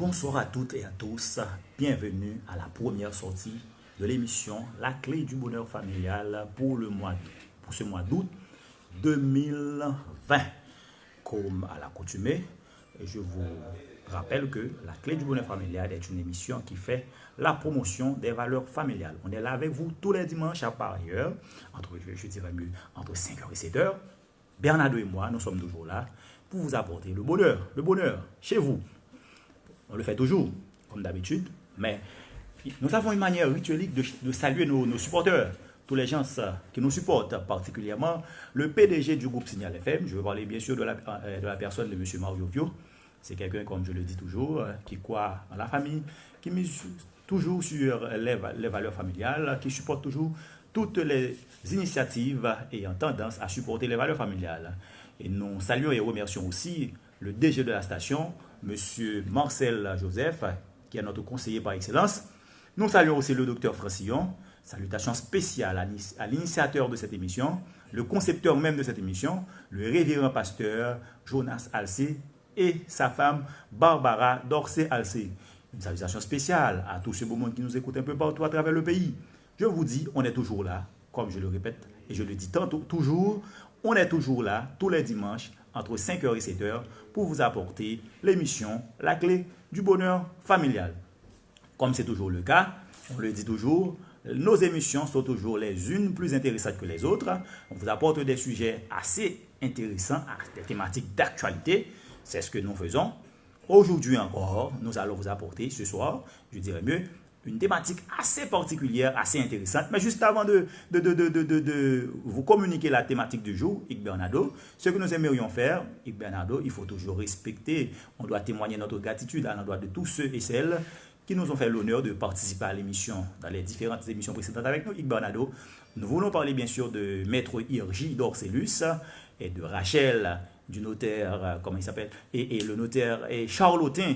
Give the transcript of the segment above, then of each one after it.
Bonsoir à toutes et à tous. Bienvenue à la première sortie de l'émission La clé du bonheur familial pour ce mois d'août 2020. Comme à l'accoutumée, je vous rappelle que La clé du bonheur familial est une émission qui fait la promotion des valeurs familiales. On est là avec vous tous les dimanches à pareille heure, je dirais mieux, entre 5h et 7h. Bernardo et moi, nous sommes toujours là pour vous apporter le bonheur chez vous. On le fait toujours, comme d'habitude, mais nous avons une manière rituelle de saluer nos supporters, tous les gens qui nous supportent, particulièrement le PDG du groupe Signal FM. Je veux parler bien sûr de la personne de M. Mario Vio. C'est quelqu'un, comme je le dis toujours, qui croit en la famille, qui mise toujours sur les valeurs familiales, qui supporte toujours toutes les initiatives ayant tendance à supporter les valeurs familiales. Et nous saluons et remercions aussi le DG de la station, M. Marcel Joseph, qui est notre conseiller par excellence. Nous saluons aussi le docteur Francillon. Salutations spéciales à l'initiateur de cette émission, le concepteur même de cette émission, le révérend pasteur Jonas Alcé et sa femme Barbara Dorsey Alcé. Une salutation spéciale à tous ces beaux mondes qui nous écoutent un peu partout à travers le pays. Je vous dis, on est toujours là, comme je le répète et je le dis toujours, on est toujours là tous les dimanches entre 5h et 7h pour vous apporter l'émission La clé du bonheur familial. Comme c'est toujours le cas, on le dit toujours, nos émissions sont toujours les unes plus intéressantes que les autres. On vous apporte des sujets assez intéressants, des thématiques d'actualité. C'est ce que nous faisons. Aujourd'hui encore, nous allons vous apporter ce soir, je dirais mieux, une thématique assez particulière, assez intéressante. Mais juste avant de vous communiquer la thématique du jour, Yves Bernardo, ce que nous aimerions faire, Yves Bernardo, il faut toujours respecter, on doit témoigner notre gratitude à l'endroit de tous ceux et celles qui nous ont fait l'honneur de participer à l'émission, dans les différentes émissions précédentes avec nous, Yves Bernardo. Nous voulons parler bien sûr de Maître Irgi Dorcellus et de Rachel, du notaire, comment il s'appelle, et le notaire Charlotin,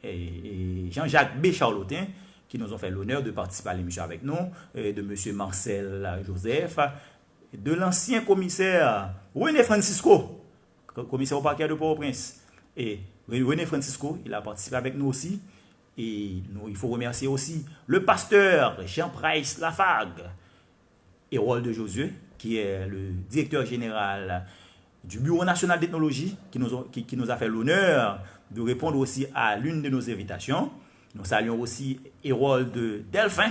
et Jean-Jacques B. Charlotin, qui nous ont fait l'honneur de participer à l'émission avec nous, de M. Marcel Joseph, de l'ancien commissaire René Francisco, commissaire au parquet de Port-au-Prince. Et René Francisco, il a participé avec nous aussi. Et il faut remercier aussi le pasteur Jean-Price Lafargue, Hérole de Josué, qui est le directeur général du Bureau national d'ethnologie, qui nous a fait l'honneur de répondre aussi à l'une de nos invitations. Nous saluons aussi Hérole de Delphin,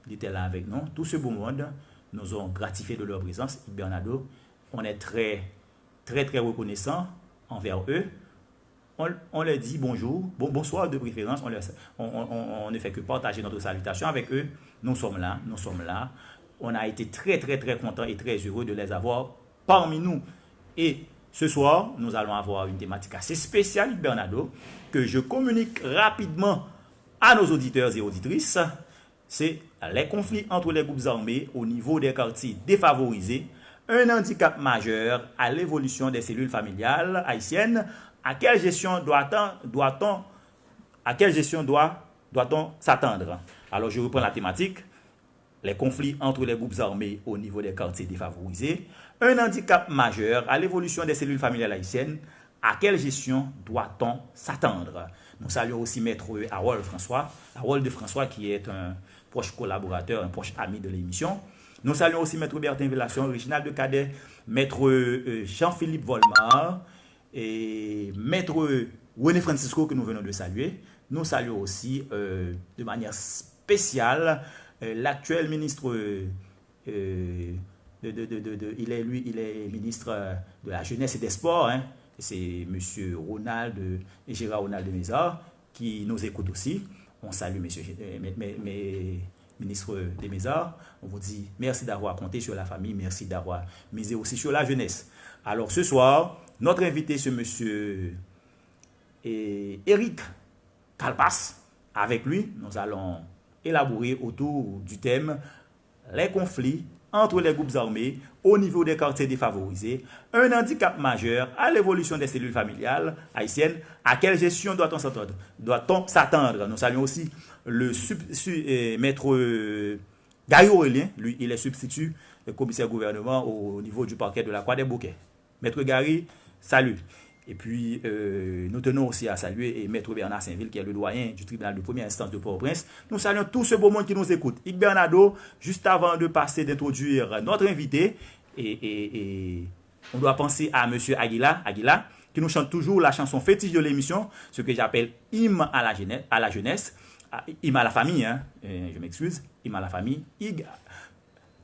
il était là avec nous. Tout ce beau monde nous ont gratifié de leur présence. Bernardo, on est très, très, très reconnaissant envers eux. On leur dit bonjour, bonsoir de préférence. On ne fait que partager notre salutation avec eux. Nous sommes là. On a été très, très, très contents et très heureux de les avoir parmi nous. Et ce soir, nous allons avoir une thématique assez spéciale, Bernardo, que je communique rapidement à nos auditeurs et auditrices. C'est les conflits entre les groupes armés au niveau des quartiers défavorisés, un handicap majeur à l'évolution des cellules familiales haïtiennes. À quelle gestion doit-on s'attendre? Alors, je reprends la thématique. Les conflits entre les groupes armés au niveau des quartiers défavorisés. Un handicap majeur à l'évolution des cellules familiales haïtiennes. À quelle gestion doit-on s'attendre? Nous saluons aussi Maître Harold François, qui est un proche collaborateur, un proche ami de l'émission. Nous saluons aussi Maître Bertin Villation, original de Cadet, Maître Jean-Philippe Volmar, et Maître René Francisco que nous venons de saluer. Nous saluons aussi de manière spéciale l'actuel ministre, il est ministre de la Jeunesse et des Sports, hein. C'est M. Gérard Ronald de Mézard qui nous écoute aussi. On salue ministre de Mézard. On vous dit merci d'avoir compté sur la famille, merci d'avoir misé aussi sur la jeunesse. Alors ce soir, notre invité, c'est M. Eric Kalpas. Avec lui, nous allons élaborer autour du thème les conflits entre les groupes armés au niveau des quartiers défavorisés, un handicap majeur à l'évolution des cellules familiales haïtiennes. À quelle gestion doit-on s'attendre? Nous saluons aussi le maître Gary Aurélien, lui, il est substitut commissaire gouvernement au niveau du parquet de la Croix des Bouquets. Maître Gary, salut. Et puis, nous tenons aussi à saluer Maître Bernard Saint-Ville, qui est le doyen du tribunal de première instance de Port-au-Prince. Nous saluons tout ce beau monde qui nous écoute. Yves Bernardo, juste avant de passer, d'introduire notre invité, et on doit penser à M. Aguila, qui nous chante toujours la chanson fétiche de l'émission, ce que j'appelle hymne à la jeunesse, hymne à la famille, hein, je m'excuse, hymne à la famille.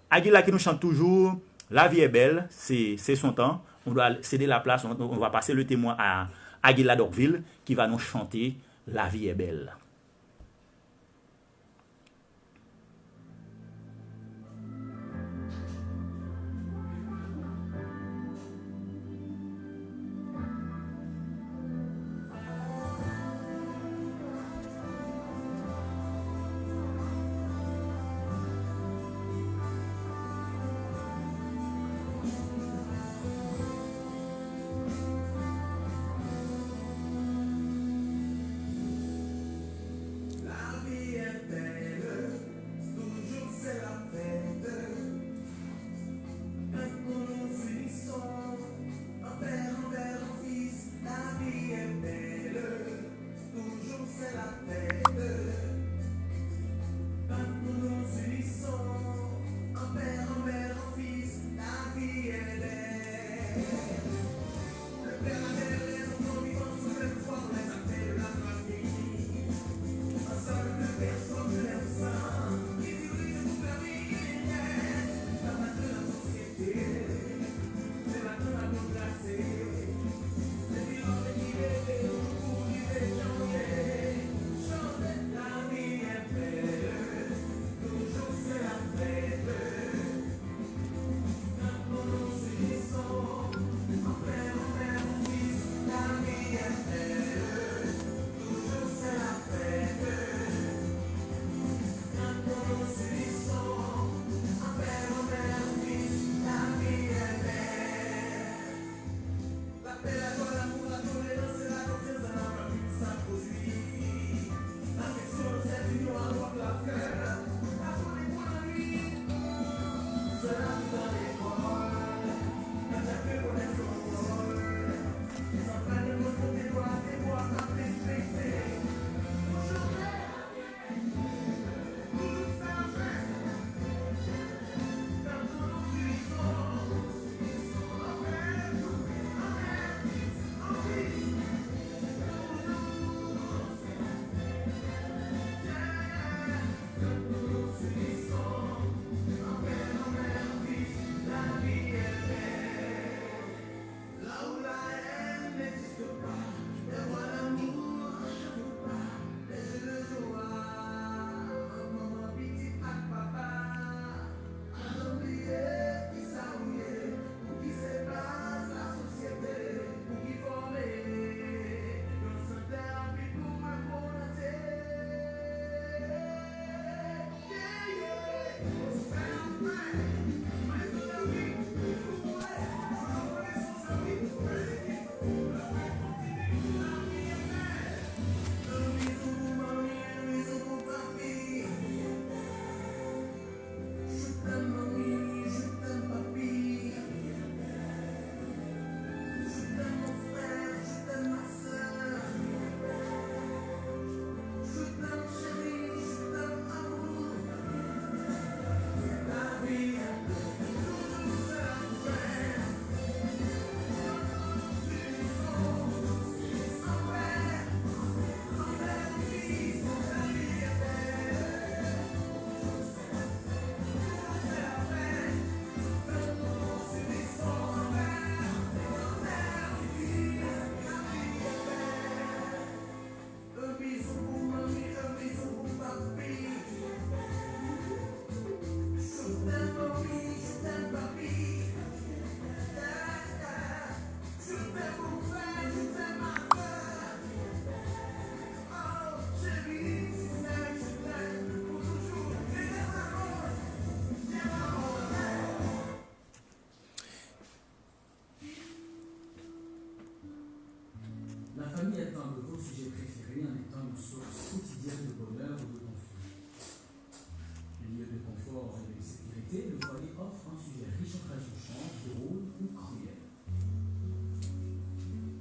Aguila qui nous chante toujours La vie est belle, c'est son temps. On doit céder la place, on va passer le témoin à Aguila d'Orville qui va nous chanter La vie est belle.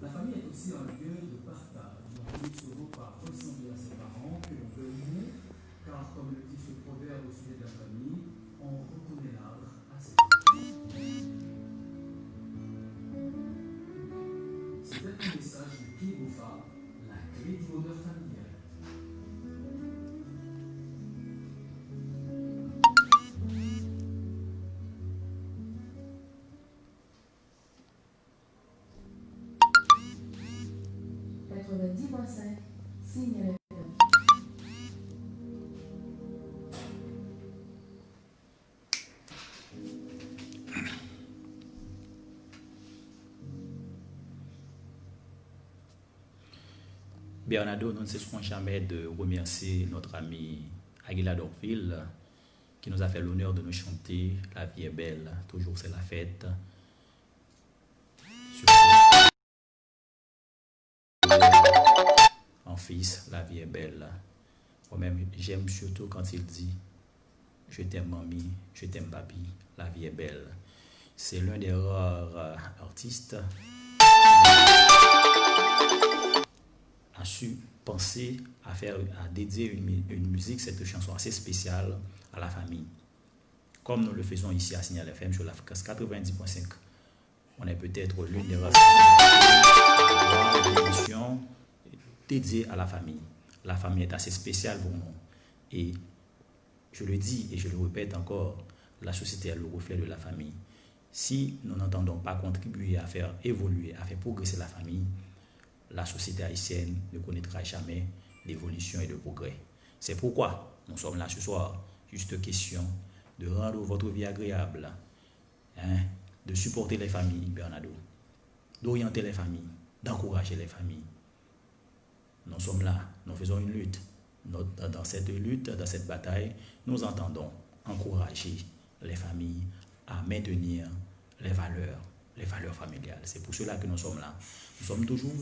La famille aussi un lieu de partage. Donc il se vaut par ressembler à ses parents, que l'on veut aimer, car comme le dit ce proverbe au sujet de la famille, on reconnaît l'arbre à ses fruits. C'était un message de Kibofa, la clé du bonheur familial. Signal. Bernardo, nous ne cesserons jamais de remercier notre ami Aguila Dorville qui nous a fait l'honneur de nous chanter La vie est belle, toujours c'est la fête. En fils, la vie est belle. Moi-même, j'aime surtout quand il dit je t'aime mamie, je t'aime papi, la vie est belle. C'est l'un des rares artistes a su penser à dédier une musique, cette chanson assez spéciale à la famille. Comme nous le faisons ici à Signal FM sur la fréquence 90.5. On est peut-être l'une des rares émissions dédiées à la famille. La famille est assez spéciale pour nous. Et je le dis et je le répète encore, la société est le reflet de la famille. Si nous n'entendons pas contribuer à faire évoluer, à faire progresser la famille, la société haïtienne ne connaîtra jamais d'évolution et de progrès. C'est pourquoi nous sommes là ce soir. Juste question de rendre votre vie agréable, de supporter les familles, Bernardo, d'orienter les familles, d'encourager les familles. Nous sommes là, nous faisons une lutte. Dans cette lutte, dans cette bataille, nous entendons encourager les familles à maintenir les valeurs familiales. C'est pour cela que nous sommes là. Nous sommes toujours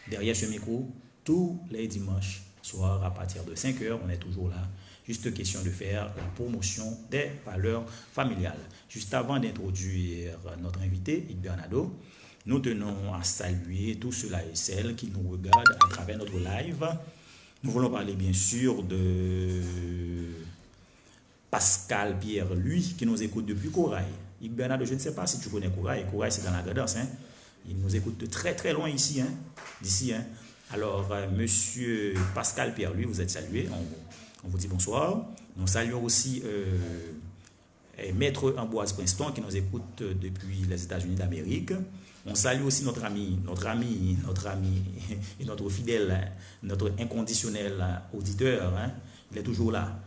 derrière ce micro, tous les dimanches soirs à partir de 5 heures, on est toujours là. Juste question de faire la promotion des valeurs familiales. Juste avant d'introduire notre invité, Yves Bernardo, nous tenons à saluer tous ceux-là et celles qui nous regardent à travers notre live. Nous voulons parler bien sûr de Pascal Pierre, lui, qui nous écoute depuis Corail. Yves Bernardo, je ne sais pas si tu connais Corail. Corail, c'est dans la Gadance. Il nous écoute de très très loin ici, d'ici. Alors, monsieur Pascal Pierre, lui, vous êtes salué. On vous dit bonsoir. Nous saluons aussi Maître Ambroise Princeton qui nous écoute depuis les États-Unis d'Amérique. On salue aussi notre ami et notre fidèle, notre inconditionnel auditeur. Il est toujours là.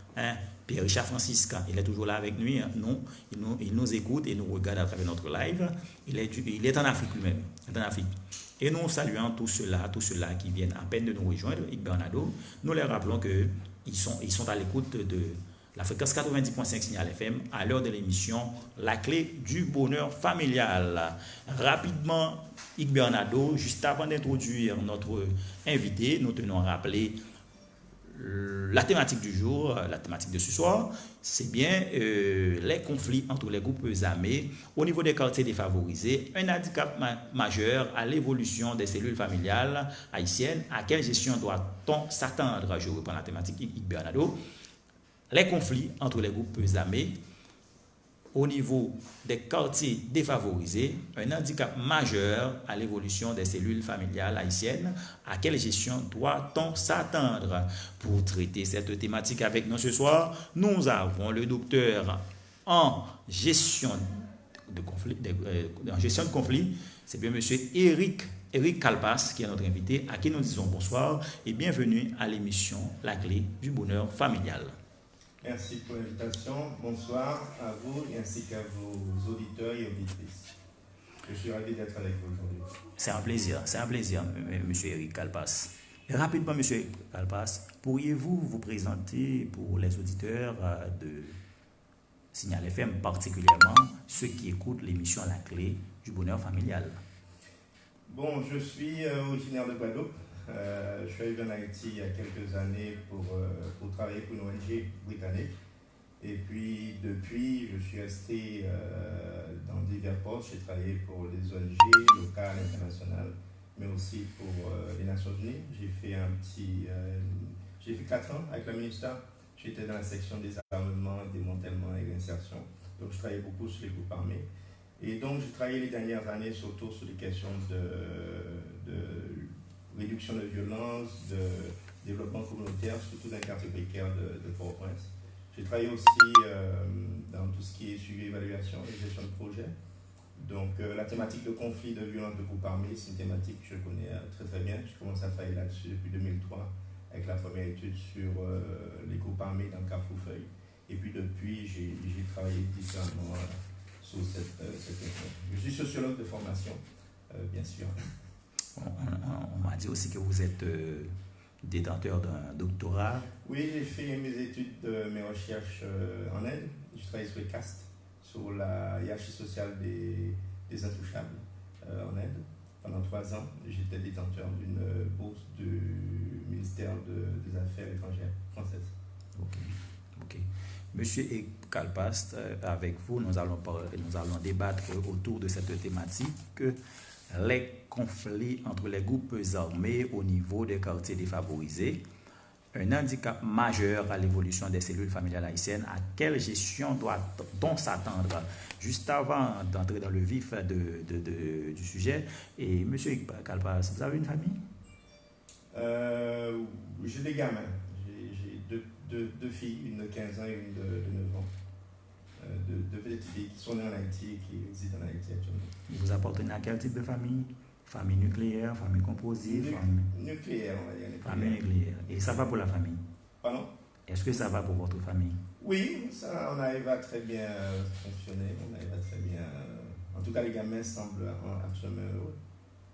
Pierre-Richard Francisca, il est toujours là avec nous. Il nous écoute et nous regarde à travers notre live. Il est en Afrique lui-même. Et nous saluons tous ceux-là qui viennent à peine de nous rejoindre, Yves Bernardo. Nous les rappelons qu'ils sont à l'écoute de la fréquence 90.5 Signal FM à l'heure de l'émission La clé du bonheur familial. Rapidement, Yves Bernardo, juste avant d'introduire notre invité, nous tenons à rappeler la thématique du jour, la thématique de ce soir, c'est bien les conflits entre les groupes armés au niveau des quartiers défavorisés, un handicap majeur à l'évolution des cellules familiales haïtiennes. À quelle gestion doit-on s'attendre? Je reprends la thématique, Yves Bernardo. Les conflits entre les groupes armés au niveau des quartiers défavorisés, un handicap majeur à l'évolution des cellules familiales haïtiennes. À quelle gestion doit-on s'attendre? Pour traiter cette thématique avec nous ce soir, nous avons le docteur en gestion de conflit, c'est bien monsieur Eric Kalpas qui est notre invité, à qui nous disons bonsoir et bienvenue à l'émission La clé du bonheur familial. Merci pour l'invitation. Bonsoir à vous ainsi qu'à vos auditeurs et auditrices. Je suis ravi d'être avec vous aujourd'hui. C'est un plaisir, monsieur Eric Kalpas. Rapidement, monsieur Kalpas, pourriez-vous vous présenter pour les auditeurs de Signal FM, particulièrement ceux qui écoutent l'émission La clé du bonheur familial? Bon, je suis originaire de Guadeloupe. Je suis arrivé en Haïti il y a quelques années pour travailler pour une ONG britannique. Et puis, depuis, je suis resté dans divers postes. J'ai travaillé pour des ONG locales, internationales. mais aussi pour les Nations Unies. J'ai fait 4 ans avec la ministère. J'étais dans la section des armements, démantèlement et réinsertion. Donc je travaillais beaucoup sur les groupes armés. Et donc j'ai travaillé les dernières années surtout sur des questions de réduction de violence, de développement communautaire, surtout dans les quartiers précaires de Port-au-Prince. J'ai travaillé aussi dans tout ce qui est suivi, évaluation et gestion de projet. Donc la thématique de conflit, de violence de groupes armés, c'est une thématique que je connais très très bien. J'ai commencé à travailler là-dessus depuis 2003 avec la première étude sur les groupes armés dans le Carrefour-Feuille. Et puis depuis, j'ai travaillé différemment sur cette question. Je suis sociologue de formation, bien sûr. On m'a dit aussi que vous êtes détenteur d'un doctorat. Oui, j'ai fait mes études, mes recherches en aide. J'ai travaillé sur les castes, sur la hiérarchie sociale des intouchables en aide. Pendant 3 ans, j'étais détenteur d'une bourse du ministère des Affaires étrangères française. Ok. Monsieur Kalpast, avec vous, nous allons débattre autour de cette thématique, les conflits entre les groupes armés au niveau des quartiers défavorisés, un handicap majeur à l'évolution des cellules familiales haïtiennes. À quelle gestion doit-on s'attendre? Juste avant d'entrer dans le vif du sujet, et monsieur Kalpast, vous avez une famille? J'ai des gamins. J'ai deux filles, une de 15 ans et une de 9 ans. Deux petites filles qui sont nées en Haïti et qui résident en Haïti actuellement. Vous appartenez à quel type de famille? Famille nucléaire, famille composée? Nucléaire, on va dire. Famille nucléaire. Et ça va pour la famille? Pardon? Est-ce que ça va pour votre famille? Oui, ça, on arrive à très bien fonctionner. On arrive à très bien. En tout cas, les gamins semblent absolument heureux.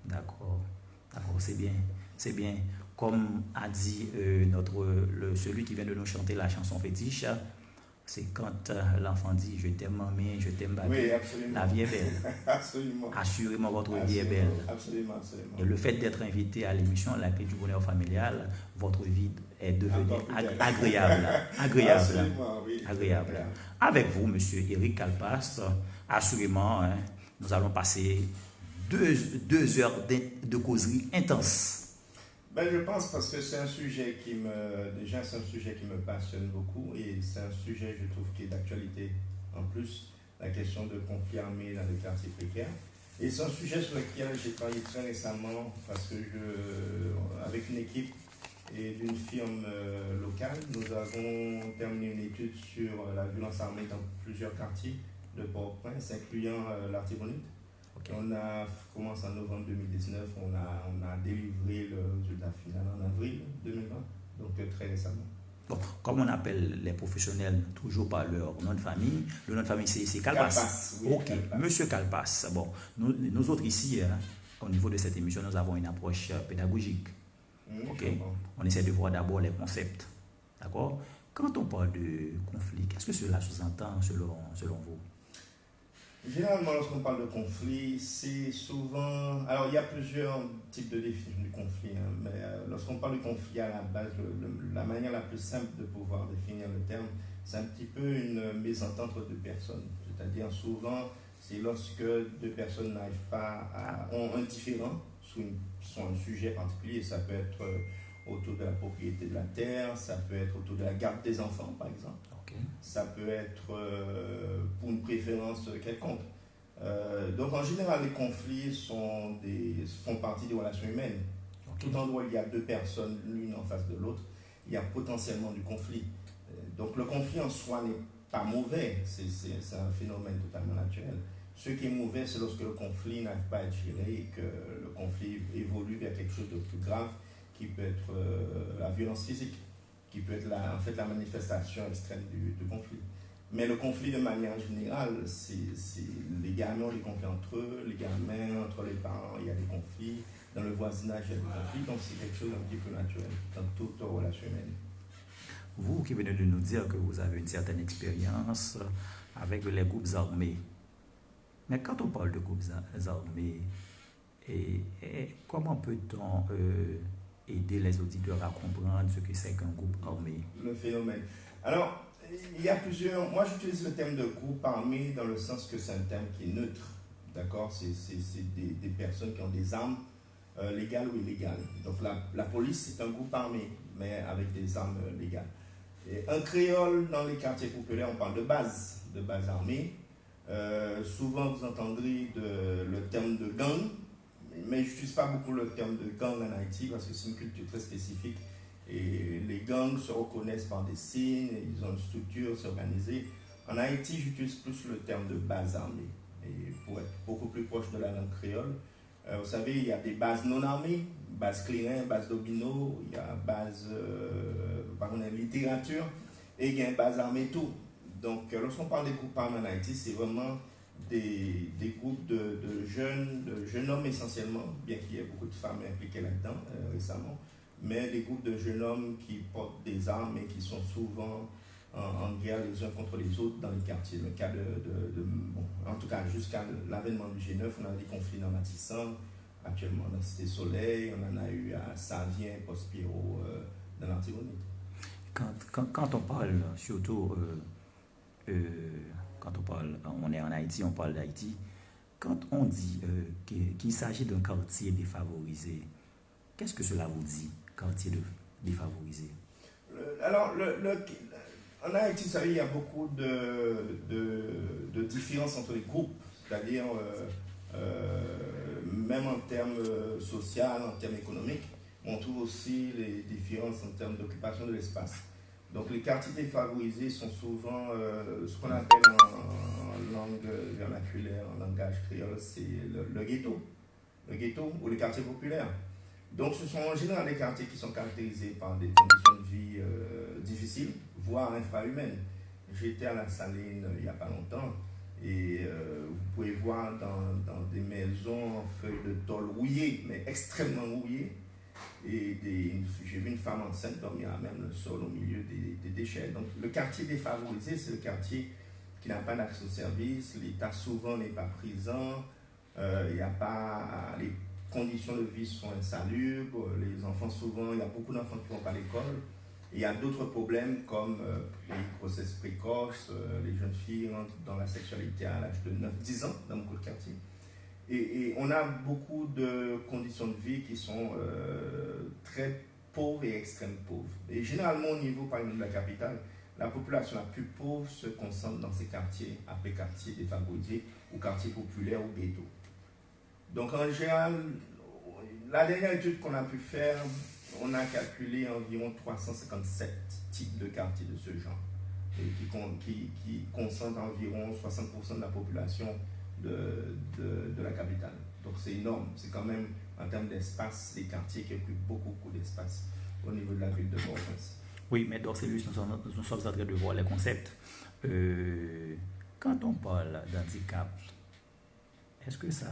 D'accord, c'est bien. C'est bien. Comme a dit celui qui vient de nous chanter la chanson fétiche, c'est quand l'enfant dit je t'aime maman, je t'aime baby. Oui, absolument. La vie est belle. Absolument. Assurément, votre vie est belle. Absolument. Et le fait d'être invité à l'émission La Clé du Bonheur Familial, votre vie est devenue agréable. Absolument, oui. Agréable. Avec vous, monsieur Eric Kalpast, assurément, nous allons passer 2 heures de causerie intense. Je pense parce que c'est un sujet qui me passionne beaucoup et c'est un sujet, je trouve, qui est d'actualité. En plus, la question de conflits armés dans les quartiers précaires. Et c'est un sujet sur lequel j'ai travaillé très récemment parce que avec une équipe et d'une firme locale, nous avons terminé une étude sur la violence armée dans plusieurs quartiers de Port-au-Prince, incluant l'Artibonite. Okay. On a commencé en novembre 2019, on a délivré le résultat final en avril 2020, donc très récemment. Bon, comme on appelle les professionnels toujours par leur nom de famille, le nom de famille c'est Kalpast. Oui, ok, Kalpast. Monsieur Kalpast. Bon, nous autres ici, au niveau de cette émission, nous avons une approche pédagogique. Okay. On essaie de voir d'abord les concepts. D'accord? Quand on parle de conflit, qu'est-ce que cela sous-entend selon vous? Généralement, lorsqu'on parle de conflit, c'est souvent... Alors, il y a plusieurs types de définitions du conflit, mais lorsqu'on parle de conflit, à la base, la manière la plus simple de pouvoir définir le terme, c'est un petit peu une mésentente entre 2 personnes. C'est-à-dire, souvent, c'est lorsque 2 personnes n'arrivent pas ont un différend sur un sujet particulier. Ça peut être autour de la propriété de la terre, ça peut être autour de la garde des enfants, par exemple. Ça peut être pour une préférence quelconque. Donc en général, les conflits font partie des relations humaines. Tout endroit où il y a 2 personnes, l'une en face de l'autre, il y a potentiellement du conflit. Donc le conflit en soi n'est pas mauvais, c'est un phénomène totalement naturel. Ce qui est mauvais, c'est lorsque le conflit n'arrive pas à être géré et que le conflit évolue vers quelque chose de plus grave, qui peut être la violence physique, qui peut être la manifestation extrême du conflit. Mais le conflit de manière générale, les gamins ont des conflits entre eux, les gamins, entre les parents, il y a des conflits, dans le voisinage, il y a des conflits, donc c'est quelque chose d'un petit peu naturel dans toute relation humaine. Vous qui venez de nous dire que vous avez une certaine expérience avec les groupes armés, mais quand on parle de groupes armés, comment peut-on aider les auditeurs à comprendre ce que c'est qu'un groupe armé? Le phénomène. Alors, il y a plusieurs... Moi, j'utilise le terme de groupe armé dans le sens que c'est un terme qui est neutre. D'accord? C'est des personnes qui ont des armes légales ou illégales. Donc la police, c'est un groupe armé, mais avec des armes légales. Et un créole, dans les quartiers populaires, on parle de base armée. Souvent, vous entendrez le terme de gang, mais je n'utilise pas beaucoup le terme de gang en Haïti parce que c'est une culture très spécifique. Et les gangs se reconnaissent par des signes, ils ont une structure, s'organiser. En Haïti, j'utilise plus le terme de base armée. Et pour être beaucoup plus proche de la langue créole, vous savez, il y a des bases non armées, base Clérin, base Dobino, il y a base littérature, et il y a une base armée tout. Donc, lorsqu'on parle des groupes armés en Haïti, c'est vraiment des groupes de jeunes hommes essentiellement, bien qu'il y ait beaucoup de femmes impliquées là-dedans récemment, mais des groupes de jeunes hommes qui portent des armes et qui sont souvent en guerre les uns contre les autres dans les quartiers. Le cas bon, en tout cas, jusqu'à l'avènement du G9, on a des conflits dans Matissan, actuellement dans Cité Soleil, on en a eu à Savien, Post-Pierrot, dans l'Antigonite. Quand on parle, surtout, quand on est en Haïti, on parle d'Haïti, quand on dit qu'il s'agit d'un quartier défavorisé, qu'est-ce que cela vous dit, quartier défavorisé? En Haïti, vous savez, il y a beaucoup de différences entre les groupes, c'est-à-dire même en termes sociaux, en termes économiques, on trouve aussi les différences en termes d'occupation de l'espace. Donc les quartiers défavorisés sont souvent ce qu'on appelle en langue vernaculaire, en langage créole, c'est le ghetto ou les quartiers populaires. Donc ce sont en général des quartiers qui sont caractérisés par des conditions de vie difficiles, voire infrahumaines. J'étais à la Saline il n'y a pas longtemps et vous pouvez voir dans des maisons en feuilles de tôle rouillées, mais extrêmement rouillées. Et j'ai vu une femme enceinte dormir à même le sol au milieu des déchets. Donc le quartier défavorisé, c'est le quartier qui n'a pas d'accès au service, l'État souvent n'est pas présent, il n'y a pas... Les conditions de vie sont insalubres, les enfants souvent, il y a beaucoup d'enfants qui ne vont pas à l'école. Il y a d'autres problèmes comme les grossesses précoces, les jeunes filles rentrent dans la sexualité à l'âge de 9-10 ans dans beaucoup de quartiers. Et on a beaucoup de conditions de vie qui sont très pauvres et extrêmement pauvres. Et généralement au niveau par exemple de la capitale, la population la plus pauvre se concentre dans ces quartiers, appelés quartiers défavorisés ou quartiers populaires ou ghettos. Donc en général, la dernière étude qu'on a pu faire, on a calculé environ 357 types de quartiers de ce genre, et qui concentrent environ 60% de la population de la capitale. Donc c'est énorme, c'est quand même en termes d'espace, les quartiers qui occupent beaucoup d'espace au niveau de la ville de Port-au-Prince. Oui, mais dans celui nous sommes en train de voir les concepts. Quand on parle d'handicap, est-ce que ça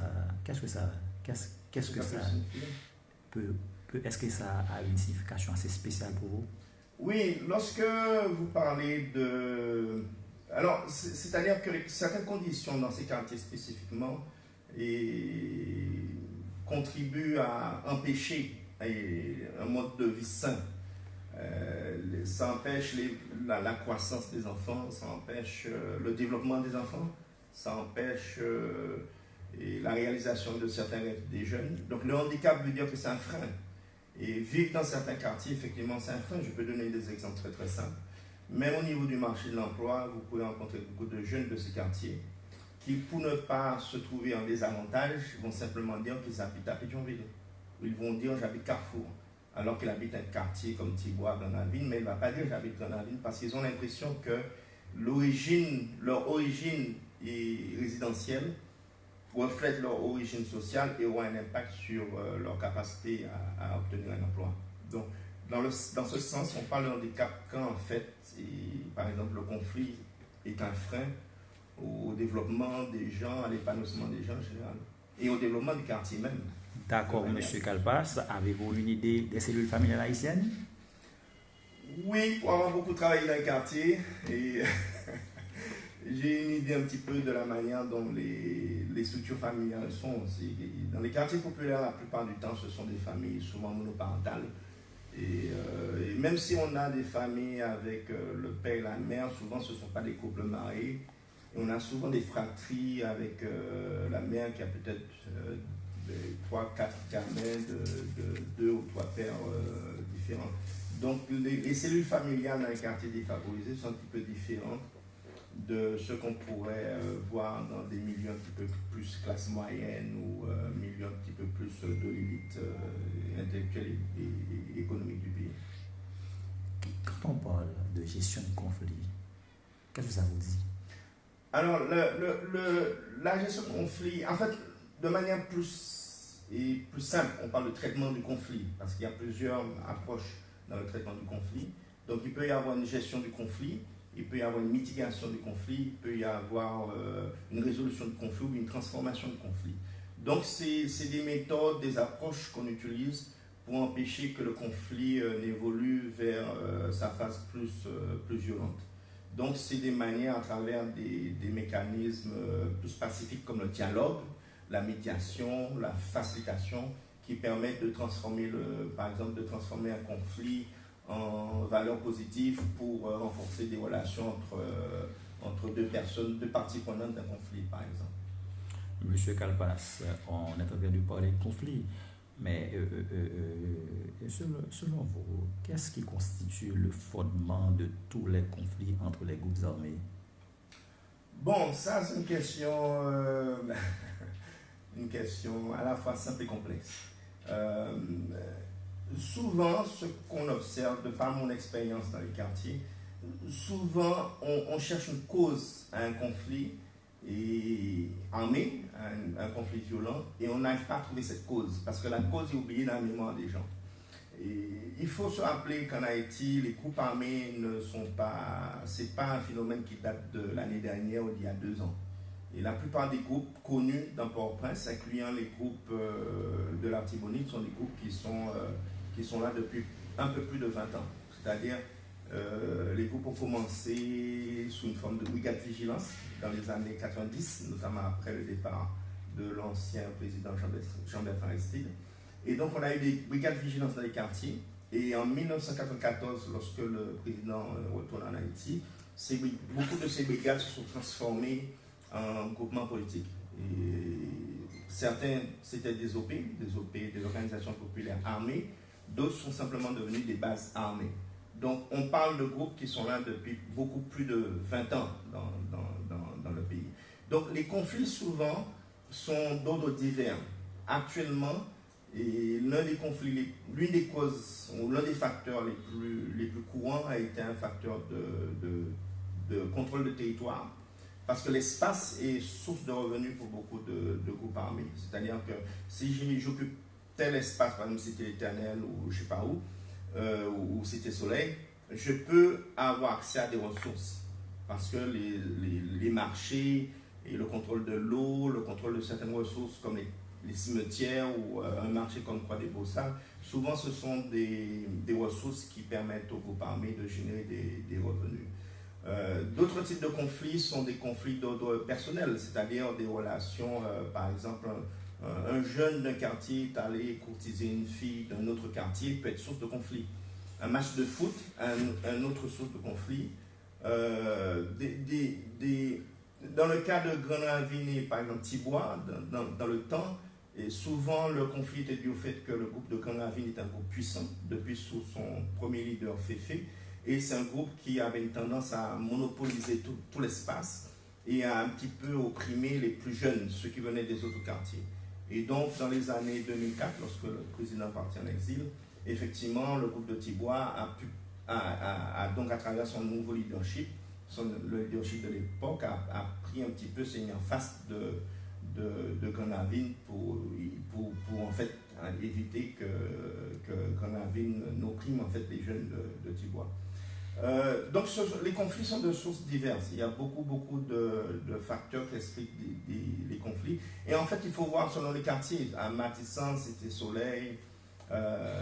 a une signification assez spéciale pour vous? Oui, lorsque vous parlez de... Alors, c'est-à-dire que certaines conditions dans ces quartiers spécifiquement contribuent à empêcher un mode de vie sain. Ça empêche la croissance des enfants, ça empêche le développement des enfants, ça empêche la réalisation de certains rêves des jeunes. Donc le handicap veut dire que c'est un frein. Et vivre dans certains quartiers, effectivement, c'est un frein. Je peux donner des exemples très très simples. Même au niveau du marché de l'emploi, vous pouvez rencontrer beaucoup de jeunes de ces quartiers qui, pour ne pas se trouver en désavantage, vont simplement dire qu'ils habitent à Pétionville. Ils vont dire j'habite Carrefour, alors qu'ils habitent un quartier comme Thibois, Grenaville, mais il ne va pas dire j'habite Grenaville parce qu'ils ont l'impression que leur origine résidentielle reflète leur origine sociale et aura un impact sur leur capacité à obtenir un emploi. Donc, dans ce sens, on parle de handicap quand en fait, par exemple, le conflit est un frein au développement des gens, à l'épanouissement des gens en général, et au développement du quartier même. D'accord, M. Kalpas, avez-vous une idée des cellules familiales haïtiennes? Oui, pour avoir beaucoup travaillé dans les quartiers, et j'ai une idée un petit peu de la manière dont les structures familiales sont. Dans les quartiers populaires, la plupart du temps, ce sont des familles souvent monoparentales. Et même si on a des familles avec le père et la mère, souvent ce ne sont pas des couples mariés. Et on a souvent des fratries avec la mère qui a peut-être 3, 4 gamins de 2 ou 3 pères différents. Donc les cellules familiales dans les quartiers défavorisés sont un petit peu différentes de ce qu'on pourrait voir dans des milieux un petit peu plus classe moyenne ou milieux un petit peu plus de l'élite intellectuelle et économique du pays. Quand on parle de gestion de conflit, qu'est-ce que ça vous dit? Alors, la gestion de conflit, en fait, de manière plus simple, on parle de traitement du conflit, parce qu'il y a plusieurs approches dans le traitement du conflit. Donc, il peut y avoir une gestion du conflit, il peut y avoir une mitigation du conflit, il peut y avoir une résolution du conflit ou une transformation du conflit. Donc, c'est des méthodes, des approches qu'on utilise pour empêcher que le conflit n'évolue vers sa phase plus violente. Donc, c'est des manières à travers des mécanismes plus pacifiques comme le dialogue, la médiation, la facilitation, qui permettent de transformer, par exemple, de transformer un conflit en valeur positive pour renforcer des relations entre deux personnes, deux parties prenantes d'un conflit, par exemple. Monsieur Kalpas, on est en train de parler de conflit, mais selon vous, qu'est-ce qui constitue le fondement de tous les conflits entre les groupes armés? Bon, ça c'est une question à la fois simple et complexe. Souvent, ce qu'on observe, de par mon expérience dans les quartiers, souvent on cherche une cause à un conflit armé, un conflit violent, et on n'arrive pas à trouver cette cause, parce que la cause est oubliée dans la mémoire des gens. Et il faut se rappeler qu'en Haïti, les groupes armés c'est pas un phénomène qui date de l'année dernière ou d'il y a 2 ans. Et la plupart des groupes connus dans Port-au-Prince, incluant les groupes de l'Artibonite, sont des groupes qui sont là depuis un peu plus de 20 ans. C'est-à-dire, les groupes ont commencé sous une forme de brigade vigilance dans les années 90, notamment après le départ de l'ancien président Jean-Bertrand Aristide. Et donc, on a eu des brigades vigilance dans les quartiers. Et en 1994, lorsque le président retourne en Haïti, beaucoup de ces brigades se sont transformées en groupements politiques. Et certains, c'était des OP, des organisations populaires armées. D'autres sont simplement devenus des bases armées. Donc, on parle de groupes qui sont là depuis beaucoup plus de 20 ans dans le pays. Donc, les conflits, souvent, sont d'ordre divers. Actuellement, l'une des causes, ou l'un des facteurs les plus courants a été un facteur de contrôle de territoire. Parce que l'espace est source de revenus pour beaucoup de groupes armés. C'est-à-dire que si j'occupe tel espace, par exemple Cité Éternelle ou je ne sais pas où, ou Cité Soleil, je peux avoir accès à des ressources. Parce que les marchés et le contrôle de l'eau, le contrôle de certaines ressources comme les cimetières ou un marché comme Croix des Bossards, souvent ce sont des ressources qui permettent aux groupes armés de générer des revenus. D'autres types de conflits sont des conflits d'ordre personnel, c'est-à-dire des relations, par exemple, un jeune d'un quartier est allé courtiser une fille d'un autre quartier peut être source de conflit. Un match de foot, un autre source de conflit. Dans le cas de Grand-Ravine et par exemple Thibois, dans le temps, et souvent le conflit était dû au fait que le groupe de Grand-Ravine est un groupe puissant, depuis sous son premier leader Féfé, et c'est un groupe qui avait une tendance à monopoliser tout l'espace et à un petit peu opprimer les plus jeunes, ceux qui venaient des autres quartiers. Et donc dans les années 2004, lorsque le président partit en exil, effectivement le groupe de Thibois a donc à travers son nouveau leadership, le leadership de l'époque a pris un petit peu, s'est mis en face de Grand-Ravine pour en fait éviter que Grand-Ravine n'opprime en fait les jeunes de Thibois. Donc les conflits sont de sources diverses. Il y a beaucoup de facteurs qui expliquent les conflits. Et en fait, il faut voir selon les quartiers. À Matissan, Cité Soleil,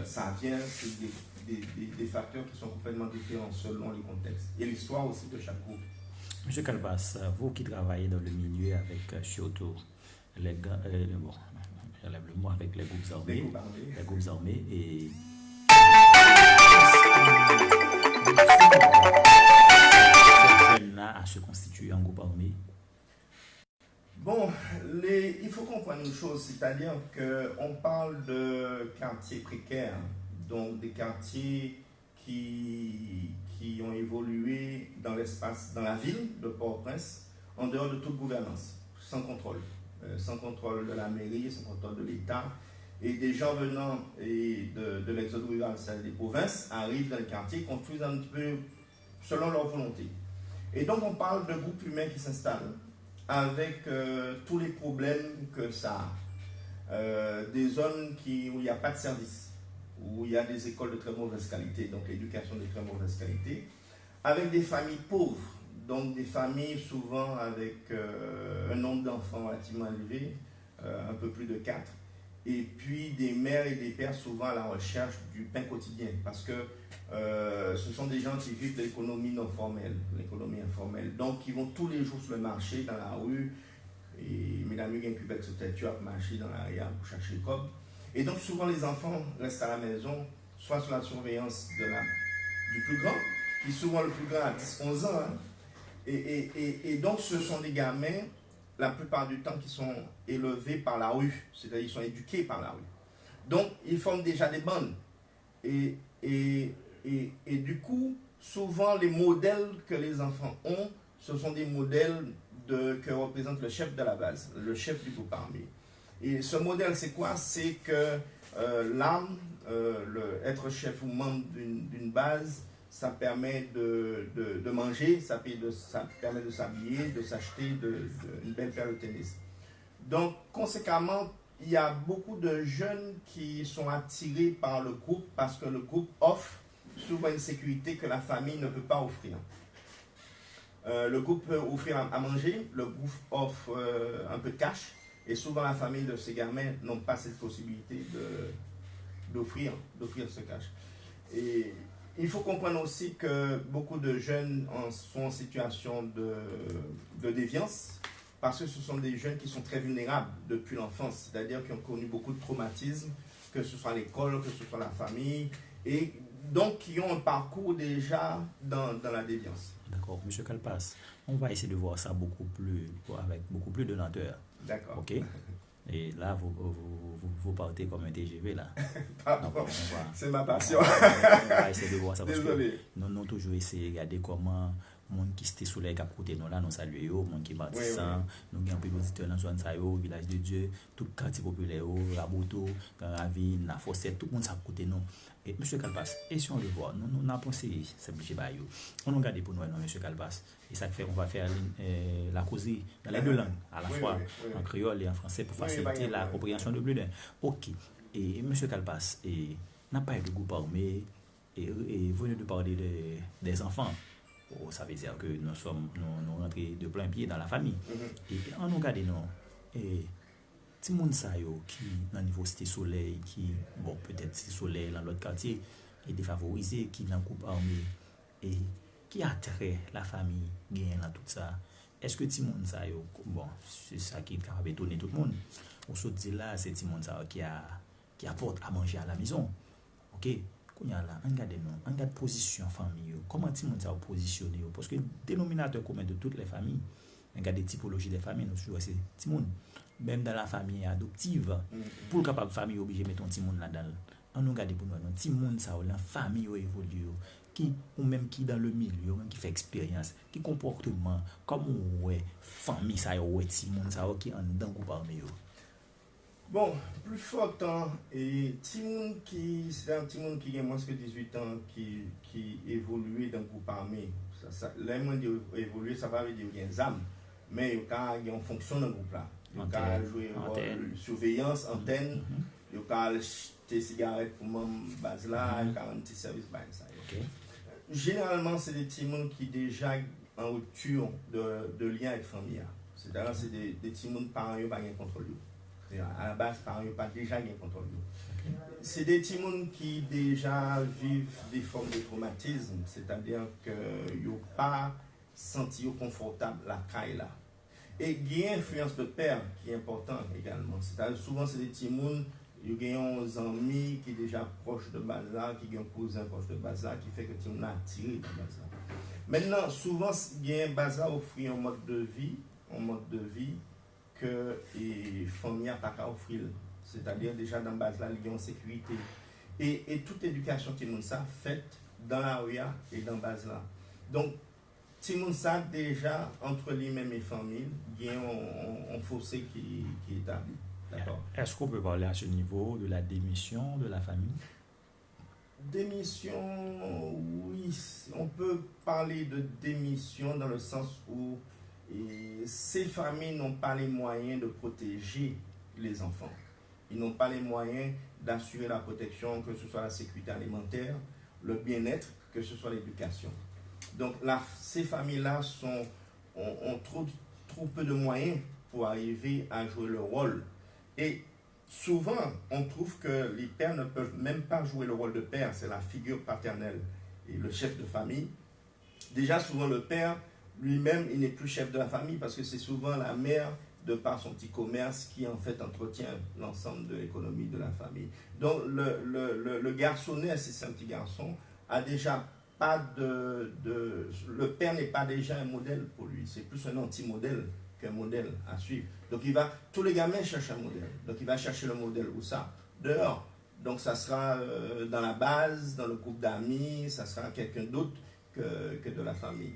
ça vient, c'est des facteurs qui sont complètement différents selon les contextes. Et l'histoire aussi de chaque groupe. Monsieur Kalpas, vous qui travaillez dans le milieu avec surtout les gars, j'enlève le mot avec les groupes armés. Les groupes armés et à se constituer en groupe armé? Bon, il faut comprendre une chose, c'est-à-dire qu'on parle de quartiers précaires, donc des quartiers qui ont évolué dans l'espace, dans la ville de Port-au-Prince, en dehors de toute gouvernance, sans contrôle de la mairie, sans contrôle de l'État. Et des gens venant de l'exode rural, c'est-à-dire des provinces, arrivent dans le quartier, construisent un petit peu selon leur volonté. Et donc on parle de groupes humains qui s'installent avec tous les problèmes que ça a. Des zones où il n'y a pas de service, où il y a des écoles de très mauvaise qualité, donc l'éducation de très mauvaise qualité, avec des familles pauvres, donc des familles souvent avec un nombre d'enfants relativement élevé, un peu plus de 4, et puis des mères et des pères souvent à la recherche du pain quotidien, parce que ce sont des gens qui vivent de l'économie non formelle, l'économie informelle, donc qui vont tous les jours sur le marché, dans la rue, et mesdames et messieurs, avec ce tête à marcher dans l'arrière pour chercher le cob. Et donc souvent les enfants restent à la maison, soit sous la surveillance du plus grand, qui est souvent le plus grand à 10-11 ans. Hein. Et donc ce sont des gamins, la plupart du temps, qui sont élevés par la rue, c'est-à-dire qu'ils sont éduqués par la rue. Donc ils forment déjà des bandes. Et du coup, souvent les modèles que les enfants ont, ce sont des modèles que représente le chef de la base, le chef du groupe armé. Et ce modèle, c'est quoi? C'est que l'âme, être chef ou membre d'une base, ça permet de manger, ça permet de s'habiller, de s'acheter une belle paire de tennis. Donc, conséquemment, il y a beaucoup de jeunes qui sont attirés par le groupe parce que le groupe offre souvent une sécurité que la famille ne peut pas offrir. Le groupe peut offrir à manger, le groupe offre un peu de cash, et souvent la famille de ces gamins n'ont pas cette possibilité d'offrir ce cash. Et il faut comprendre aussi que beaucoup de jeunes sont en situation de déviance, parce que ce sont des jeunes qui sont très vulnérables depuis l'enfance, c'est-à-dire qui ont connu beaucoup de traumatismes, que ce soit l'école, que ce soit la famille, et donc qui ont un parcours déjà dans la déviance. D'accord, M. Kalpas, on va essayer de voir ça avec beaucoup plus de lenteur. D'accord. Ok. Et là, vous partez comme un TGV là. Pardon, c'est ma passion. On va essayer de voir ça. Désolé. Parce que nous toujours essayé de regarder comment monde qui était sous les cap côté nous là, nous saluer eux, monde qui bâtissant, nous avons un peu d'auditeurs dans zone ça yo, village de Dieu, tout quartier populaire, Raboto, Ravine, La Fossette, tout le monde ça côté nous. Et monsieur Kalpas, et si on le voit, nous n'a pensé simplifier ba yo. On nous garder pour nous monsieur Kalpas. Et ça fait on va faire la causerie dans les deux langues, à la fois en créole et en français pour faciliter la compréhension de plus d'un. OK. Et monsieur Kalpas, n'a pas eu de groupe armé et venez de parler des enfants. Oh, ça veut dire que nous rentrons de plein pied dans la famille. Et on nous regarde nous et ti moun sa yo qui dans niveau Cité Soleil qui bon peut-être Cité Soleil dans l'autre quartier est défavorisé qui dans groupe armé et qui attrait la famille gagne dans tout ça. Est-ce que ti moun sa yo bon c'est ça qui est capable étonner tout le monde. On se dit là c'est ti moun sa qui apporte à manger à la maison. OK. On regarde position famille, comment ti moun sa positionné parce que dénominateur commun de toutes les familles, regarde typologie des familles, nous toujours c'est ti moun même dans la famille adoptive pour capable famille obligé mettre ton ti moun là-dedans. On nous regarde pour nous ti moun sa la famille évolue qui ou même qui dans le milieu même qui fait expérience, qui comportement comme ouais famille ça ouais ti moun sa qui en dans groupe armé. Bon, plus fort temps, et c'est un petit monde qui a moins que 18 ans qui évolue dans le groupe armé. Là, moi, évoluer, ça va veut dire qu'il y a des âmes, mais il y a une fonction dans le groupe là. Il y a jouer rôle surveillance, antenne, il y a acheter cigarettes pour mon base là, il y a un petit service bas ça. Généralement, c'est des petits monde qui déjà en rupture de lien avec la famille. C'est-à-dire c'est des petits monde parents qui n'ont pas de contrôle. À la base, par exemple, pas déjà bien contrôle. C'est des petits monde qui déjà vivent des formes de traumatisme, c'est-à-dire qu'ils n'ont pas senti confortable la caille là. Et il y a une influence de père qui est importante également. C'est-à-dire souvent c'est des petits monde, il y a un ami qui est déjà proche de base là, qui a un cousin proche de base là, qui fait que tu m'as attiré de base là. Maintenant, souvent il y a un base là offrir un mode de vie que les familles n'ont pas qu'à offrir. C'est-à-dire déjà dans la base là, il y a une sécurité. Et toute éducation qui nous ça faite dans la rue et dans la base là. Donc, si nous ça déjà entre lui-même et les familles, il y a un fossé qui est établi. D'accord. Est-ce qu'on peut parler à ce niveau de la démission de la famille? Démission, oui, on peut parler de démission dans le sens où ces familles n'ont pas les moyens de protéger les enfants. Ils n'ont pas les moyens d'assurer la protection, que ce soit la sécurité alimentaire, le bien-être, que ce soit l'éducation. Donc là, ces familles-là ont trop peu de moyens pour arriver à jouer le rôle. Et souvent, on trouve que les pères ne peuvent même pas jouer le rôle de père, c'est la figure paternelle et le chef de famille. Déjà, souvent, le père, lui-même, il n'est plus chef de la famille parce que c'est souvent la mère, de par son petit commerce, qui en fait entretient l'ensemble de l'économie de la famille. Donc, le garçonnet, si c'est un petit garçon, a déjà pas le père n'est pas déjà un modèle pour lui, c'est plus un anti-modèle qu'un modèle à suivre. Donc tous les gamins cherchent un modèle. Donc il va chercher le modèle où ça? Dehors. Donc ça sera dans la base, dans le groupe d'amis, ça sera quelqu'un d'autre que de la famille.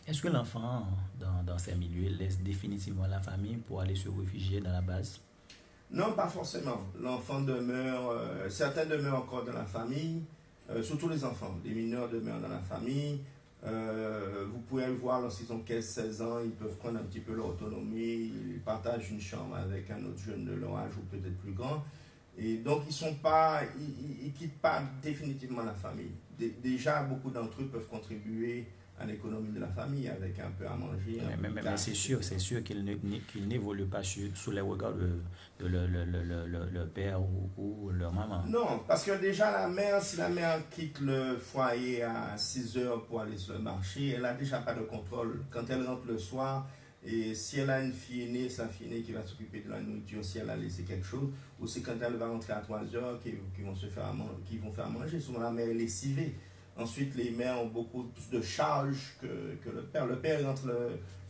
Est-ce que l'enfant, dans ces milieux, laisse définitivement la famille pour aller se réfugier dans la base? Non, pas forcément. L'enfant demeure, certains demeurent encore dans la famille, surtout les enfants. Les mineurs demeurent dans la famille. Vous pouvez le voir lorsqu'ils ont 15-16 ans, ils peuvent prendre un petit peu leur autonomie, ils partagent une chambre avec un autre jeune de leur âge ou peut-être plus grand. Et donc ils quittent pas définitivement la famille. Déjà, beaucoup d'entre eux peuvent contribuer à l'économie de la famille avec un peu à manger. Mais c'est sûr qu'ils n'évoluent pas sous les regards de le père ou leur maman. Non, parce que déjà si la mère quitte le foyer à 6 heures pour aller sur le marché, elle n'a déjà pas de contrôle. Quand elle rentre le soir, et si elle a une fille aînée, c'est la fille aînée qui va s'occuper de la nourriture si elle a laissé quelque chose, ou c'est quand elle va rentrer à 3 heures qu'ils vont faire manger. Souvent la mère est lessivée. Ensuite, les mères ont beaucoup plus de charges que le père. Le père rentre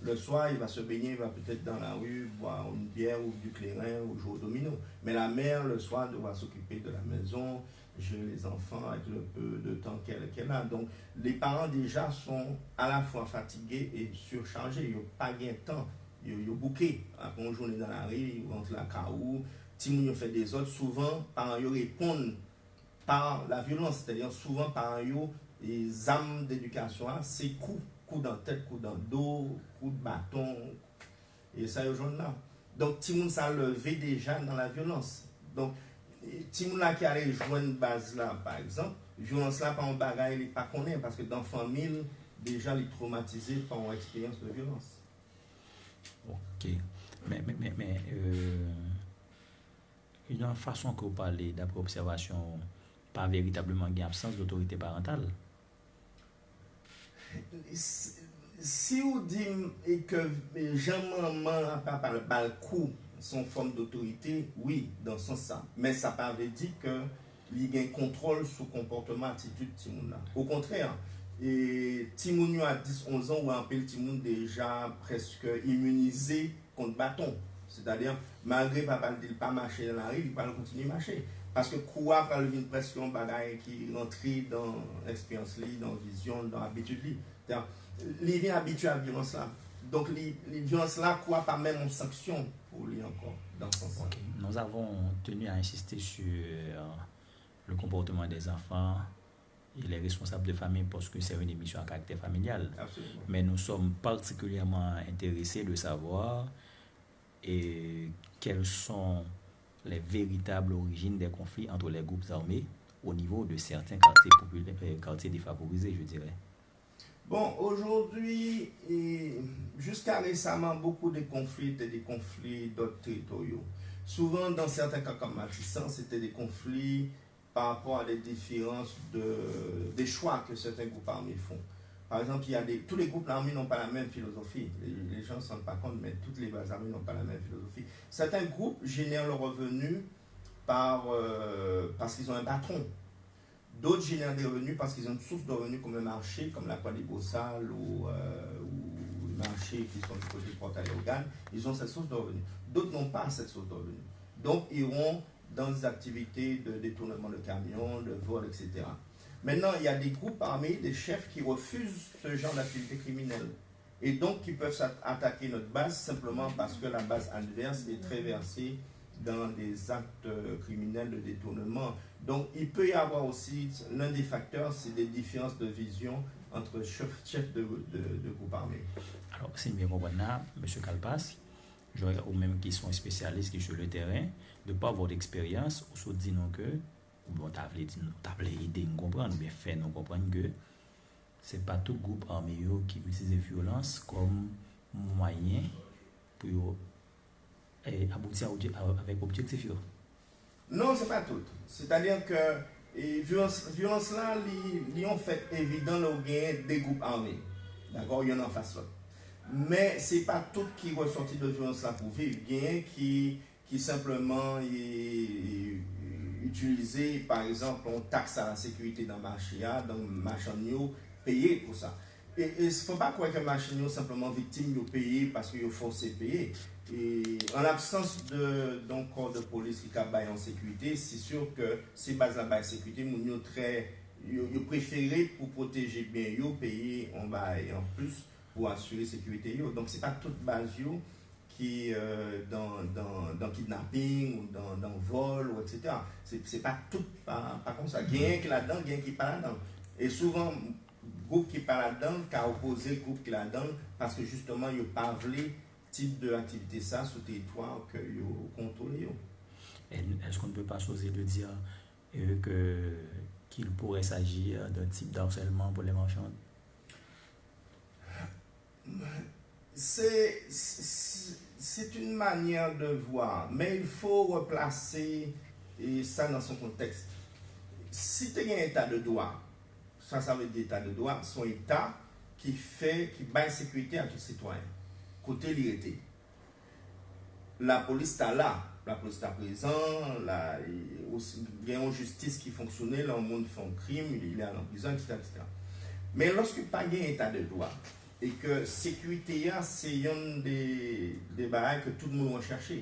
le soir, il va se baigner, il va peut-être dans la rue boire une bière ou du clairin ou jouer au domino. Mais la mère, le soir, devra s'occuper de la maison, gérer les enfants avec le peu de temps qu'elle a. Donc, les parents déjà sont à la fois fatigués et surchargés. Ils n'ont pas gain de temps. Ils ont bouqué. Après une journée dans la rue, ils rentrent la caou. Si ils fait des autres, souvent, parents répondent par la violence, c'est-à-dire souvent par les armes d'éducation, c'est coups dans la tête, coups dans le dos, coups de bâton, et ça y est là. Donc, Timoun ça levé déjà dans la violence. Donc, Timoun là qui allait joindre une base là, par exemple, violence là par un bagage, il n'est pas connu, parce que dans la famille, déjà, il est traumatisé par une expérience de violence. Ok. Mais il y a une façon que vous parlez, d'après observation, pas véritablement une absence d'autorité parentale. Si vous dites que Jean-Maman papa le coup son forme d'autorité, oui, dans ce sens. Mais ça ne veut pas dire qu'il y a un contrôle sur le comportement, attitude de Timoun. Au contraire, et Timoun à 10-11 ans ou un peu Timoun déjà presque immunisé contre bâton. C'est-à-dire, malgré papa ne dit pas marcher dans la rue, il va continuer à marcher. Parce que quoi, par le presque un bagage qui rentre dans l'expérience, dans la vision, dans l'habitude. Il vient habitué à la violence là. Donc, les violences là, quoi, pas même en sanction pour lui encore, dans ce sens. Okay. Nous avons tenu à insister sur le comportement des enfants et les responsables de famille parce que c'est une émission à caractère familial. Absolument. Mais nous sommes particulièrement intéressés de savoir quelles sont les véritables origines des conflits entre les groupes armés au niveau de certains quartiers populaires, quartiers défavorisés, je dirais. Bon, aujourd'hui, jusqu'à récemment, beaucoup de conflits étaient des conflits d'ordre territoriaux. Souvent, dans certains cas comme Matissan, c'était des conflits par rapport à des différences des choix que certains groupes armés font. Par exemple, tous les groupes armés n'ont pas la même philosophie. Les gens ne se rendent pas compte, mais toutes les bases armées n'ont pas la même philosophie. Certains groupes génèrent leurs revenus parce qu'ils ont un patron. D'autres génèrent des revenus parce qu'ils ont une source de revenus comme un marché, comme la Poids des Bossales ou marché qui sont du côté de Port-à-Organe, ils ont cette source de revenus. D'autres n'ont pas cette source de revenus. Donc, ils iront dans des activités de détournement de camions, de vol, etc. Maintenant, il y a des groupes armés, des chefs qui refusent ce genre d'activité criminelle. Et donc, qui peuvent attaquer notre base simplement parce que la base adverse est très versée dans des actes criminels de détournement. Donc, il peut y avoir aussi, l'un des facteurs, c'est des différences de vision entre chefs de groupes armés. Alors, si je comprends bien, M. Kalpas, ou même qui sont spécialistes qui sur le terrain, de par votre expérience, ou se dit non que, bon, t'as aidé nous comprendre, mais fait nous comprendre que c'est pas tout groupe armé qui utilise violence comme moyen pour aboutir avec objectif. Non, c'est pas tout. C'est-à-dire que violence là, ils ont fait évident le gain des groupes armés. D'accord, il y en a en face l'autre. Mais c'est pas tout qui ressorti de violence là pour vivre. Il y a qui simplement utiliser, par exemple, on taxe à la sécurité dans le marché, dans le marché payer pour ça. Et il ne faut pas croire que les machines sont simplement victimes de payer parce qu'ils sont forcés de payer. Et en l'absence d'un corps de police qui est en sécurité, c'est sûr que ces bases-là de sécurité, ils préfèrent pour protéger bien, ils payer en plus pour assurer la sécurité. Donc, ce n'est pas toute base qui dans kidnapping ou dans vol, ou etc. Ce n'est pas tout pas comme ça. Il y a un qui est là-dedans, il y a un qui n'est pas là-dedans. Et souvent, groupe qui pas là-dedans, qui a opposé groupe qui là-dedans, parce que justement, il n'y a pas voulu type d'activité ça sur le territoire que vous contrôlez. Est-ce qu'on ne peut pas choisir de dire qu'il pourrait s'agir d'un type d'harcèlement pour les marchands? C'est une manière de voir, mais il faut replacer ça dans son contexte. Si tu as un état de droit, ça veut dire état de droit, son état qui baille sécurité à tous les citoyens. Côté l'irrité. La police est là, la police est présente, il y a une justice qui fonctionne, le monde fait un crime, il est en prison, etc. Mais lorsque pas un état de droit, et que sécurité, c'est une des barrières que tout le monde recherche.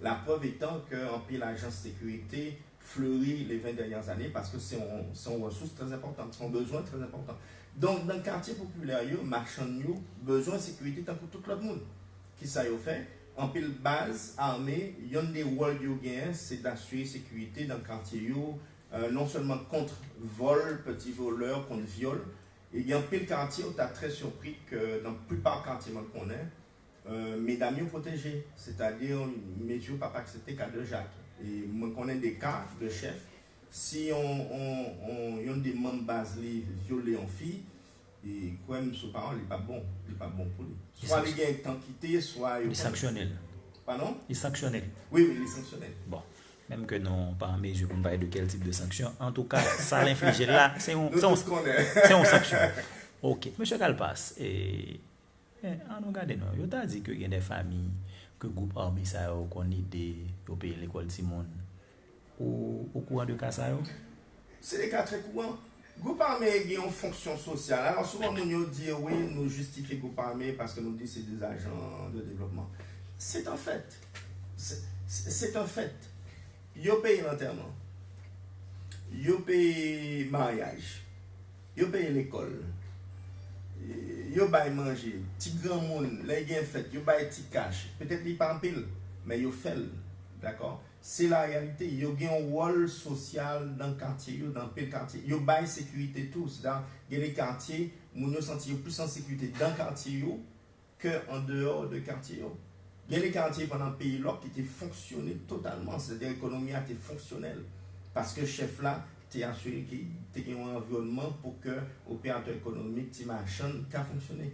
La preuve étant qu'en pile l'agence de sécurité fleurit les 20 dernières années parce que c'est une ressource très importante, c'est un besoin très important. Donc, dans le quartier populaire, marchand besoin de sécurité tant que tout le monde. Qui ça y fait? En pile base armée, il y a des rôles c'est d'assurer sécurité dans le quartier, non seulement contre vol, petits voleurs, contre viol. Et il y a un pile quartier où tu as très surpris que dans la plupart des quartiers qu'on est, mesdames sont protégées. C'est-à-dire, messieurs, pas accepté cas de Jacques. Et moi, je connais des cas de chefs. Si on y a des membres base violés en filles, et quoi même ce parent, il n'est pas bon pour lui. Soit il y a un temps quitté, soit il est sanctionnel. Pardon? Il est sanctionnel. Oui, il est sanctionnel. Bon. Même que non, pas mes yeux, pour ne parler de quel type de sanction. En tout cas, ça l'inflige là, c'est une sanction. Ok. Monsieur Kalpas, on regarde, non, vous avez dit qu'il y a des familles, que le groupe armé, ça qu'on aide au pays l'école Simone. Au courant de cas, ça c'est des cas très courants. Le groupe armé a une fonction sociale. Alors souvent, nous disons, oui, nous justifions le groupe armé parce que nous disons que c'est des agents de développement. C'est un fait. C'est un fait. Yo paye l'enterrement, yo paye mariage, yo paye l'école, yo paye manger, petit grand monde, les gens fait, yo paye petit cash, peut-être il pas en pile, mais yo fait, d'accord? C'est la réalité, yo gagne un rôle social dans le quartier, dans le quartier, yo paye sécurité tout, c'est-à-dire il y a des quartiers où nous sentons plus en sécurité dans le quartier que en dehors de quartier. Il y a des quartiers pendant le pays là qui étaient fonctionnés totalement, c'est-à-dire l'économie a été fonctionnelle. Parce que le chef là, tu assuré qu'il y a un environnement pour que l'opérateur économique, tu marchand, a fonctionné.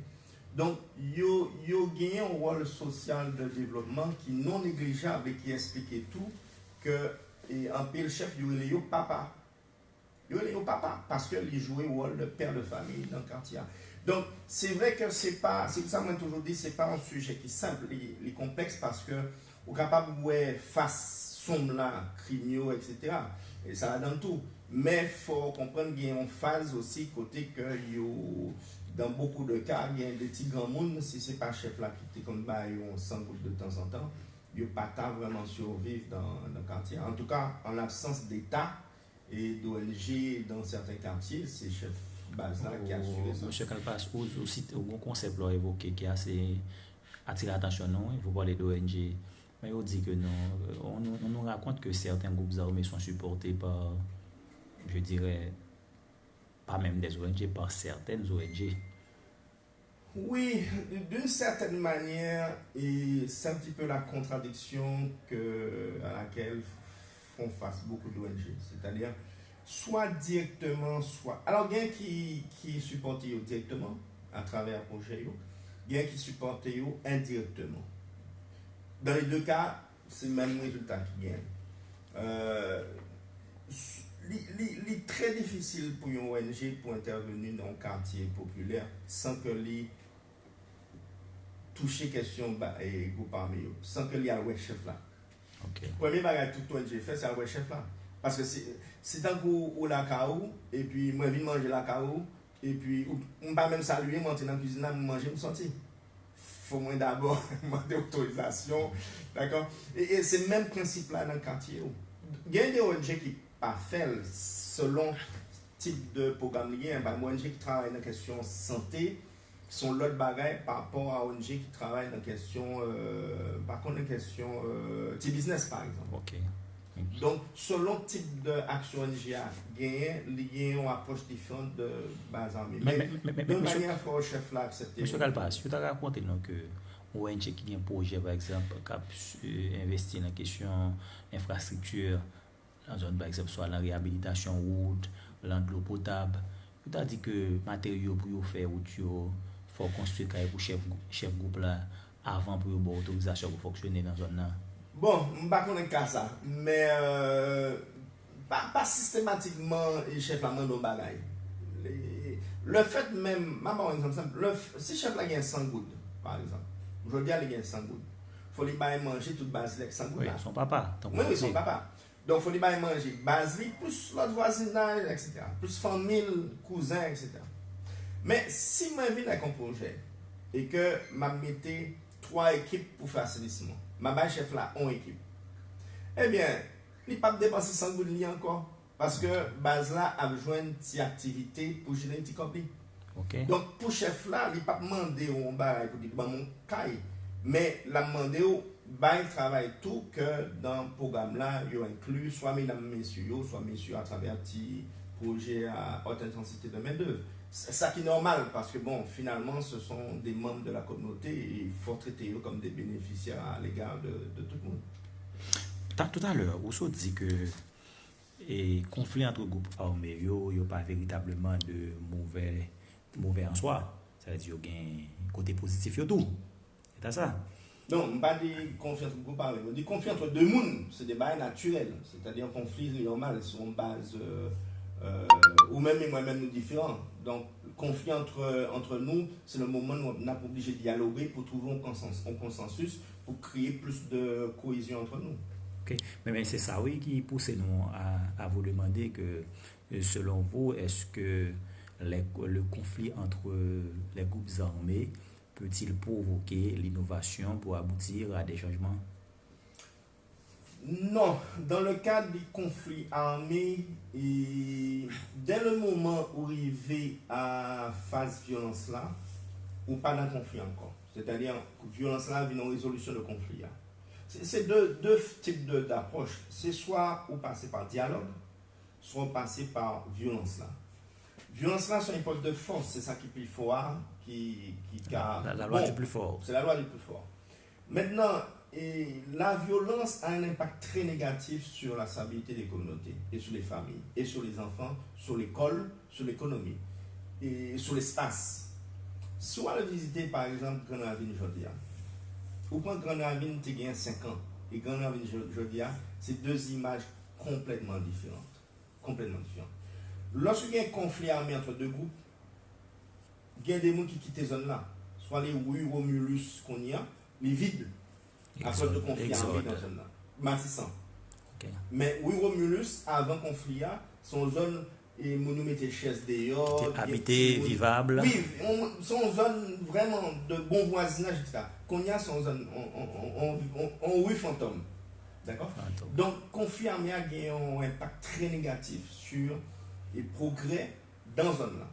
Donc, il y a un rôle social de développement qui est non négligeable et qui explique tout que en pays le chef, il y a papa. Il y a papa parce qu'il jouait le rôle de père de famille dans le quartier. Donc, c'est vrai que c'est pour ça que moi toujours dit, c'est pas un sujet qui est simple, il est complexe parce que on est capable de face sombre là, criminaux, etc. Et ça va dans tout. Mais il faut comprendre qu'il y a une phase aussi côté que dans beaucoup de cas, il y a des petits grands mondes, si ce n'est pas chef là qui est comme ça, ils ont 100 gouttes de temps en temps, ils ne pas vraiment survivre dans le quartier. En tout cas, en l'absence d'État et d'ONG dans certains quartiers, c'est chef base là qui assure ça. Monsieur Kalpas, aussi, un concept là évoqué qui a assez attiré l'attention, non, il faut parler d'ONG. Mais on dit que non, on nous raconte que certains groupes armés sont supportés par, je dirais, pas même des ONG, par certaines ONG. Oui, d'une certaine manière, et c'est un petit peu la contradiction à laquelle font face beaucoup d'ONG. C'est-à-dire, soit directement, soit... Alors, il y a qui supportent directement, à travers le projet, il y a qui supportent indirectement. Dans les deux cas, c'est le même résultat qui gagne. Il est très difficile pour une ONG pour intervenir dans un quartier populaire sans que les toucher question et groupe armé, sans que les ait chef là. Okay. Premier bagage tout ONG fait, c'est le chef là. Parce que c'est tant qu'on la caou, et puis moi je viens manger la caou, et puis on pas même saluer, monter dans la cuisine, manger, me sortir. Faut moins d'abord demander autorisation, d'accord? Et c'est le même principe là dans le quartier. Il y a des ONG qui pas fait selon type de programme. Il y a des ONG qui travaillent dans la question santé, sont l'autre bagaille par rapport à ONG qui travaillent dans la question, par contre, la question business par exemple. Okay. Donc, selon le type d'action ONG, il y a une approche différente de base armée. Mais de manière, il faut le chef là accepter. Monsieur Kalpas, tu as raconté que ONG qui a un projet, par exemple, qui a investi dans la question infrastructure, dans zone, par exemple, soit la réhabilitation route, l'eau potable. Tu as dit que matériaux pour faire route, il faut construire pour chef groupe là avant pour avoir autorisation pour fonctionner dans la zone là. Bon, je ne sais pas si c'est ça, mais pas systématiquement les chefs là mandent bagaille. Le fait même, maman, si le chef là gagne 100 gouttes, par exemple, je dis qu'il gagne 100 gouttes, il faut lui manger toute base avec 100 gouttes. Oui, son papa. Oui, son papa. Donc, il faut lui manger base, plus l'autre voisinage, etc. Plus famille, cousins, etc. Mais si je viens avec un projet et que je mette 3 équipes pour faire assainissement, ma chef là, 1 équipe. Eh bien, il ne peut pas dépenser 100 gouttes encore. Parce que base là a besoin de petite activité pour gérer un petit copie. Okay. Donc, pour chef là, il ne peut pas demander au bail pour dire mon caille. Mais la demander au bail travail tout que dans le programme là, il inclut soit mesdames, messieurs, soit messieurs à travers un petit projet à haute intensité de main-d'œuvre. C'est ça qui est normal parce que bon, finalement, ce sont des membres de la communauté et il faut traiter eux comme des bénéficiaires à l'égard de tout le monde. Tout à l'heure, vous avez dit que les conflits entre groupes armés, il n'y a pas véritablement de mauvais en soi. Ça veut dire qu'il y a un côté positif et tout. C'est ça? Non, je ne pas dire conflit entre groupes armés. Je dis conflit entre deux mondes. C'est des bails naturels. C'est-à-dire un conflit normal sur une base. Ou même moi-même nous différents. Donc, le conflit entre nous, c'est le moment où on est obligé de dialoguer pour trouver un consensus, pour créer plus de cohésion entre nous. Ok, mais c'est ça, oui, qui pousse nous à vous demander que, selon vous, est-ce que le conflit entre les groupes armés peut-il provoquer l'innovation pour aboutir à des changements? Non, dans le cadre du conflit armé, dès le moment où arrivé à phase violence là, ou pas dans conflit encore, c'est-à-dire violence là vient en résolution de conflit. C'est deux types d'approches. C'est soit ou passer par dialogue, soit passer par violence là. Violence là, c'est une époque de force, c'est ça qui est plus fort, la loi du plus fort. C'est la loi du plus fort. Maintenant, la violence a un impact très négatif sur la stabilité des communautés, et sur les familles, et sur les enfants, sur l'école, sur l'économie, et sur l'espace. Si on va visiter par exemple Grand Ravine Jodia, ou quand Grand Ravine tu gagnes 5 ans, et Grand Ravine Jodia, c'est deux images complètement différentes. Complètement différentes. Lorsqu'il y a un conflit armé entre deux groupes, il y a des gens qui quittent ces zones-là. Soit les rues Romulus qu'on y a, les vides, à cause de conflit armé dans cette zone-là. Massissant. Okay. Mais oui, Romulus, avant conflit, sont zones et nous mettons chaises dehors. Habité, vivable. Oui, son zone vraiment de bon voisinage, etc. Qu'on y a son zone, on rue fantôme. D'accord? Donc, confirmer a eu un impact très négatif sur les progrès dans la zone là.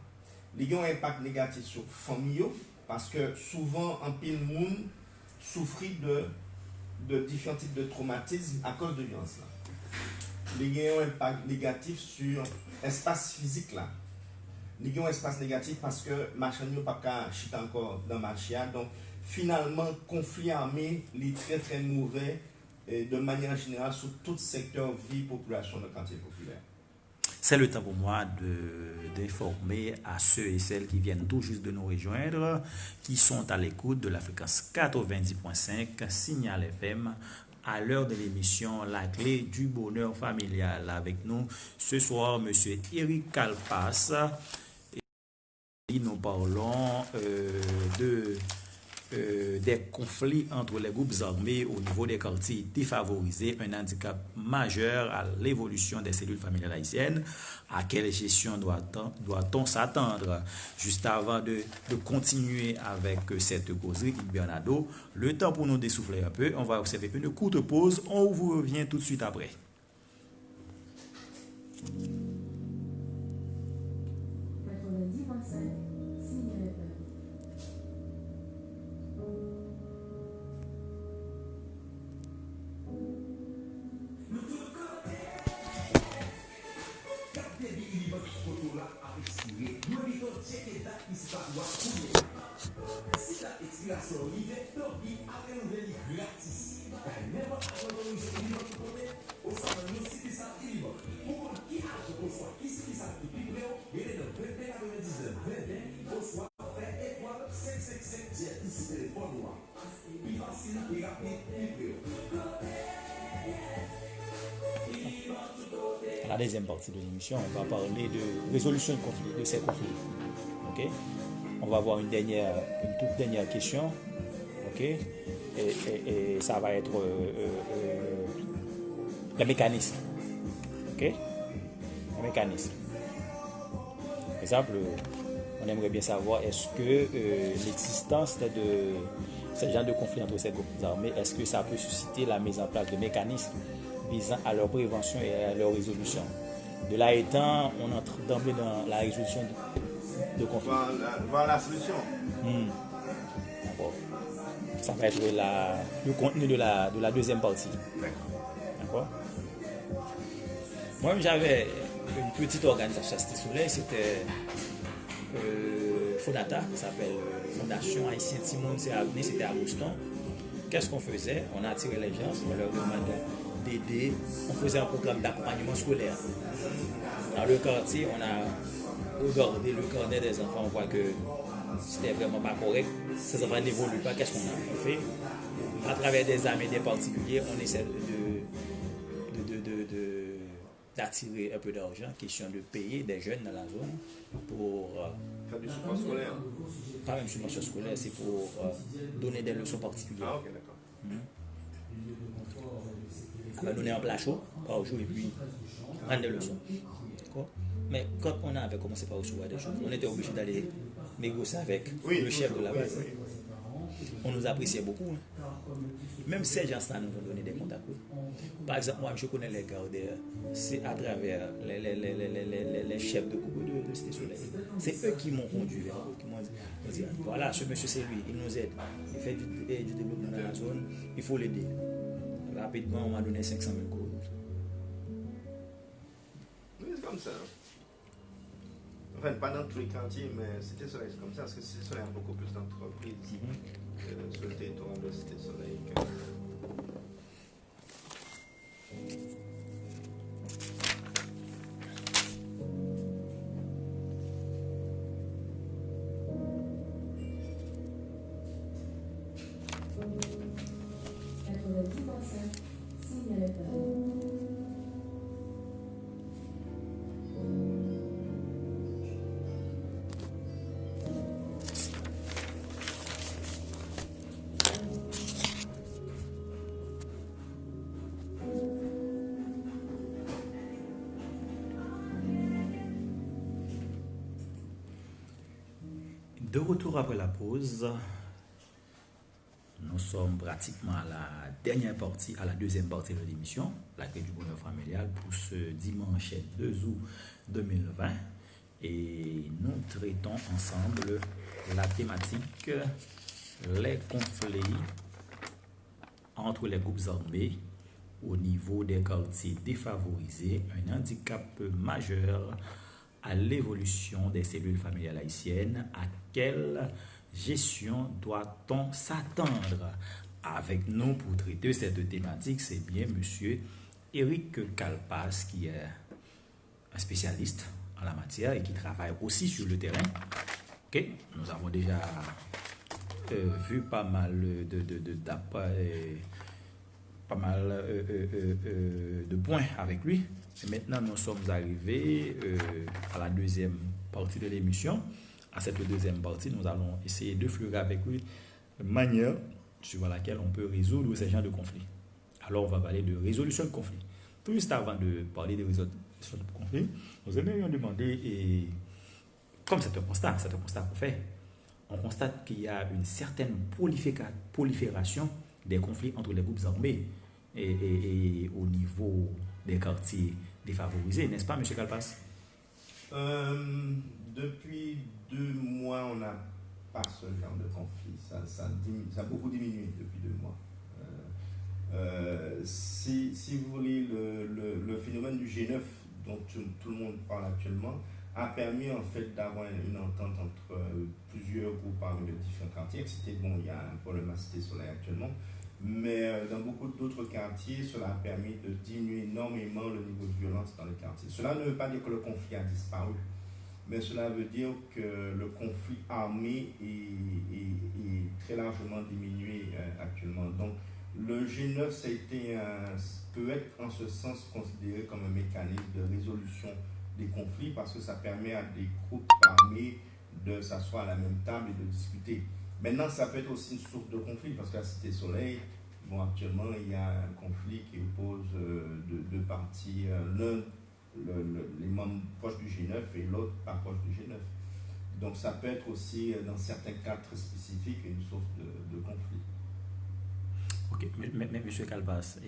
Il y a un impact négatif sur la famille, parce que souvent, un pile monde souffre de différents types de traumatismes à cause de violence là. Il y a un impact négatif sur l'espace physique là. Il y a un espace négatif parce que machin n'est pas chita encore dans le marché. Donc, finalement, conflit armé, il est très très mauvais de manière générale sur tout secteur vie population de quartier populaire. C'est le temps pour moi d'informer à ceux et celles qui viennent tout juste de nous rejoindre, qui sont à l'écoute de la fréquence 90.5 Signal FM, à l'heure de l'émission La Clé du Bonheur Familial. Avec nous ce soir, M. Eric Kalpas. Et nous parlons des conflits entre les groupes armés au niveau des quartiers défavorisés, un handicap majeur à l'évolution des cellules familiales haïtiennes. À quelle gestion doit-on s'attendre? Juste avant de continuer avec cette causerie, Bernardo, le temps pour nous dessouffler un peu. On va observer une courte pause. On vous revient tout de suite après. La deuxième partie de l'émission, on va parler de résolution de ces conflits. Ok? On va voir une toute dernière question. Ok? Et ça va être le mécanisme. Ok? Le mécanisme. Par exemple, on aimerait bien savoir est-ce que l'existence de ce genre de conflit entre ces groupes armés, est-ce que ça peut susciter la mise en place de mécanismes visant à leur prévention et à leur résolution. De là étant, on entre d'emblée dans la résolution de conflits. Voilà la solution. D'accord. Ça va être le contenu de la deuxième partie. D'accord. Moi-même, j'avais une petite organisation à Cité-Soleil, c'était Fondata, ça s'appelle Fondation Haïtien Timon, c'était à Boston. Qu'est-ce qu'on faisait? On a attiré les gens, on leur demandait d'aider. On faisait un programme d'accompagnement scolaire. Dans le quartier, on a regardé le carnet des enfants, on voit que c'était vraiment pas correct. Ces enfants n'évoluent pas. Qu'est-ce qu'on a fait? À travers des amis, des particuliers, on essaie d'attirer un peu d'argent, question de payer des jeunes dans la zone pour faire du support scolaire. Pas même subvention scolaire, c'est pour donner des leçons particulières. Ah ok, d'accord. On va donner un plat chaud par jour et puis prendre des leçons. D'accord? Mais quand on avait commencé par recevoir des choses, on était obligé d'aller négocier avec le chef de la base. On nous appréciait beaucoup. Même ces gens-là nous ont donné des contacts. Par exemple, moi, je connais les gardeurs. C'est à travers les chefs de groupe de Cité Soleil. C'est eux qui m'ont conduit vers eux, qui m'ont dit voilà, ce monsieur, c'est lui, il nous aide. Il fait du développement dans la zone, il faut l'aider. Rapidement, on m'a donné 500 000 euros. Oui, c'est comme ça. Enfin, pas dans tous les quartiers, mais Cité Soleil, c'est comme ça, parce que Cité Soleil a beaucoup plus d'entreprises sur le territoire de Cité Soleil que... De retour après la pause, nous sommes pratiquement à la dernière partie, à la deuxième partie de l'émission, la clé du bonheur familial pour ce dimanche 2 août 2020. Et nous traitons ensemble la thématique les conflits entre les groupes armés au niveau des quartiers défavorisés, un handicap majeur à l'évolution des cellules familiales haïtiennes. À quelle gestion doit-on s'attendre? Avec nous pour traiter cette thématique, c'est bien monsieur Eric Kalpas qui est un spécialiste en la matière et qui travaille aussi sur le terrain. Okay. Nous avons déjà vu pas mal de points avec lui. Et maintenant, nous sommes arrivés à la deuxième partie de l'émission. À cette deuxième partie, nous allons essayer de fleurir avec lui une manière sur laquelle on peut résoudre ces genres de conflits. Alors, on va parler de résolution de conflits. Tout juste avant de parler de résolution de conflits, nous aimerions demander, et comme c'est un constat qu'on fait, on constate qu'il y a une certaine prolifération des conflits entre les groupes armés et au niveau des quartiers défavorisés, n'est-ce pas, M. Kalpas? Depuis 2 mois, on n'a pas ce genre de conflit. Ça a beaucoup diminué depuis 2 mois. Si vous voulez, le phénomène du G9 dont tout le monde parle actuellement a permis en fait d'avoir une entente entre plusieurs groupes armés de différents quartiers. C'était bon, il y a un problème à Cité Soleil actuellement, mais dans beaucoup d'autres quartiers, cela a permis de diminuer énormément le niveau de violence dans les quartiers. Cela ne veut pas dire que le conflit a disparu, mais cela veut dire que le conflit armé est très largement diminué actuellement. Donc, le G9 peut être en ce sens considéré comme un mécanisme de résolution des conflits parce que ça permet à des groupes armés de s'asseoir à la même table et de discuter. Maintenant, ça peut être aussi une source de conflit parce qu'à Cité Soleil, bon, actuellement, il y a un conflit qui oppose deux partis, les membres proches du G9 et l'autre pas proche du G9. Donc, ça peut être aussi, dans certains cas très spécifiques, une source de conflit. Ok, mais M. Kalpas,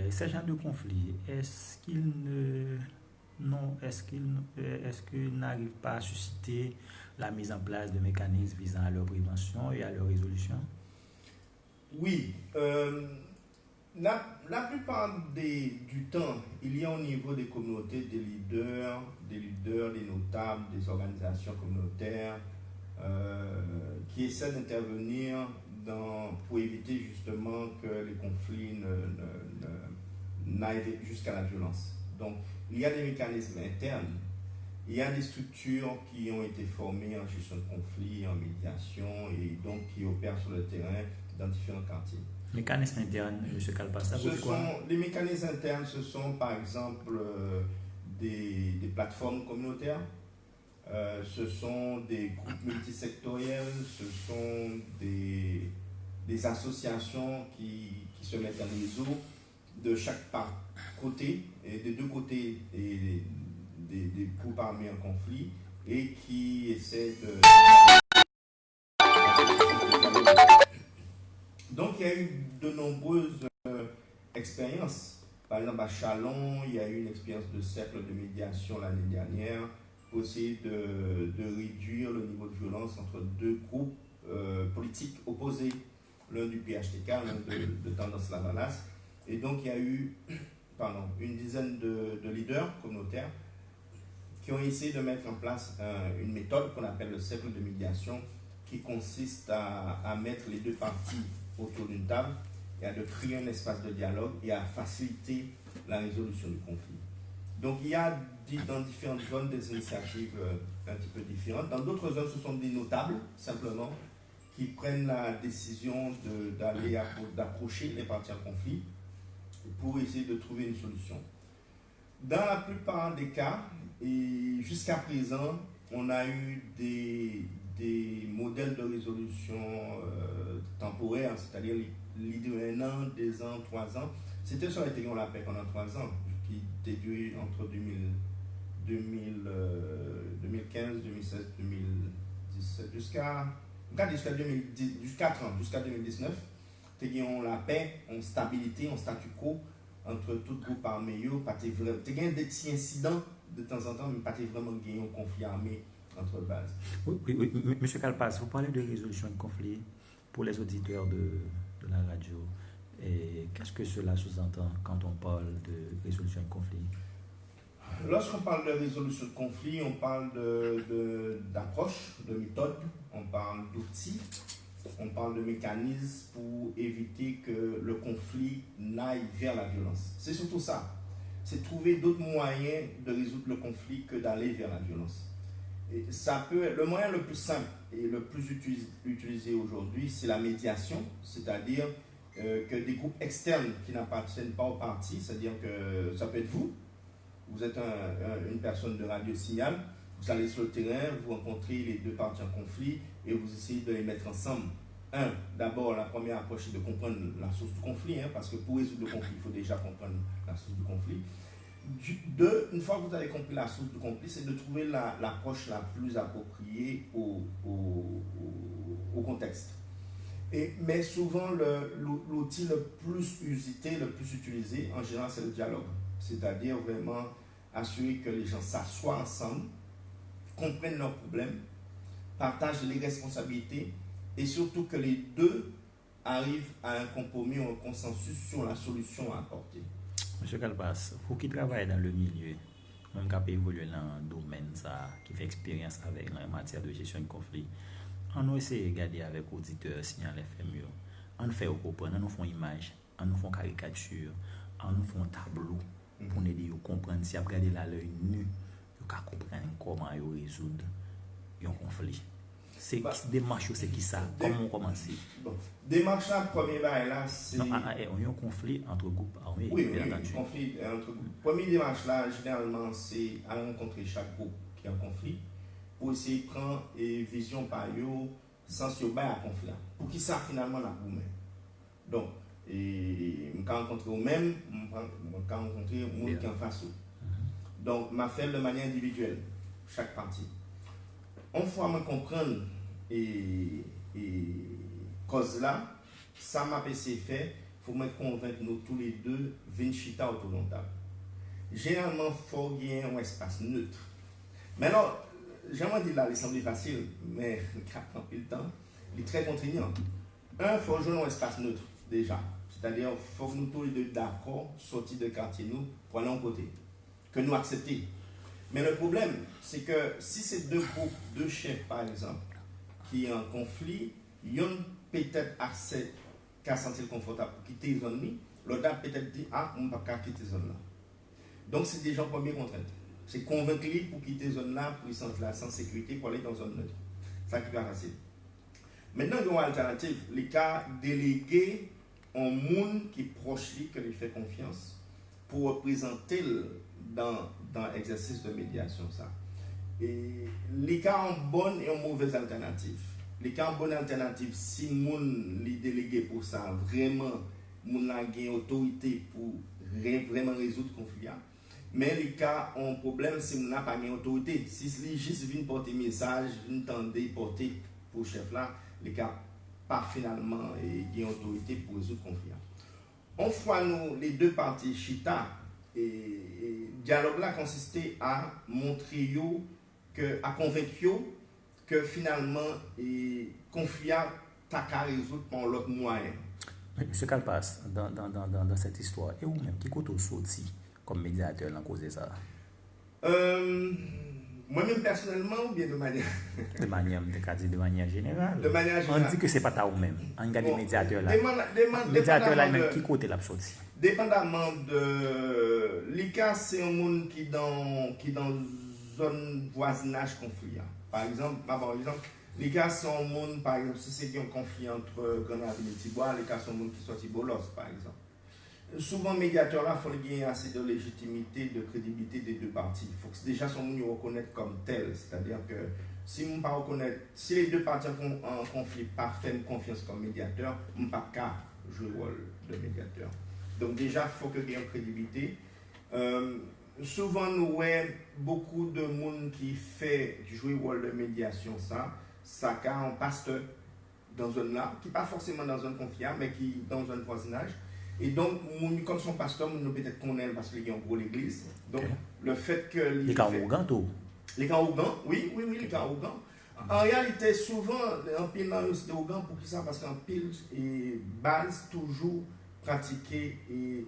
ces genres de conflits, est-ce qu'ils n'arrivent pas à susciter la mise en place de mécanismes visant à leur prévention et à leur résolution? Oui. La plupart du temps, il y a au niveau des communautés des leaders, des notables, des organisations communautaires qui essaient d'intervenir pour éviter justement que les conflits n'aillent jusqu'à la violence. Donc, il y a des mécanismes internes, il y a des structures qui ont été formées en gestion de conflits, en médiation, et donc qui opèrent sur le terrain dans différents quartiers. Mécanismes internes, M. Kalpas, ça veut dire quoi? Les mécanismes internes, ce sont par exemple des plateformes communautaires, ce sont des groupes multisectoriels, ce sont des associations qui se mettent en réseau de chaque côté, et des deux côtés des groupes armés en conflit, et qui essaient de... Donc il y a eu de nombreuses expériences. Par exemple à Chalon, il y a eu une expérience de cercle de médiation l'année dernière pour essayer de réduire le niveau de violence entre deux groupes politiques opposés, l'un du PHTK, l'un de Tendance Lavalas. Et donc il y a eu une dizaine de leaders communautaires qui ont essayé de mettre en place une méthode qu'on appelle le cercle de médiation, qui consiste à mettre les deux parties autour d'une table et à de créer un espace de dialogue et à faciliter la résolution du conflit. Donc il y a dans différentes zones des initiatives un petit peu différentes. Dans d'autres zones, ce sont des notables, simplement, qui prennent la décision d'approcher les parties en conflit pour essayer de trouver une solution. Dans la plupart des cas, et jusqu'à présent, on a eu des modèles de résolution temporaires, c'est-à-dire l'idée de 1 an, 2 ans, 3 ans. C'était sur la télé, on l'appelle pendant 3 ans, qui déduit entre 2015, 2016, 2018. 2017 jusqu'à 2010, jusqu'à 2019, tu as la paix, une stabilité, un statu quo entre tout groupe armé. Tu as des petits incidents de temps en temps, mais pas vraiment gagné un conflit armé entre bases. Oui. Monsieur Kalpas, vous parlez de résolution de conflit pour les auditeurs de la radio. Et qu'est-ce que cela sous-entend quand on parle de résolution de conflit? Lorsqu'on parle de résolution de conflit, on parle d'approche, de méthode, on parle d'outils, on parle de mécanismes pour éviter que le conflit n'aille vers la violence. C'est surtout ça. C'est trouver d'autres moyens de résoudre le conflit que d'aller vers la violence. Et ça peut être, le moyen le plus simple et le plus utilisé aujourd'hui, c'est la médiation, c'est-à-dire que des groupes externes qui n'appartiennent pas au parti, c'est-à-dire que ça peut être vous êtes une personne de radio signal, vous allez sur le terrain, vous rencontrez les deux parties en conflit et vous essayez de les mettre ensemble. D'abord, la première approche est de comprendre la source du conflit, parce que pour résoudre le conflit, il faut déjà comprendre la source du conflit. Deux, une fois que vous avez compris la source du conflit, c'est de trouver l'approche la plus appropriée au contexte. Mais souvent, l'outil le plus usité, le plus utilisé, en général, c'est le dialogue. C'est-à-dire vraiment assurer que les gens s'assoient ensemble, comprennent leurs problèmes, partagent les responsabilités et surtout que les deux arrivent à un compromis ou un consensus sur la solution à apporter. Monsieur Kalpas, vous qui travaillez dans le milieu, même qui évolué dans un domaine ça, qui fait expérience avec en matière de gestion de conflit, on a essayé de regarder avec auditeurs Signal FM, on fait comprendre, on nous fait une image, on nous fait une caricature, on nous fait un tableau pour nous aider à comprendre, si vous regardez là l'œil nu, vous pouvez comprendre comment ils résoudre un conflit. C'est démarche, c'est qui ça? Comment on commence? Démarche là, premier bail là, c'est. On a un conflit entre groupes armés. Oui, conflit entre groupes. Premier démarche là, généralement, c'est à rencontrer chaque groupe qui est en conflit pour essayer de prendre une vision par eux sans se battre à conflit. Pour qui ça finalement la vous-même. Donc, et je rencontrer vous-même, je rencontrer le monde qui est en face. Donc, je fais de manière individuelle, chaque partie. Une fois que je comprends et cause là, ça m'a essayé de faire, il faut me convaincre nous tous les deux, Vinchita autour de table. Généralement, il faut gagner un espace neutre. Maintenant, j'aimerais dire là, il semble facile, mais il prend plus le temps, il est très contraignant. Il faut jouer un espace neutre, déjà. C'est-à-dire, il faut que nous tous les deux d'accord, sortir de quartier, nous, pour aller en côté. Que nous accepter. Mais le problème, c'est que si c'est deux groupes, deux chefs par exemple, qui sont en conflit, ils ont peut-être accès qu'à sentir confortable pour quitter les zones, l'autre a peut-être dit on ne peut pas quitter les zones là. Donc c'est déjà une première contrainte. C'est convaincre les pour quitter les zones là, pour y sentir la sans sécurité, pour aller dans une zone neutre. Ça qui est pas facile. Maintenant, il y a une alternative. Les cas délégués un monde qui est proche lui, que lui fait confiance, pour représenter dans l'exercice de médiation. Ça. Et les cas ont bonne et ont mauvaise alternative. Les cas ont bonne alternative, si moun les délégués pour ça, vraiment, moun a une autorité pour vraiment résoudre le conflit. Mais les cas ont problème si moun n'a pas une autorité. Si les juste viennent porter message, viennent tendre porter pour le chef là, les cas pas finalement une autorité pour résoudre le conflit. On fois nous, les deux parties, Chita et dialogue là consistait à montrer à convaincre que finalement le conflit t'a qu'à résoudre par l'autre moyen. Monsieur Kalpas, dans cette histoire, et vous-même, qui compte au sorti comme médiateur dans cause de ça? Moi-même personnellement ou bien de manière de manière générale. De manière générale. On dit que c'est pas ta ou même. On regarde les médiateurs là. Médiateur là même qui côté l'a sorti. Dépendamment de l'ICA, c'est un monde qui dans zone voisinage conflit. Par exemple, l'ICA c'est un monde par exemple si c'est un conflit entre Grenade et Tibois, l'ICA c'est un monde qui sorti Bolos par exemple. Souvent, médiateur là, il faut gagner assez de légitimité, de crédibilité des deux parties. Il faut que déjà son monde reconnaître comme tel. C'est-à-dire que si les deux parties ont un conflit, pas fait confiance comme médiateur, on ne peut pas jouer le rôle de médiateur. Donc déjà, il faut que y ait une crédibilité. Souvent, nous voyons beaucoup de monde qui fait jouer le rôle de médiation, ça. ça a un pasteur dans zone là, qui pas forcément dans zone confiable, mais qui dans zone voisinage. Et donc, comme son pasteur, nous peut-être connaît parce qu'il y a un gros l'église. Donc, le fait que... Les camps Ougan, tout. Les camps Ougan, oui, les camps Ougan. En réalité, souvent, en pile dans le Ougan, pour qui ça? Parce qu'en pile, et base toujours pratiquer et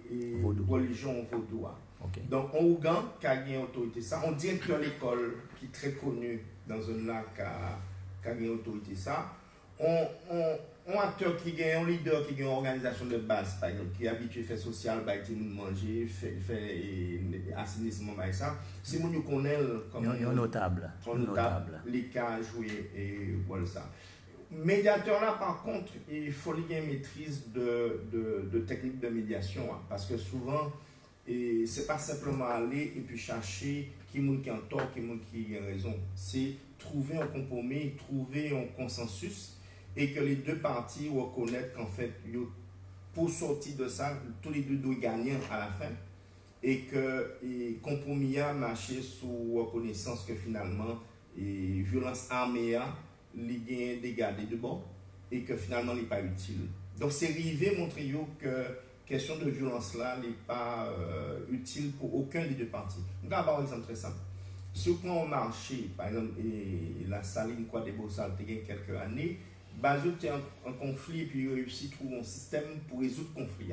religion vaudou. Okay. Donc, en Ougan, qui a gagné autorité, ça, on dirait que l'école qui est très connue dans une là qui a gagné autorité, ça, on acteur qui gagne, un leader qui gagne une organisation de base, par exemple, qui est habitué à faire social, qui manger, faire assainissement, ça. Si vous connaissez comme un notable, les cas joués et voilà ça. Médiateur là, par contre, il faut qu'il y ait une maîtrise de techniques de médiation, hein, parce que souvent, c'est pas simplement aller et puis chercher qui a tort, qui a raison. C'est trouver un compromis, trouver un consensus et que les deux parties reconnaissent qu'en fait, pour sortir de ça, tous les deux doivent gagner à la fin et que le compromis a marché sous reconnaissance que finalement, violence armée a des dégâts de bord et que finalement, il n'est pas utile. Donc, c'est arrivé montrer que question de violence là n'est pas utile pour aucun des deux parties. On va avoir un exemple très simple. Si on prend un marché, par exemple, la saline quoi des Bossal, il y a quelques années, Bazou était en conflit et puis il réussit à trouver un système pour résoudre le conflit.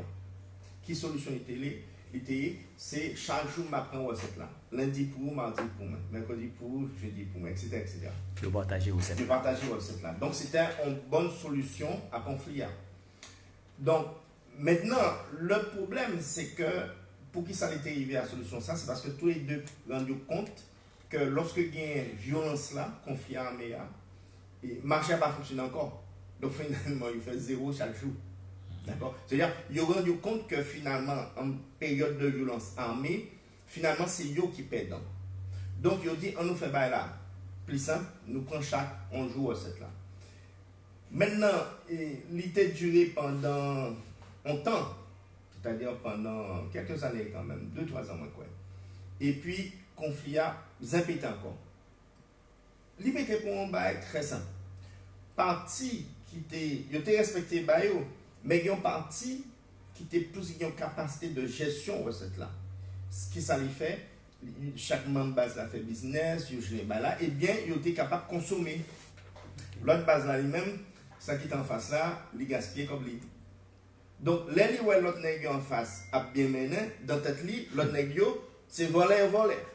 Qui solution était c'est chaque jour m'apprend recette là. Lundi pour vous, mardi pour moi, mercredi pour vous, jeudi pour moi, etc. De partager recette. Là. Donc c'était une bonne solution à conflit. Donc maintenant, le problème c'est que pour qui ça été arrivé à la solution ça, c'est parce que tous les deux rendent compte que lorsque il y a une violence là, conflit armé, le marché n'a pas fonctionné encore. Donc finalement, il fait zéro chaque jour. D'accord? C'est-à-dire, ils ont rendu compte que finalement, en période de violence armée, finalement, c'est eux qui perdent. Donc, ils ont dit, on nous fait bail là. Plus simple, nous prenons on joue à cette là. Maintenant, il était duré pendant longtemps, c'est-à-dire pendant quelques années quand même, 2-3 ans moins quoi. Et puis, conflit a z'impété encore. Liberté pour un bail très simple. Parti qui était respecté bail, mais il y a une partie qui était plus une capacité de gestion recette là. Ce qui ça lui fait, chaque membre base là fait business, il les bail là, et bien il était capable de consommer. L'autre base là lui-même, ça qui est en face là, il gaspille comme lui. Donc l'autre nègre en face a bien mené dans tête li, l'autre nègre c'est voler.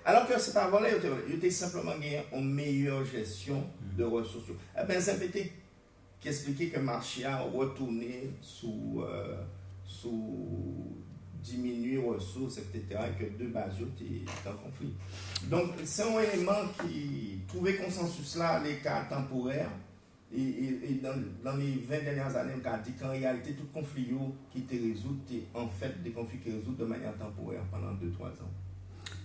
Alors que c'est pas voler, il était simplement gagné une meilleure gestion de ressources. Eh bien, ça peut être qui expliquait que le marché a retourné sous diminuer ressources, etc., et que deux bases étaient en conflit. Donc, c'est un élément qui trouvait consensus là, les cas temporaires, et dans les 20 dernières années, on a dit qu'en réalité, tout conflit qui était résolu, c'est en fait des conflits qui résolvent de manière temporaire pendant 2-3 ans.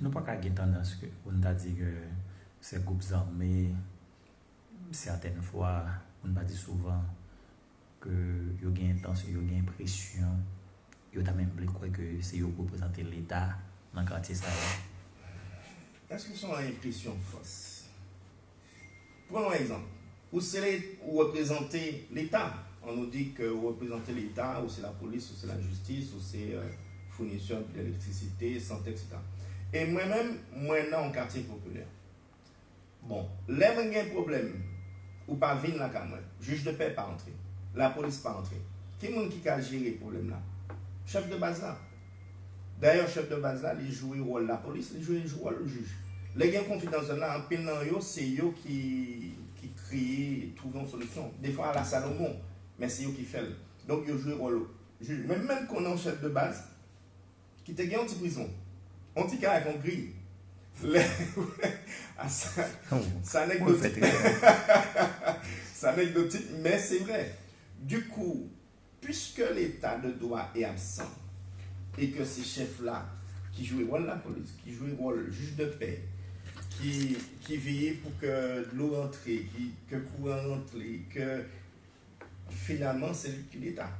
Nous pas qu'à tendance que on a dit que ces groupes armés, certaines fois, on a dit souvent que il y a une intention, il y a une pression, il y a même quoi que c'est eux qui représentent l'État dans le quartier Sahel. Est-ce que c'est une impression fausse? Prenons un exemple. Où représenter l'État? On nous dit que représenter l'État, ou c'est la police, ou c'est la justice, ou c'est fournisseur d'électricité, santé, etc. Et moi-même, dans un quartier populaire. Bon, là, il y a un problème. Ou pas venir là quand même. Juge de paix pas entrer. La police pas entrer. Qui est-ce qui a géré le problème là? Chef de base là. D'ailleurs, chef de base là, il joue le rôle de la police, il joue le rôle du juge. Les gens confidence là, en pile dans eux, c'est eux qui crient, trouvent une solution. Des fois à la Salomon, mais c'est eux qui font. Donc, ils jouent le rôle du juge. Même qu'on a un chef de base qui te gagne en prison. On dit qu'il y a un grille. Ça anecdotique. C'est anecdotique, mais c'est vrai. Du coup, puisque l'état de droit est absent et que ces chefs-là, qui jouent le rôle de la police, qui jouent le rôle du juge de paix, qui veillent pour que l'eau rentre, que le courant rentre, que finalement c'est lui qui l'État.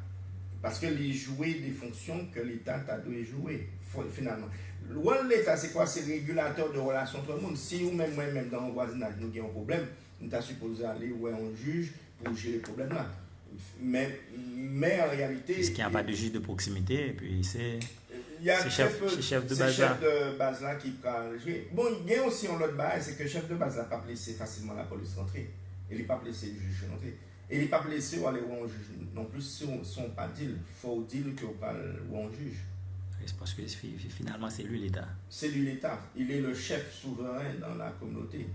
Parce que les jouer des fonctions que l'État a dû jouer, finalement. Le rôle de l'État, c'est quoi? C'est le régulateur de relations entre le monde. Si nous, même moi-même, dans le voisinage, nous avons un problème, nous sommes supposés aller où un juge pour gérer le problème là. Mais en réalité... Parce qu'il n'y a pas de juge de proximité, et puis c'est chef de base là. de base là qui peut gérer. Bon, il y a aussi un autre base, c'est que le chef de base là n'a pas laissé facilement la police rentrer. Il n'a pas laissé le juge rentrer. Et il n'a pas laissé aller où un juge. Non plus, si on ne pas dit, il faut dire qu'on parle où un juge. C'est parce que finalement, c'est lui l'État. C'est lui l'État. Il est le chef souverain dans la communauté.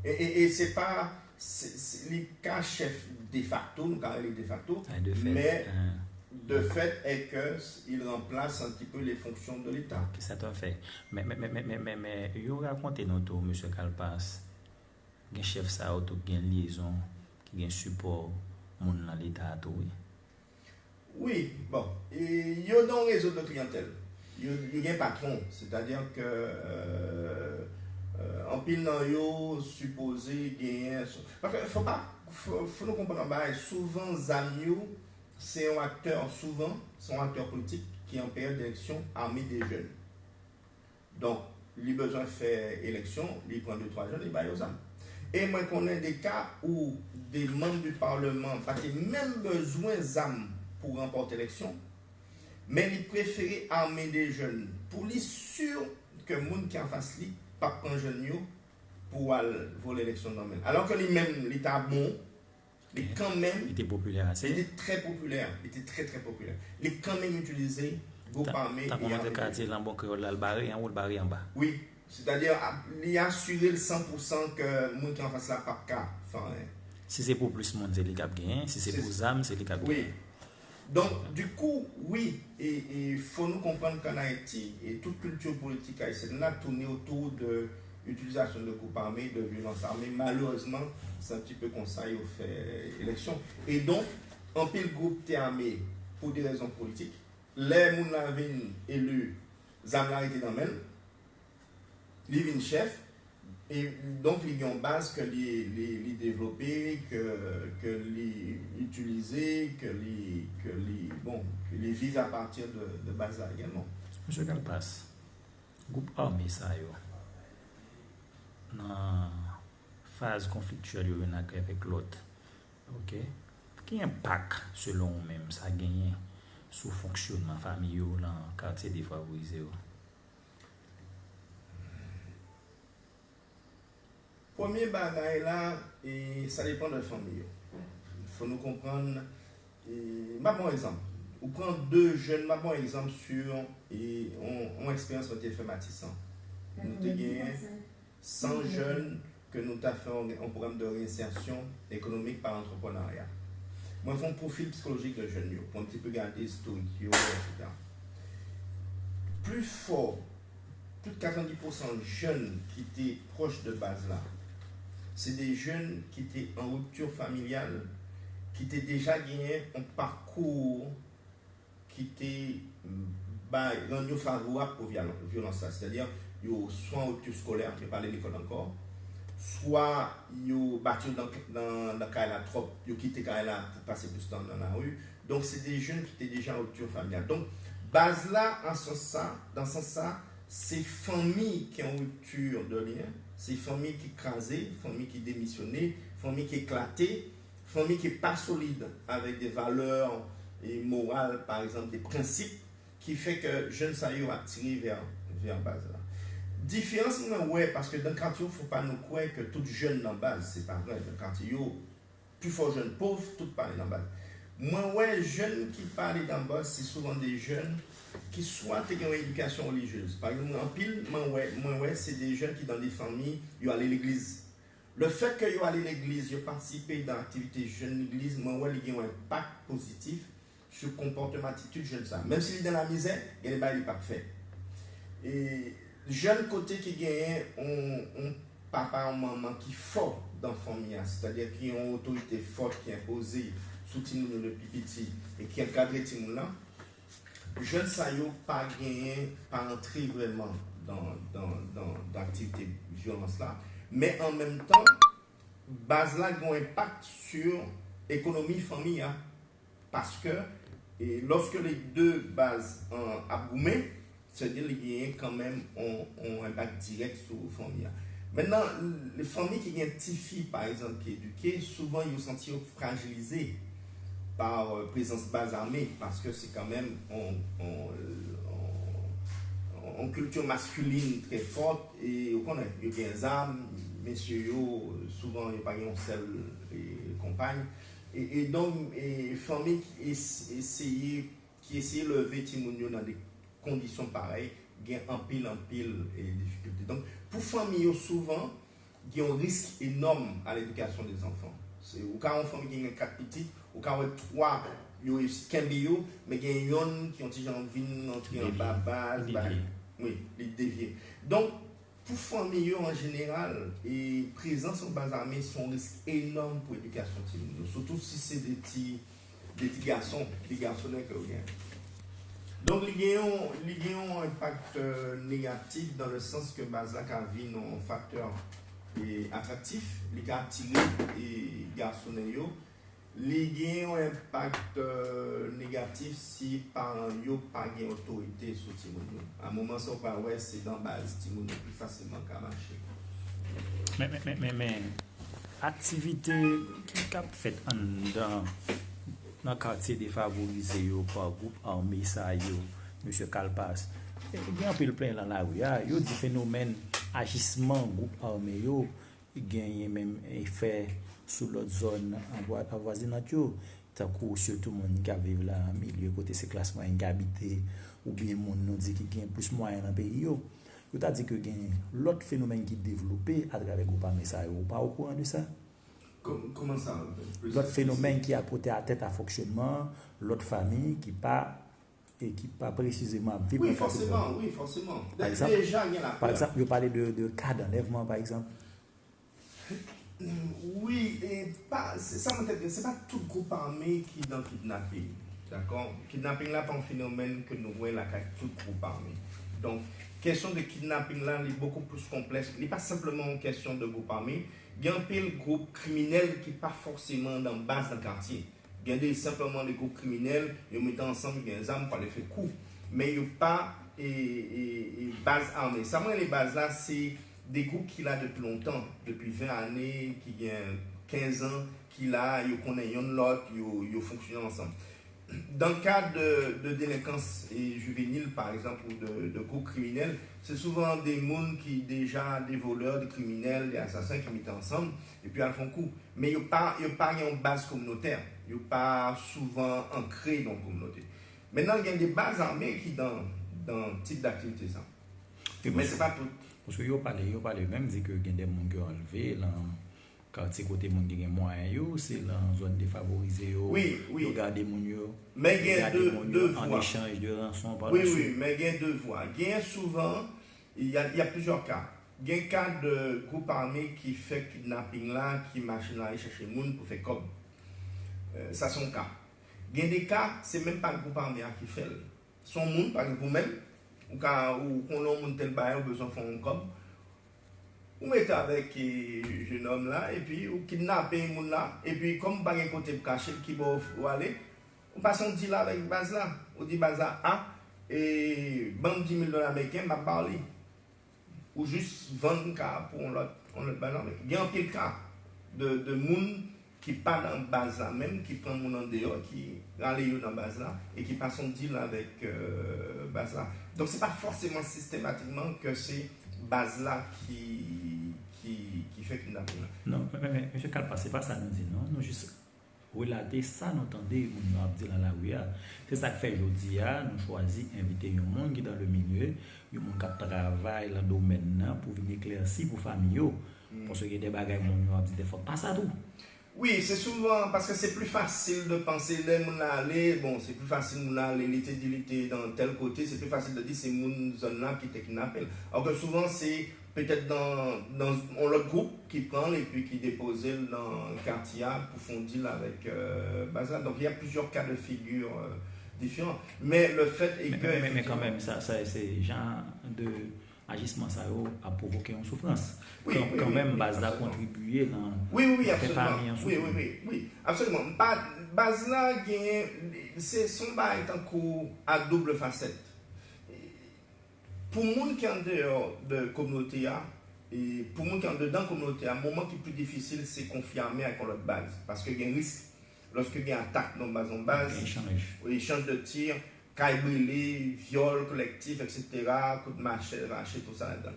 Et c'est pas... C'est cas chef de facto, nous parlons de facto, mais de fait est qu'il remplace un petit peu les fonctions de l'État. Okay, ça t'en fait. Mais, vous racontez nous tout, M. Kalpas, un chef ça, qui a une liaison, qui a un support, dans l'État, tout, oui. Oui, bon. Il y a un réseau de clientèle. Il y a un patron, c'est-à-dire que en pile dans yo supposé gagner parce que faut nous comprendre souvent Zamio c'est un acteur politique qui est en période d'élection armé des jeunes. Donc, il a besoin de faire élection, il prend 2-3 jeunes, il va aux âmes. Et moi, je connais des cas où des membres du Parlement n'ont même besoin d'âmes pour remporter l'élection, mais ils préfèrent armer des jeunes pour les sûr que le monde qui en face lui pas prendre jeune pour voler l'élection normale. Alors que lui-même, l'État bon, il est quand même... Il était populaire assez. Il était très populaire. Il était très très populaire. Il est quand même utilisé groupe armé. T'as comment de quartier là, bon créole là, le barré en haut, le barré en bas. Oui, c'est-à-dire il a assuré le 100% que le monde qui en face là pas cas. Enfin, si c'est pour plus de monde, c'est les cap gain. Si c'est pour ZAM, c'est les cap gain. Oui. Donc, du coup, oui, et il faut nous comprendre qu'en Haïti, et toute culture politique haïtienne a tourné autour de l'utilisation de groupes armés, de violences armées. Malheureusement, c'est un petit peu comme ça, il fait élection. Et donc, en pile groupe armé pour des raisons politiques, les gens avaient élu Zamla était dans le même, il est chef. Et donc, il y a une base que les développer, que les utiliser, que les vivre à partir de base là également. Monsieur Kalpas, groupe armé ça yo, dans phase conflictuelle yo avec l'autre, ok? Quel impact selon vous-même ça a gagné sur le fonctionnement familial dans le quartier défavorisé? Premier bagage là, et ça dépend de la famille. Il faut nous comprendre. Ma bon exemple. On prend deux jeunes, ma bon exemple sur une expérience qui a fait Matissan. Nous avons gagné 100 jeunes que nous avons fait un programme de réinsertion économique par l'entrepreneuriat. Moi, je fais un profil psychologique de jeunes pour un petit peu garder historique, etc. Plus fort, plus de 90% de jeunes qui étaient proches de base là. C'est des jeunes qui étaient en rupture familiale, qui étaient déjà gagné un parcours qui était rendu favorable aux violences. C'est-à-dire, soit en rupture scolaire, je ne vais pas aller à l'école encore, soit ils ont battu dans la Kaila trop, ils ont quitté Kaila pour passer plus de temps dans la rue. Donc, c'est des jeunes qui étaient déjà en rupture familiale. Donc, base là, dans ce sens, c'est familles qui ont rupture de lien. C'est famille qui écrasée, famille qui démissionnée, famille qui éclatée, famille qui n'est pas solide avec des valeurs et morales, par exemple, des principes qui fait que jeunes saillants attirés vers base là. Différence, ouais, parce que dans le quartier, il ne faut pas nous croire que tout jeune dans base, c'est pas vrai. Dans le quartier, plus fort jeune pauvre, tout parle dans base. Moi, ouais, jeunes qui parlent dans base, c'est souvent des jeunes qui soit ont une éducation religieuse. Par exemple, en pile, moi, c'est des jeunes qui, dans des familles, ils allent à l'église. Le fait qu'ils allent à l'église, ils participent dans l'activité jeune l'église, moi, il y a un impact positif sur le comportement, attitude jeune ça. Même s'il est dans la misère, il n'est pas parfait. Et jeune côté qui gagne, on papa ou maman qui est fort dans la famille, c'est-à-dire qui ont une autorité forte qui est imposée sous le petit et qui encadre le là. Jeunes ça yo pas gagné, pas entrer vraiment dans l'activité de violence là, mais en même temps, base là a un impact sur l'économie famille, parce que lorsque les deux bases ont aboumé, c'est-à-dire qu'il y a quand même un impact direct sur la famille. Maintenant, les familles qui ont une petite fille, par exemple, qui est éduquée, souvent ils sont sentis fragilisés par présence base armée, parce que c'est quand même en culture masculine très forte, et on connaît, il y a des armes, messieurs, souvent il n'y a pas une seule compagne, et donc, familles qui essayaient de lever Timounio dans des conditions pareilles, il y a en pile et difficultés. Donc, pour famille, souvent, il y a un risque énorme à l'éducation des enfants. Au cas où une famille qui a 4 petits, au cas où 3, il y a 15 mais il y a un qui ont déjà envie d'entrer en bas, oui, les dévier. Donc, pour famille en général, et présence en base armée, c'est un risque énorme pour l'éducation. Surtout si c'est des petits garçons, des garçonnets que vous avez. Donc, il y a un impact négatif dans le sens que Bazak a vu un facteur attractif, les a attiré et garçonnets. Il y a un impact négatif si parents n'ont pas d'autorité sur Timounio. À un moment, ça pas ouais, c'est dans base Timounio plus facilement qu'à marcher. Mais activité qui a fait dans le quartier défavorisé par groupe armé ça M. Kalpas. Il y a un peu le plein dans la rue. Il y a des phénomènes agissement groupe armé il y a même effet sur l'autre zone en voisinage. Surtout les gens qui vivent là en milieu côté ces classes moyennes qui habitent ou bien les gens qui dit qu'il y a plus moyen dans le pays. Vous avez dit que y a l'autre phénomène qui est développé à travers le groupe armé ça. Vous pas au courant de ça? Comment ça? L'autre phénomène qui a porté à tête à fonctionnement, l'autre famille qui pas et qui pas précisément vivre. Oui, forcément. Par exemple, déjà, il y a la par exemple, vous parlez de cas d'enlèvement, par exemple. Oui, et pas, c'est pas tout groupe armé qui est dans le kidnapping. D'accord? Le kidnapping là, c'est un phénomène que nous voyons là avec tout groupe armé. Donc, question de kidnapping là, est beaucoup plus complexe. Il n'est pas simplement une question de groupe armé. Il y a un peu de groupe criminel qui n'est pas forcément dans la base d'un quartier. Il y a simplement des groupes criminels, ils mettent ensemble des armes pour les faire coup. Mais il n'y a pas de base armée. Ça, moi, les bases là, c'est des groupes qui là depuis longtemps, depuis 20 années, qui ont 15 ans, qui là, ils connaissent l'autre, ils fonctionnent ensemble. Dans le cas de délinquance juvénile, par exemple, ou de groupes criminels, c'est souvent des gens qui déjà des voleurs, des criminels, des assassins qui mettent ensemble et puis elles font coup. Mais il n'y a pas une base communautaire. Il n'y a pas souvent ancré dans la communauté. Maintenant, il y a des bases armées qui dans ce type d'activité. Ça. Mais ce n'est pas tout. Parce que vous parlez même dit que il y a des gens qui ont enlevé dans quartier côté monde qui ont moyen, c'est dans la zone défavorisée. Oui. Regardez mon mais il y a deux voies. En échange de rançon par Oui, mais il y a deux voies. Il y a souvent, il y a plusieurs cas. Il y a un cas de groupe armé qui fait kidnapping là, qui machine à aller chercher les gens pour faire comme. Ça, c'est un cas. Il y a des cas, c'est même pas le groupe armé qui fait. Son monde, par exemple, vous-même, ou qu'on a tel bail, besoin de faire un com. Vous mettez avec ce jeune homme là, et puis vous kidnappez les gens là, et puis comme vous n'avez pas côté caché qui va aller, vous passez un deal avec base là. Vous dites base là, et bande $10 000 américains, je vais parler. Ou juste vendre un cas pour l'autre base américain. Il y a un pile cas de gens qui partent dans la base là même, qui prennent mon en dehors, qui rallient dans la base là, et qui passent un deal avec base là. Donc ce n'est pas forcément systématiquement que c'est base là qui fait kidnapping. Non, mais M. Kalpas, ce n'est pas ça nous dit, non? Nous juste relater ça, nous entendons, nous avons dit dans la rue. C'est ça que fait aujourd'hui, nous choisissons d'inviter un monde qui est dans le milieu, un monde qui travaille dans le domaine pour venir éclaircir pour la famille. Parce qu'il y a des bagages, nous avons dit des fois, pas ça tout. Oui, c'est souvent parce que c'est plus facile de penser les gens aller, bon, c'est plus facile d'aller l'été dans tel côté, c'est plus facile de dire c'est mon zone là qui te kidnappe. Alors que souvent c'est peut-être dans l'autre groupe qui prend et puis qui dépose dans le quartier pour faire un deal avec Bazar. Donc il y a plusieurs cas de figure différents. Mais le fait est que. Mais quand même, ça c'est genre de. Agissement ça a provoqué une souffrance. Quand même, Bazla a contribué dans la famille en souffrance. Oui, absolument. Bazla, son bail est encore à double facette. Pour les gens qui sont en dehors de la communauté, et pour moi qui est dedans la communauté, un moment qui est plus difficile, c'est confirmer avec notre base. Parce qu'il y a un risque, lorsque il y a une attaque dans base, échange de tir, caille brûlée, viol collectif, etc., coup de machette, tout ça là-dedans.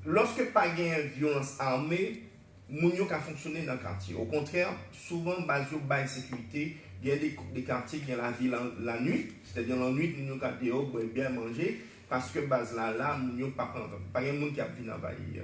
Lorsque pas de violence armée, moun yo ka fonctionner dans le quartier. Au contraire, souvent, base yo bail sécurité, il y a des quartiers qui ont la ville la nuit, c'est-à-dire la nuit, moun yo ka dehors, bien manger, parce que base là, moun yo pas de monde qui a venu envahir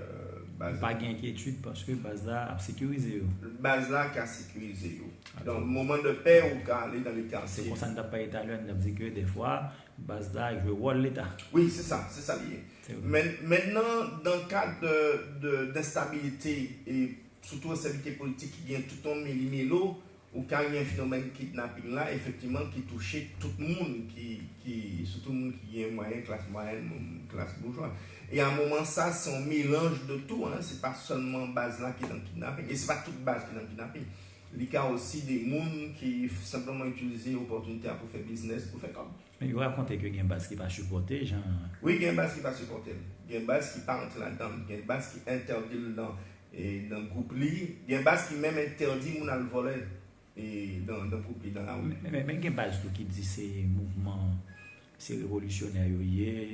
base. Pas d'inquiétude parce que base là a sécurisé. Base là qui a sécurisé. Dans le moment de paix, on peut aller dans les quartiers. C'est pour ça qu'on n'a pas été à l'heure, on a dit que des fois, base là, il veut l'État. Oui, c'est ça lié. Maintenant, dans le cadre d'instabilité et surtout d'instabilité politique qui vient tout le temps méli-mélo, ou quand il y a un phénomène kidnapping là, effectivement, qui touche tout le monde, surtout le monde qui est moyen, classe moyenne, classe bourgeoise. Et à un moment, ça, c'est un mélange de tout. Hein. Ce n'est pas seulement base là qui est dans le kidnapping, et ce n'est pas toute base qui est dans le kidnapping. Il y a aussi des gens qui simplement utilisent l'opportunité pour faire business, pour faire comme. Mais vous racontez que il y a une base qui va supporter, genre. Oui, il y a une base qui va supporter. Il y a une base qui part entrer là-dedans. Il y a une base qui interdit dans le groupe Li. Il y a une base qui même interdit mon le voler dans le groupe Li, dans la rue. Mais il y a une base qui dit ces mouvements, ces révolutionnaires,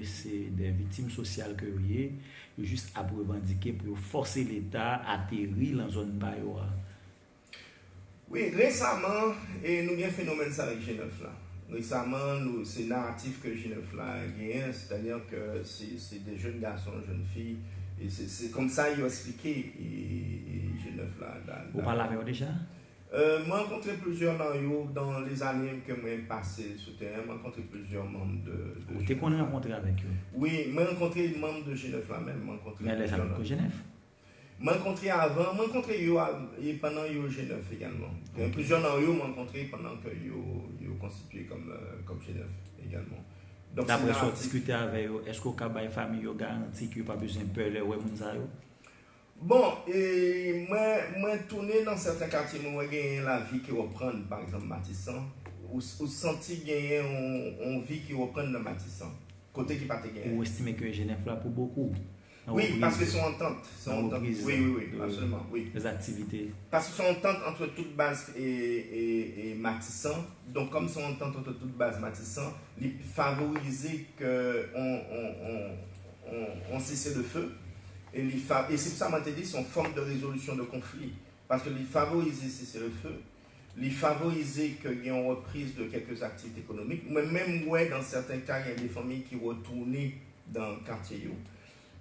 c'est des victimes sociales que vous avez, juste à revendiquer pour forcer l'État à atterrir dans la zone Bayoua. Oui, récemment, et nous avons un phénomène ça avec G9 là. Récemment, c'est narratif que G9 là a, c'est-à-dire que c'est des jeunes garçons, jeunes filles, et c'est comme ça qu'ils ont expliqué G9 là. Vous parlez avec eux déjà? Moi, j'ai rencontré plusieurs dans les années que j'ai passées sur le terrain. J'ai rencontré plusieurs membres de Vous t'es rencontré avec eux? Oui, j'ai rencontré des membres de G9 là même. Mais les amis de Genève? J'ai rencontré avant, j'ai rencontré pendant G9 également. Okay. Plusieurs d'entre eux m'ont rencontré pendant que ils constitué comme G9 également. D'après ce que discuté avec eux, est-ce que la famille a garanti qu'il n'y a pas besoin de peur de Mounzayo? Bon, et moi tourné dans certains quartiers, moi j'ai la vie qui reprend, par exemple Matissan, ou senti gagner une vie qui reprend dans Matissan, côté qui pas te gagner. Vous estimez que Genève là pour beaucoup? Oui, parce que sont ententes. Oui, absolument. Oui. Les activités. Parce que sont ententes entre toute base et Matissan. Donc, comme sont ententes entre toute base Matissan, ils favoriser qu'on cesse le feu. Et c'est pour ça que je dit c'est une forme de résolution de conflit. Parce que ils favorisent cesser le feu. Ils favorisent qu'il y ait une reprise de quelques activités économiques. Mais même dans certains cas, il y a des familles qui retournent dans le quartier.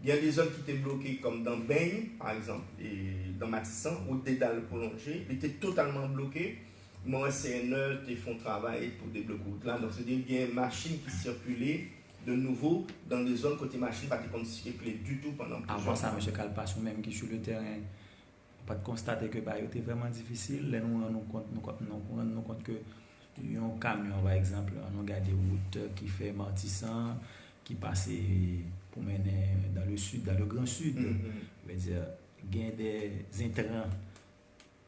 Il y a des zones qui étaient bloquées, comme dans Beigne, par exemple, et dans Matissan, ou Dédale prolongé, ils étaient totalement bloqués. Moi, CNE, ils font travail pour débloquer là. Donc, c'est-à-dire qu'il y a des machines qui circulaient de nouveau dans des zones côté machine, pas de circuler du tout pendant plusieurs mois. Avant ça, M. Kalpas, même qui sur le terrain, pas de constater que c'était vraiment difficile. Là, nous rendons compte que un camion, par exemple, on regarde des routes qui fait Matissan, qui passe pour mener dans le sud, dans le grand sud. Je veux dire, il y a des intrants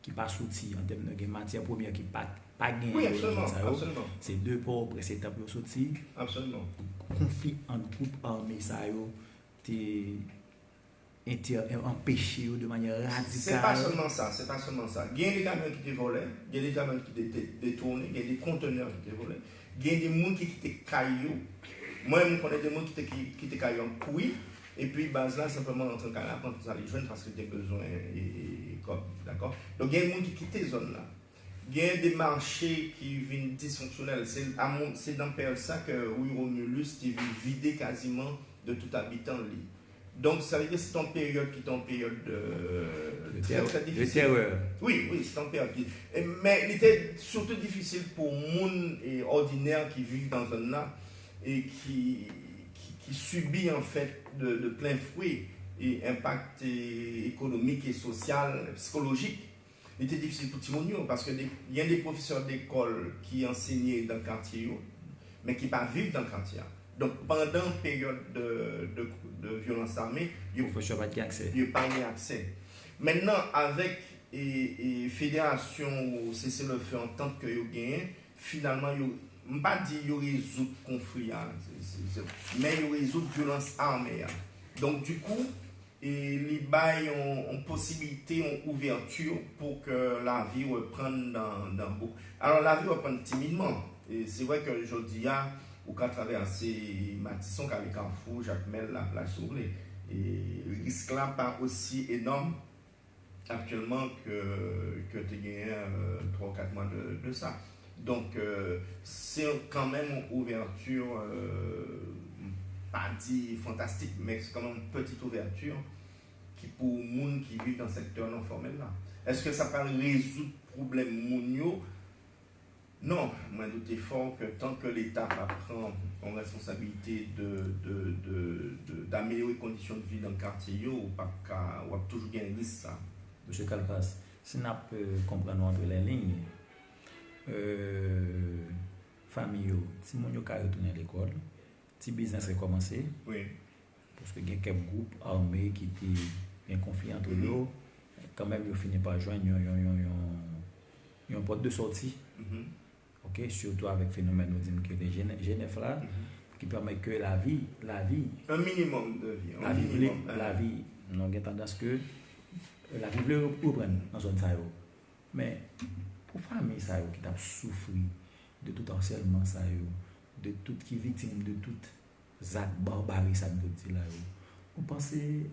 qui passent sortis en termes de matière première qui pas gagné. Oui, absolument. C'est deux pauvres étapes sortis. Absolument. Conflit entre groupes armés, ça a empêché de manière radicale. C'est pas seulement ça. Il y a des camions qui étaient volés, il y a des camions qui étaient détournés, il y a des conteneurs qui étaient volés, il y a des gens qui étaient cailloux. Moi, je connais des gens qui étaient cailloux en couille, et puis base là, simplement en train de apprendre pour aller joindre parce que des besoins d'accord. Donc il y a des gens qui quittent ces zones-là. Il y a des marchés qui viennent dysfonctionnels. C'est dans période ça que Romulus qui vient vider quasiment de tout habitant. Donc ça veut dire que c'est une période qui est une période très difficile. De terreur. Oui, c'est une période mais il était surtout difficile pour les gens ordinaires qui vivent dans une zone là et qui subit en fait de plein fouet et impact économique et social, psychologique. Il était difficile pour tout le monde parce qu'il y a des professeurs d'école qui enseignaient dans le quartier, mais qui ne pas vivre dans le quartier. Donc pendant une période de violence armée, il n'y a pas accès. Maintenant, avec la fédération ou cessez-le-feu en tant que vous gagnez, finalement, je ne vais pas dire qu'ils résout le conflit, mais ils résout la violence armée. Donc du coup, et les bails ont possibilité, ont ouverture pour que la vie reprenne dans beaucoup. Alors la vie reprend timidement. Et c'est vrai que je dis, ou qu'à traverser Matisson, avec Carrefour, Jacques Mel, la plage Sourlé. Et le risque là pas aussi énorme actuellement que tu gagnes 3 ou 4 mois de ça. Donc c'est quand même une ouverture, pas dit fantastique, mais c'est quand même une petite ouverture qui pour les gens qui vivent dans le secteur non formel là. Est-ce que ça peut résoudre le problème mounio? Non, moi je doute fort que tant que l'État va prendre en responsabilité d'améliorer les conditions de vie dans le quartier, on va toujours gagner ça. Monsieur Calpas, si nous comprenons entre les lignes, famille, si mon yo ka retourner à l'école, si business a commencé, oui. Parce que il y a quelques groupes armés qui étaient bien confiants entre eux, quand même ils finissent par joindre un porte de sortie. Ok, surtout avec le phénomène que les Genève là, qui permet que la vie, un minimum de vie, la vie, nous avons tendance que la vie veut reprendre dans zone ça. Mais pour famille ça qui a souffert de tout harcèlement ça, de tout qui victime de toute acte barbarie ça nous dit là, vous pensez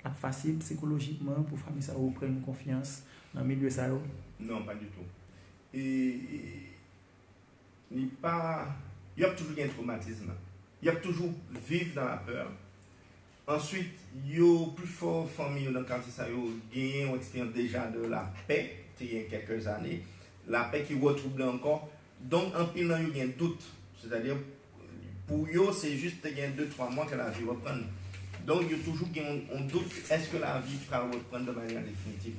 la facile psychologiquement pour famille ça reprendre confiance dans le milieu ça? Non, pas du tout. Et il y a toujours un traumatisme. Il y a toujours vivre dans la peur. Ensuite, il y a plus fort famille dans le quartier, ça y a une expérience déjà de la paix, il y a quelques années. La paix qui retrouve encore. Donc, en pile, il y a un doute. C'est-à-dire, pour eux, c'est juste 2-3 mois que la vie reprend. Donc, il y a toujours un doute. Est-ce que la vie va reprendre de manière définitive?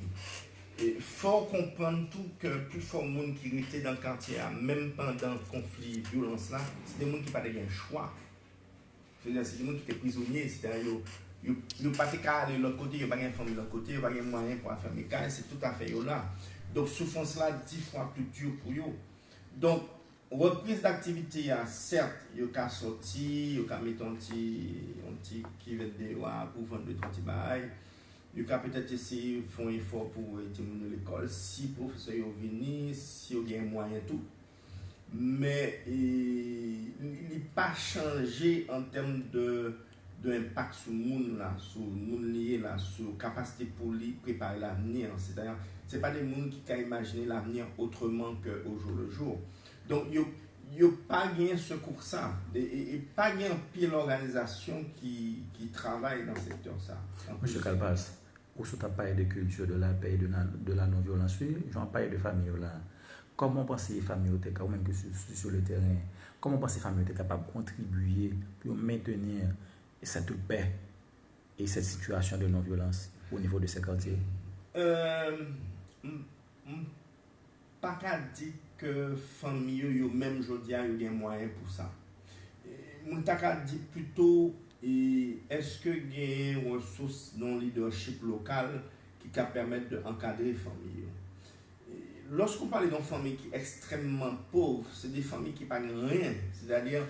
Il faut comprendre tout que plus fort monde qui était dans le quartier, même pendant le conflit, violence là, c'est des gens qui n'ont pas de choix. C'est-à-dire c'est des gens qui étaient prisonniers, c'est-à-dire ils n'ont pas de l'autre côté, ils n'ont pas de famille de l'autre côté, ils n'ont pas de moyens pour faire mes cas, c'est tout à fait là. Donc souffrance là 10 fois plus dure pour eux. Donc reprise d'activité, certes, ils ont sorti, ils ont mis un petit qui va dehors pour vendre des petits bails. Il faut peut-être essayer de faire un effort pour terminer l'école, si les professeurs viennent, si ils ont moyen tout. Mais il n'est pas changé en termes d'impact sur le monde, sur le monde lié, sur la capacité pour lui préparer l'avenir. C'est-à-dire, ce n'est pas des gens qui peuvent imaginer l'avenir autrement qu'au jour le jour. Donc, il n'y a pas de secours ça. Et pas de pile organisation qui travaille dans ce secteur ça. Monsieur Calpas, où sont parlé de culture, de la paix, de la non-violence, j'en parle de famille là. Comment pensez-vous que les familles, ou même que sur le terrain, comment pensez-vous que les familles sont capables de contribuer pour maintenir cette paix et cette situation de non-violence au niveau de ces quartiers? Pas qu'à dire que les familles, même aujourd'hui, ont des moyens pour ça. Je vais dire plutôt, est-ce qu'il y a des ressources dans le leadership local qui permettent d'encadrer les familles? Lorsqu'on parle d'une famille qui est extrêmement pauvre, c'est des familles qui n'ont rien. C'est-à-dire,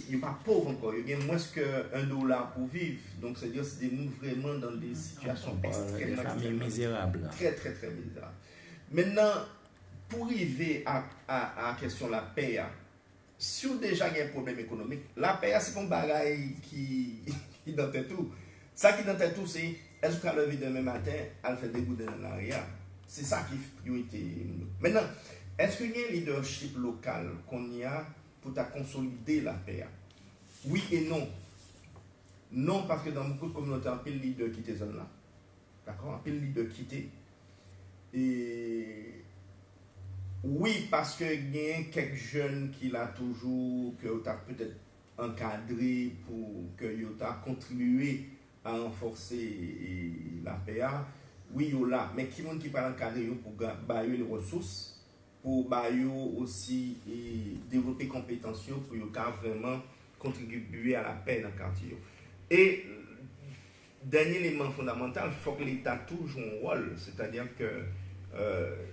ils ne sont pas pauvres encore. Ils ont moins que $1 pour vivre. Donc, c'est-à-dire que c'est des gens vraiment dans des situations extrêmement misérables. Très, très, très misérables. Maintenant, pour arriver à la question de la paix, si vous déjà avez un problème économique, la paix, c'est un bagage qui dans tout. Ça qui dans tout, c'est est-ce qu'elle lever demain matin, elle fait des bouts dans l'arrière. C'est ça qui est priorité. Maintenant, est-ce qu'il y a un leadership local qu'on y a pour consolider la paix? Oui et non. Non, parce que dans beaucoup de communautés, un peu de leader qui était zone là. D'accord? Un peu de leader quitté. Et oui, parce qu'il y a quelques jeunes qui l'ont toujours, que tu as peut-être encadré pour que tu as contribué à renforcer la paix. Oui, il y a là, mais qui monde qui parle encadrer pour bailler les ressources, pour bailler aussi et développer compétences pour vraiment contribuer à la paix dans le quartier. Et dernier élément fondamental, il faut que l'État joue un rôle, c'est-à-dire que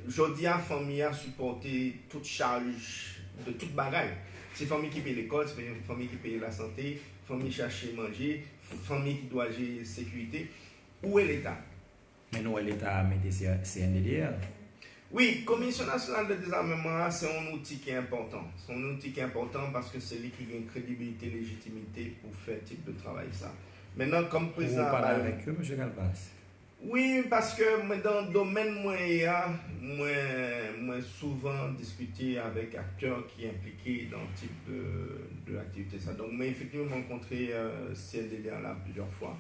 je dis à la famille à supporter toute charge de toute bagaille. C'est famille qui paye l'école, c'est famille qui paye la santé, famille chercher manger, famille qui doit gérer la sécurité. Où est l'État? Mais nous, l'État met des CNDDR. Oui, Commission nationale de désarmement, c'est un outil qui est important. C'est un outil qui est important parce que c'est lui qui a une crédibilité, légitimité pour faire ce type de travail. Ça. Maintenant, comme président. Vous parlez avec eux, M. Galpas? Oui, parce que moi, dans le domaine moi souvent discuté avec acteurs qui sont impliqués dans ce type de activité. Ça. Donc, moi, effectivement, rencontré CNDDR là plusieurs fois.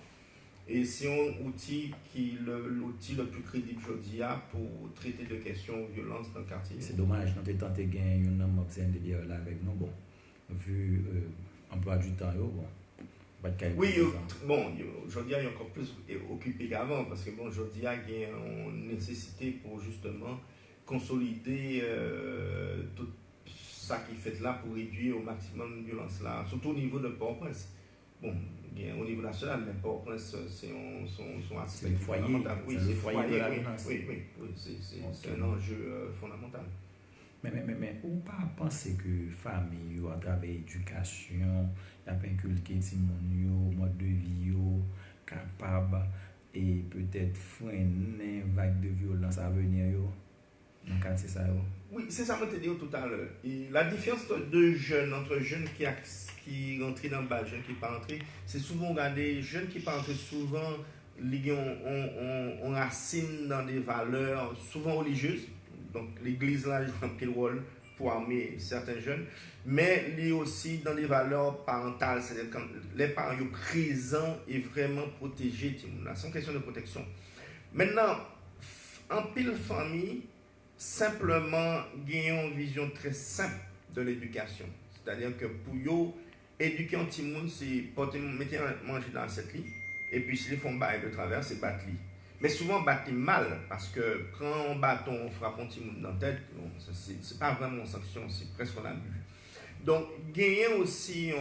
Et c'est un outil l'outil le plus crédible aujourd'hui pour traiter de questions de violence dans le quartier. C'est dommage, nous avons tenté de gagner un homme CNDDR là avec nous. Bon, vu l'emploi du temps, bon. Oui, bon, aujourd'hui, il est encore plus occupé qu'avant parce que bon, aujourd'hui, il y a une nécessité pour justement consolider tout ça qui fait là pour réduire au maximum de violence là, surtout au niveau de Port-au-Prince. Bon, au niveau national, mais Port-au-Prince, c'est son aspect fondamental. Oui, c'est le foyer de la violence. Oui, c'est un enjeu fondamental. Mais ou pas penser que famille, à travers l'éducation, la inculquer mon mode de vie capable et peut-être freiner une vague de violence à venir dans c'est ça. Oui, c'est ça que je te dis tout à l'heure. La différence de jeunes entre jeunes qui rentrent dans le bas, jeunes qui ne pas rentrés, c'est souvent regarder jeunes qui ne pas rentrés souvent on racine dans des valeurs souvent religieuses. Donc l'église là joue un petit rôle pour amener certains jeunes, mais il y a aussi dans des valeurs parentales, c'est-à-dire quand les parents sont présents et vraiment protégés, c'est une question de protection. Maintenant, en pile famille, simplement gagner une vision très simple de l'éducation. C'est-à-dire que pour eux, éduquer un petit monde, c'est mettre manger dans cette lit, et puis si les font bailler de travers, c'est battre lit. Mais souvent, battre mal, parce que quand on bat, on frappe un petit monde dans la tête, c'est pas vraiment une sanction, c'est presque un abus. Donc, gagner aussi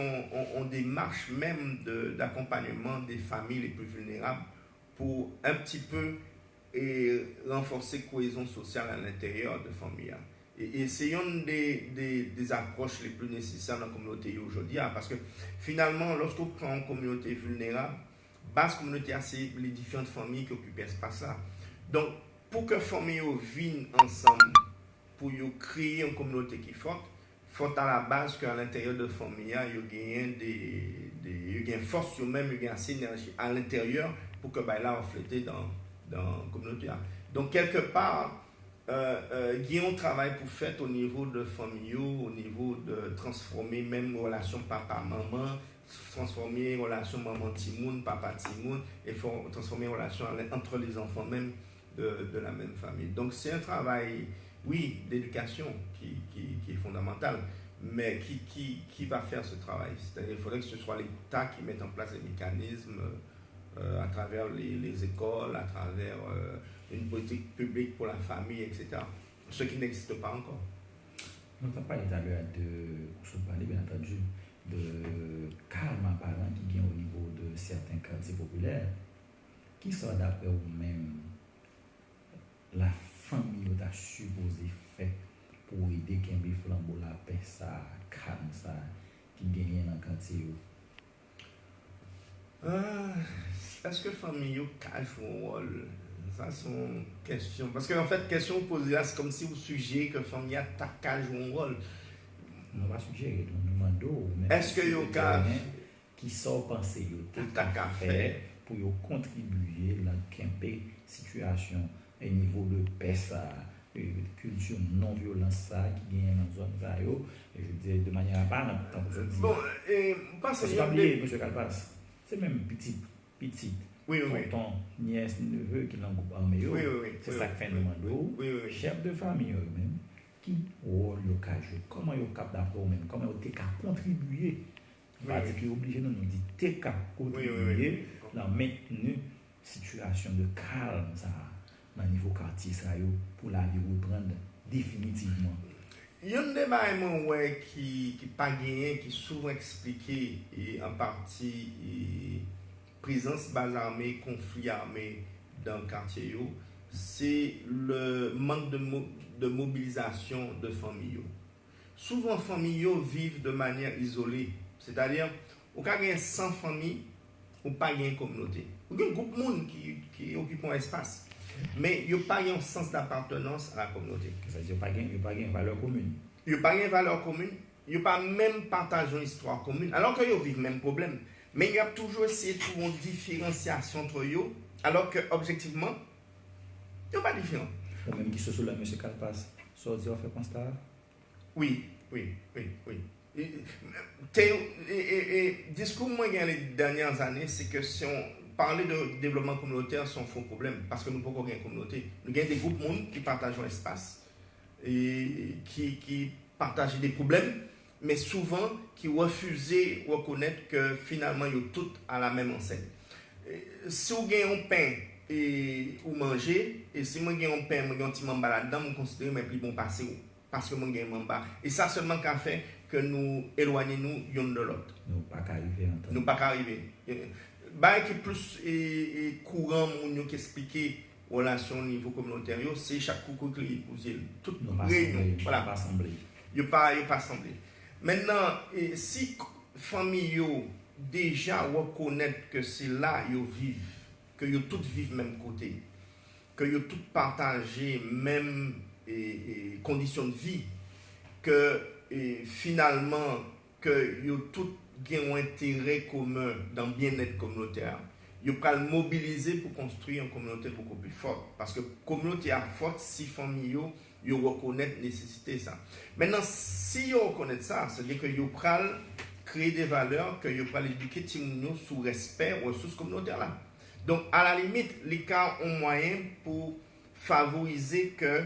en démarche même d'accompagnement des familles les plus vulnérables pour un petit peu renforcer la cohésion sociale à l'intérieur de la famille. Et c'est une des approches les plus nécessaires dans la communauté aujourd'hui, parce que finalement, lorsqu'on prend une communauté vulnérable, basse communauté, c'est les différentes familles qui occupent cet espace-là. Donc, pour que les familles vivent ensemble, pour créer une communauté qui est forte, il faut à la base qu'à l'intérieur de la famille, il y ait une force, même il y a assez d'énergie à l'intérieur pour que là refléter dans la communauté. Donc, quelque part, il y a un travail pour faire au niveau de famille, au niveau de transformer même relation papa-maman, transformer les relations maman-timoun, papa-timoun, et transformer les relations entre les enfants même de la même famille. Donc c'est un travail, oui, d'éducation qui est fondamental, mais qui va faire ce travail? C'est-à-dire qu'il faudrait que ce soit l'État qui mette en place des mécanismes à travers les écoles, à travers une politique publique pour la famille, etc. Ce qui n'existe pas encore. Nous n'avons pas parlé bien entendu, de calme apparent qui vient au niveau de certains quartiers populaires, qui sont d'après vous-même la famille a supposé faire pour aider Kembe Flambeau la paix, ça, calme, ça, qui gagne dans le quartier? Est-ce que la famille a joué un rôle? Ça, c'est une question. Parce qu'en fait, question posée là, c'est comme si vous suggérez que la famille a joué un rôle. On va suggérer, nous demandons. Est-ce que vous avez qui sont pensés faire pour contribuer à la situation au niveau de paix, culture non-violence qui gagne dans la zone, et je dis de manière apparente. Bon, parce que M. Calpas, c'est même petit. Oui. Ton nièce, neveu qui l'ont groupe armé. C'est ça que fait demander. Chef de famille eux-mêmes. Qui rôle le cas, comment ils sont capables d'apprendre même, comment ils sont capables de contribuer. C'est-à-dire qu'ils sont obligés de nous dire qu'ils sont capables de contribuer dans maintenir situation de calme dans le niveau quartier pour la vie reprendre définitivement. Il y a un débat qui n'est pas gagné, qui est souvent expliqué et en partie présence base armée, conflit armé dans le quartier. C'est le manque de mobilisation de familles. souvent familles vivent de manière isolée. C'est-à-dire, au cas où 100 familles, ou pas une communauté. Ou un groupe de monde qui occupe un espace. Mais il n'y a pas un sens d'appartenance à la communauté. C'est-à-dire qu'il n'y a pas une valeur commune. Il n'y a pas une valeur commune. Il n'y a pas même partagé une histoire commune. Alors qu'ils vivent le même problème. Mais il y a toujours essayé de trouver une différenciation entre eux. Alors que, objectivement, il n'y a pas de différence. Ou même qui se soulève, M. Kalpas, sortir, fait constat. Oui. Discours moi les dernières années, c'est que si on parlait de développement communautaire, c'est un faux problème parce que nous n'avons pas une communauté. Nous avons des groupes de monde qui partagent un espace et qui partagent des problèmes, mais souvent qui refusent de reconnaître que finalement ils sont tous à la même enseigne. Si vous avez un pain et vous mangez, et si moi j'ai un pain, moi j'ai un petit mamba là-dedans, je considère que je plus bon passer parce que moi j'ai un mamba. Et ça seulement qu'a fait que nous éloignons l'un de l'autre. Nous pas arriver. Nous pas arriver. Bah qui plus courant mon qui expliquer relation au niveau communautaire, c'est chaque coup qui poser toute réunion. Voilà, pas assemblée. Il pas assemblée. Maintenant, si famille déjà reconnaître que c'est là ils vivent, que ils tous vivent même côté, que ils tous partagent même conditions de vie, que finalement que ils tous ont un intérêt commun dans le bien-être communautaire, ils peuvent le mobiliser pour construire une communauté beaucoup plus forte. Parce que la communauté est forte si les familles reconnaissent la nécessité de ça. Maintenant, si ils reconnaissent ça, c'est-à-dire qu'ils peuvent créer des valeurs, qu'ils peuvent éduquer les gens sous respect aux ressources communautaires là. Donc, à la limite, les cas ont moyen pour favoriser que,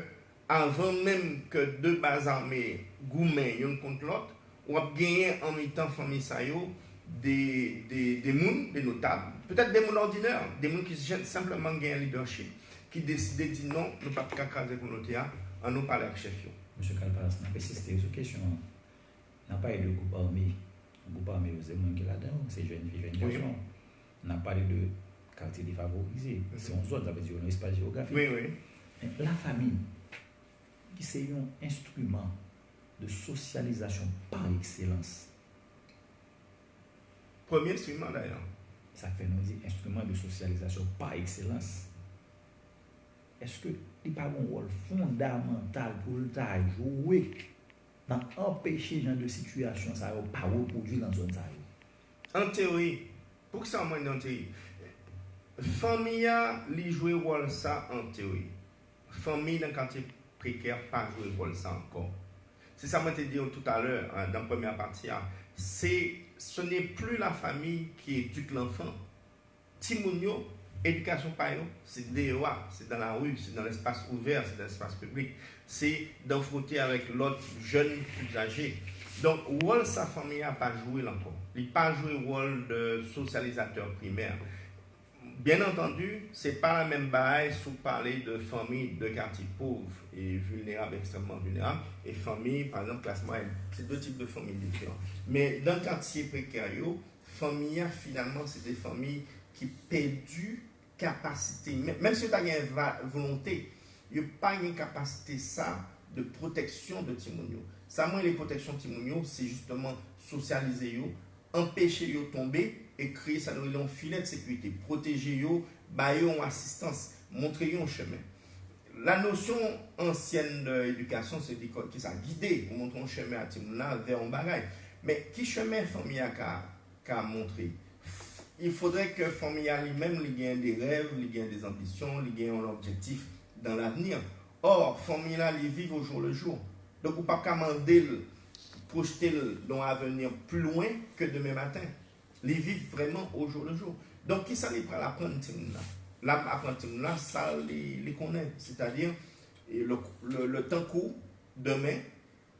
avant même que deux bases armées gourmets l'une contre l'autre, on va gagner en même temps famille des gens, des notables, peut-être des gens ordinaires, des gens qui simplement gagnent un leadership, qui décident de dire non, nous ne pouvons pas casser la communauté, on nous parle avec le chef. Monsieur Kalpas, on a persisté sur cette question. On n'a pas eu de groupe armé. Le groupe armé, vous savez, qui est là-dedans, c'est jeunes filles, jeunes garçons. On a parlé de quartier défavorisé. C'est une zone, ça veut dire un espace géographique. Oui. Mais la famille, qui c'est un instrument de socialisation par excellence. Premier instrument d'ailleurs. Ça fait nous dire instrument de socialisation par excellence. Est-ce que il n'y a pas un rôle fondamental pour le jouer dans empêcher les gens de situation ça pas reproduire dans zone ça? En théorie, pour que ça en moins en théorie, famille li jouer rôle ça en théorie. Famille dans quartier précaire pas jouer rôle ça encore. C'est ça que je dit tout à l'heure dans la première partie. Ce n'est plus la famille qui éduque l'enfant. Timounio, éducation par eux, c'est DEA, c'est dans la rue, c'est dans l'espace ouvert, c'est dans l'espace public. C'est d'affronter avec l'autre jeune plus âgé. Donc, rôle sa famille n'a pas joué encore. Il n'a pas joué le rôle de socialisateur primaire. Bien entendu, ce n'est pas la même base si vous parlez de familles de quartiers pauvres et vulnérables, extrêmement vulnérables, et familles, par exemple, classe moyenne. C'est deux types de familles différents. Mais dans le quartier précaire, famille, finalement, c'est des familles qui perdent capacité. Même si tu as une volonté, il n'y a pas une capacité ça de protection de Timonio. Ça, moi, les protections de Timonio, c'est justement socialiser, empêcher de tomber et créer ça dans un filet de sécurité, protéger yo, bailler en assistance, montrer un chemin. La notion ancienne de l'éducation, c'est qui ça guider, pour montrer un chemin à Timouna vers un bagage. Mais qui chemin famille a montré? Il faudrait que famille lui-même ait des rêves, ait des ambitions, ait un objectif dans l'avenir. Or, famille ils vivent au jour le jour. Donc, vous ne pouvez pas commander, projeter dans l'avenir plus loin que demain matin. Les vivent vraiment au jour le jour. Donc, qui ça les prend l'apprendre Timna? Ça les connaît. C'est-à-dire, le temps court, demain,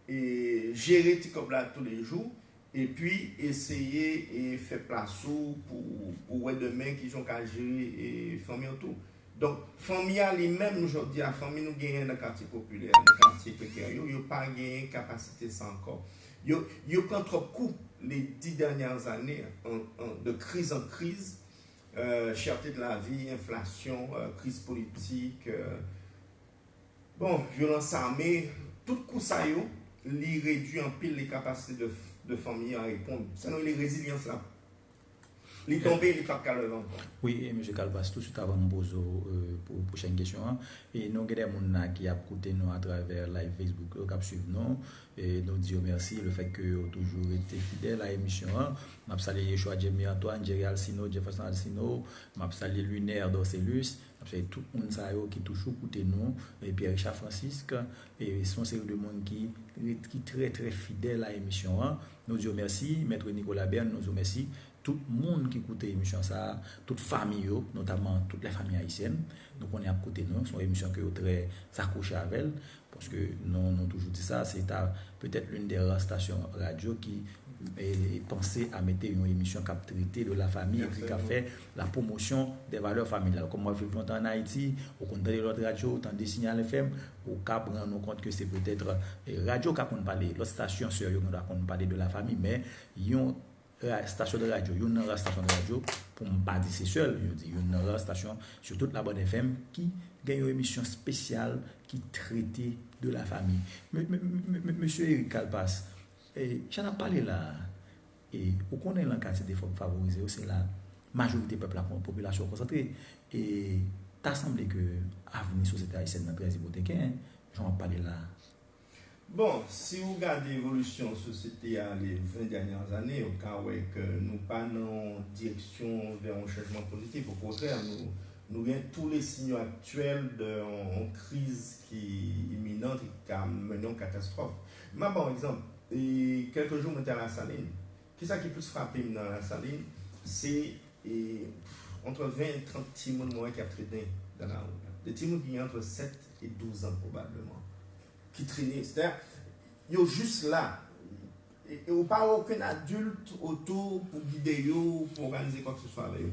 et gérer Tikobla tous les jours, et puis essayer et faire place pour demain qu'ils ont qu'à gérer et famille autour. Donc, famille les-mêmes aujourd'hui, la famille nous gagne dans le quartier populaire, dans le quartier précaire, ils n'ont pas gagné capacité ça encore. Ils ont trop coup les 10 dernières années de crise en crise, cherté de la vie, inflation, crise politique, violence armée, tout coup ça il réduit en pile les capacités de famille à répondre. Sinon, il est résilience là. Il est tombé, il n'est pas qu'à le vendre. Oui, M. Kalbas, tout de suite avant de poser pour la prochaine question, et nous avons des gens qui ont écouté nous à travers live Facebook, qui ont suivi nous, et nous disons merci le fait que vous avez toujours été fidèles à l'émission. Je salue Yeshua Jemmy Antoine, Jerry Alcino, Jefferson Alcino, je salue Lunaire d'Orcellus, je salue tout le monde qui toujours écouté nous, et Pierre Richard Francisque, et sont série de monde qui très très fidèle à l'émission. Nous disons merci, Maître Nicolas Bern, nous disons merci. Tout le monde qui écoute l'émission, ça, toute famille, notamment toutes les familles haïtiennes. Donc, on est à côté de nous. C'est une émission qui est très accrochée avec elle. Parce que nous avons toujours dit ça. C'est peut-être l'une des rares stations radio qui est pensée à mettre une émission qui a traité de la famille et qui a fait la promotion des valeurs familiales. Comme moi, je fais longtemps en Haïti, au compte de l'autre radio, autant des signaux FM, au cap, on rend compte que c'est peut-être radio qui a parlé, l'autre station sérieux qui a parlé de la famille, mais ils ont station de radio, une station de radio, pour ne pas dire c'est seul, une station sur toute la bonne FM qui gagne une émission spéciale qui traite de la famille. Monsieur Eric Kalbas, j'en ai parlé là, et vous connaissez l'enquête des femmes favorisées, c'est la majorité de la population concentrée, et t'as semblé que l'avenir société haïtienne est très hypothéqué, j'en ai parlé là. Bon, si vous regardez l'évolution de la société les 20 dernières années, au cas où nous pas en direction vers un changement positif, au contraire, nous avons tous les signaux actuels d'une crise qui est imminente et qui a mené à une catastrophe. Mais bon exemple, quelques jours, j'étais à la Saline. Qu'est-ce qui peut se frapper dans la Saline? C'est entre 20 et 30 petits gens qui ont traîné dans la rue. Des petits gens qui ont entre 7 et 12 ans probablement. Qui traînait, c'est-à-dire, ils sont juste là. Et il n'y a pas aucun adulte autour pour guider eux, pour organiser quoi que ce soit avec eux.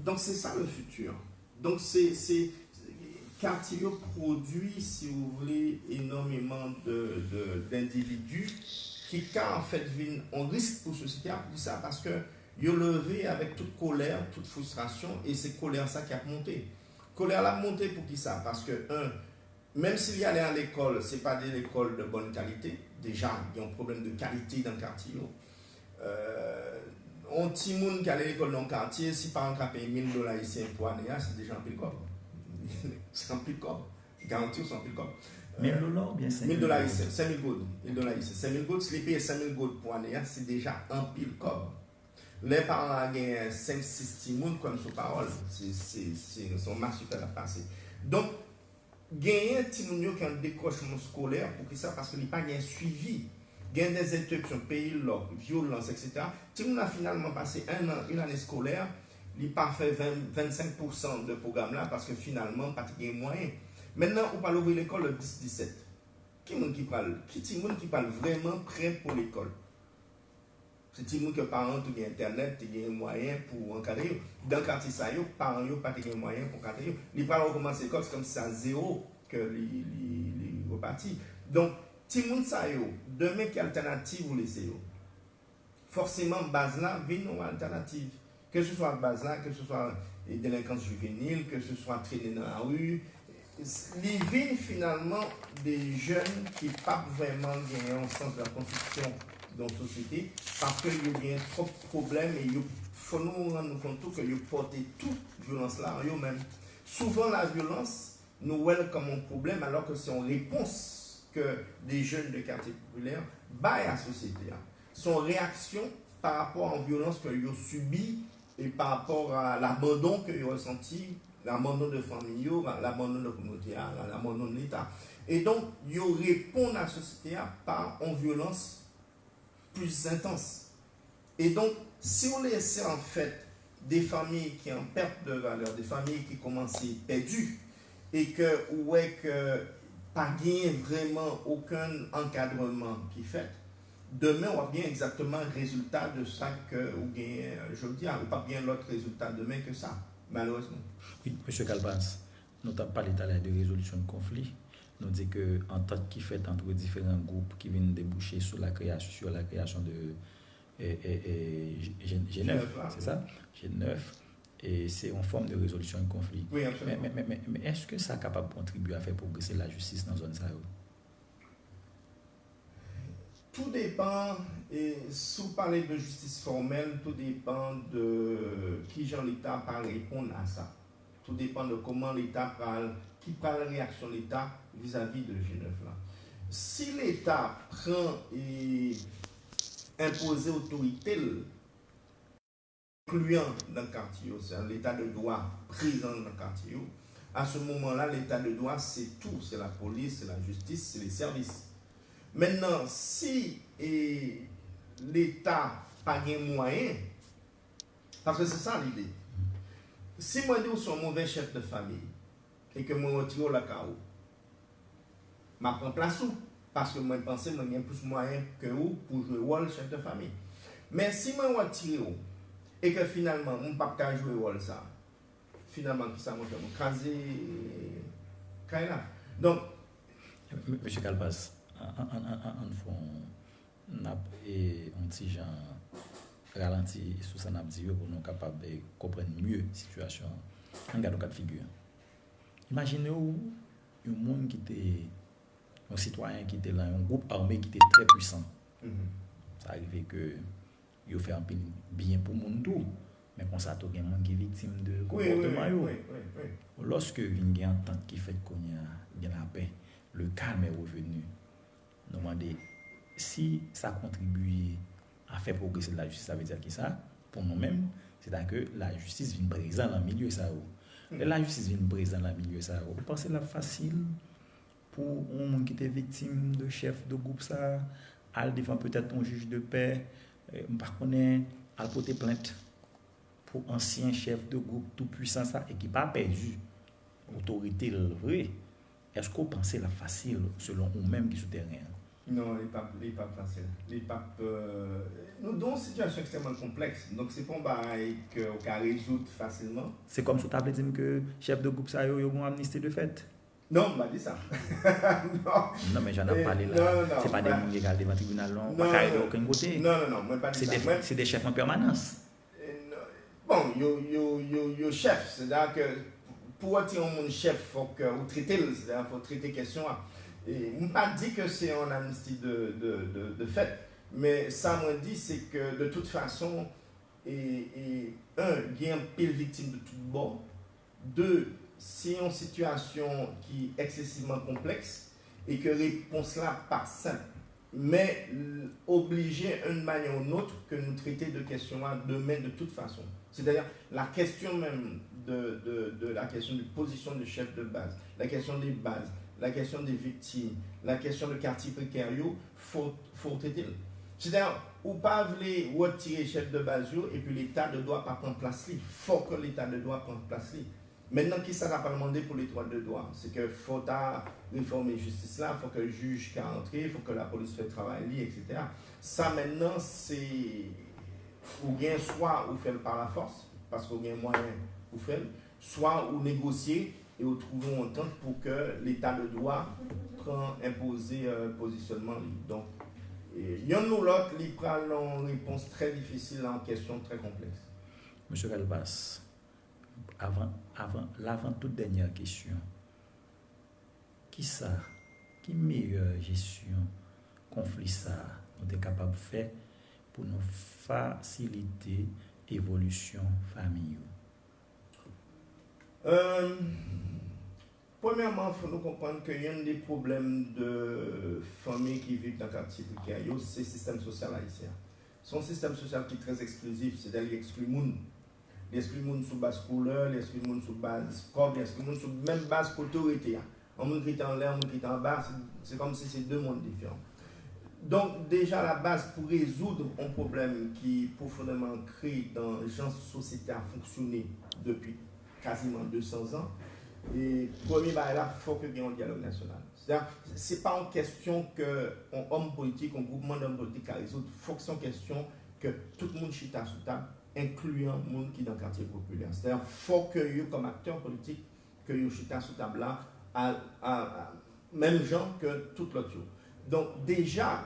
Donc c'est ça le futur. Donc c'est quartier produit, si vous voulez, énormément d'individus qui, quand en fait, on risque pour la société pour ça parce que ils ont levé avec toute colère, toute frustration, et c'est colère ça qui a monté. Colère a monté pour qui ça? Parce que, même s'il y allait à l'école, ce n'est pas de l'école de bonne qualité. Déjà, il y a un problème de qualité dans le quartier. Un petit monde qui allait à l'école dans le quartier, si par exemple il paye $1000 ici pour année, c'est déjà un peu de corps. C'est un peu de corps. Garantie, c'est un peu de corps. $1000 bien $1000 ici, 5000 gouttes. $1000 ici. 5000 gouttes, si les paye 5000 gouttes pour année, c'est déjà un pile corps. Les parents ont 5-6 petits monde comme sous parole. C'est son marché fait la passer. Donc, gagner un petit monde qui a un décrochement scolaire pour ça parce qu'il n'y a pas de suivi, gagner des interruptions, pays l'ordre, violence, etc. Tout le monde a finalement passé une année scolaire, il n'a pas fait 25% de programme là parce que finalement, pas de moyen. Maintenant, on va ouvrir l'école le 10-17. Qui est-ce qui parle vraiment prêt pour l'école? C'est tout le monde qui parents qui ont internet, qui ont moyens pour encadrer. Dans le quartier, les parents n'ont pas de moyens pour encadrer. Les parents recommencent l'école, c'est comme si c'est à zéro que les repartis. Donc, tout le monde sait, demain, quelle alternative vous laissez? Forcément, base là, vient une alternative. Que ce soit base là, que ce soit délinquance juvénile, que ce soit traîner dans la rue. Les vignes, finalement, des jeunes qui n'ont pas vraiment gagné un sens de la construction dans la société parce qu'il y a trop de problèmes et il faut nous rendre compte que ils portent toute violence là en eux-mêmes. Souvent la violence nous voit comme un problème alors que c'est une réponse que des jeunes de quartier populaire baillent à la société. Son réaction par rapport à la violence qu'ils ont subie et par rapport à l'abandon qu'ils ont ressenti, l'abandon de famille, l'abandon de la communauté, l'abandon de l'État. Et donc, ils répondent à la société par une violence plus intense. Et donc, si on laisse en fait des familles qui ont perte de valeur, des familles qui commencent à être perdues, et que pas gagné vraiment aucun encadrement qui fait, demain, on va bien exactement le résultat de ça que vous gagnez, je veux dire, ou pas bien l'autre résultat demain que ça, malheureusement. Oui, M. Kalbas, nous avons parlé tout à l'heure de résolution de conflit. Nous disons qu'en tant qu'il fait entre différents groupes qui viennent déboucher sur la création de G9, c'est ça? G9, et c'est en forme de résolution de conflit. Oui, absolument. Mais est-ce que ça est capable de contribuer à faire progresser la justice dans la zone Sahel? tout dépend, et si vous parlez de justice formelle, tout dépend de qui Jean l'État va répondre à ça. Tout dépend de comment l'État parle, qui prend la réaction de l'État vis-à-vis de G9 là. Si l'État prend et impose autorité, incluant dans le quartier, c'est l'état de droit présent dans le quartier, à ce moment-là, l'état de droit, c'est tout. C'est la police, c'est la justice, c'est les services. Maintenant, si l'État n'a pas de moyens, parce que c'est ça l'idée. Si moi je suis un mauvais chef de famille et que moi retire la chaos, je prends place où? Parce que moi je pense que j'ai plus de moyens que vous pour jouer le rôle de chef de famille. Mais si moi retire et que finalement je ne peux pas jouer le rôle ça, finalement qui ça m'a fait craser Kaila. Donc, Monsieur Calvas, en fond, et un petit gens ralenti sous sa nappe pour nous capables de comprendre mieux la situation. En cas de figure. Imaginez-vous un monde qui était un citoyen qui était là, un groupe armé qui était très puissant. Ça arrivait que il fait un peu bien pour le monde tout, mais quand ça il y a un monde qui est victime de comportement. Lorsque il y a un temps qui fait qu'on y a la paix, le calme est revenu. Nous demandons si ça contribue à faire progresser la justice, ça veut dire que ça, pour nous-mêmes, c'est-à-dire que la justice vient présente dans le milieu ça. Et la justice vient présente dans le milieu ça. Vous pensez la facile pour un monde qui était victime de chef de groupe ça, à défendre peut-être un juge de paix, par contre, à porter plainte pour ancien chef de groupe tout puissant ça et qui n'a pas perdu l'autorité vraie. Est-ce que vous pensez la facile selon vous-même qui est souterrain? Non, les papes faciles. Les papes. Nous avons une situation extrêmement complexe. Donc, c'est pas un bail qu'on peut résoudre facilement. C'est comme si tu avais dit que le chef de groupe, ça a eu une amnistie de fait. Non, on m'a dit ça. Non, mais j'en ai parlé là. C'est pas des gens qui sont devant le tribunal. Non, pas aucun côté. Non, moi pas dit ça. C'est des chefs en permanence. Bon, yo chef. C'est-à-dire que pour être un chef, il faut que vous traitez, c'est-à-dire qu'il faut traiter question. Et je ne pas dit que c'est une amnistie de fait, mais ça m'a dit c'est que de toute façon, il y a un pile victime de tout bord. Deux, c'est une situation qui est excessivement complexe et que la réponse là pas simple, mais obliger d'une manière ou d'une autre que nous traiter de questions là demain de toute façon. C'est-à-dire la question même de la question de position de chef de base, la question des bases, la question des victimes, la question de quartier précaire, faut traiter. C'est-à-dire, ou pas voulez retirer chef de base et puis l'État ne doit pas prendre place. Il faut que l'État ne doit prendre place. Maintenant, qui ça n'a pas demandé pour l'étoile de droit? C'est qu'il faut réformer la justice là, il faut que le juge qui a entré, il faut que la police fasse le travail, etc. Ça maintenant, c'est ou bien soit vous faites par la force, parce qu'il y a moyen vous faites, soit vous négociez et vous trouvez une entente pour que l'État de droit prend imposer positionnement. Donc, il y a nous l'autre, il prend une réponse très difficile à une question très complexe. Monsieur Calvas, avant toute dernière question, qui meilleure gestion conflit ça nous est capable de faire pour nous faciliter l'évolution familiale? Premièrement, il faut nous comprendre qu'il y a des problèmes de familles qui vivent dans le quartier précaire, c'est le système social haïtien. C'est un système social qui est très exclusif, c'est-à-dire qu'il exclut les gens. Il exclut les gens sous base couleur, il exclut les gens sous base corps, il exclut les gens sous même base autorité. Un monde qui est en l'air, un monde qui est en bas, c'est comme si c'est deux mondes différents. Donc déjà la base pour résoudre un problème qui est profondément ancré dans les gens société à fonctionner depuis quasiment 200 ans, et premier là, il faut qu'il y ait un dialogue national. C'est-à-dire, ce n'est pas une question qu'un homme politique, un groupement d'hommes politiques à résoudre, il faut que c'est une question que tout le monde chita sous table, incluant le monde qui est dans le quartier populaire. C'est-à-dire, il faut que vous, comme acteur politique, que vous chita sous table là, à même gens que tout l'autre. Donc déjà,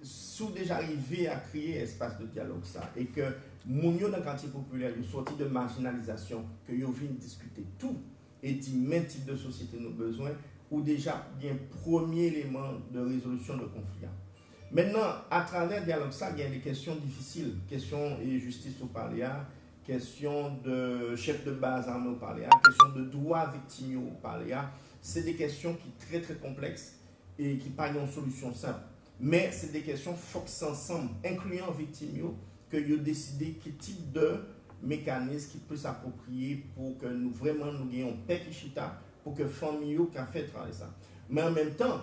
sous déjà arrivé à créer espace de dialogue ça, et que Mounio dans le quartier populaire, ils sont sortis de marginalisation, que ils viennent discuter tout, et dit même type de société nous besoin, ou déjà il y a un premier élément de résolution de conflit. Maintenant, à travers le dialogue, ça, il y a des questions difficiles, questions et justice au Paléa, questions de chef de base armé au Paléa, questions de droits victimes au Paléa. C'est des questions qui sont très très complexes et qui pas une solution simple. Mais c'est des questions forces ensemble, incluant victimes, que vous décidez quel type de mécanisme qui peut s'approprier pour que nous vraiment nous ayons paix Kishita, pour que les familles qui ont fait travailler ça. Mais en même temps,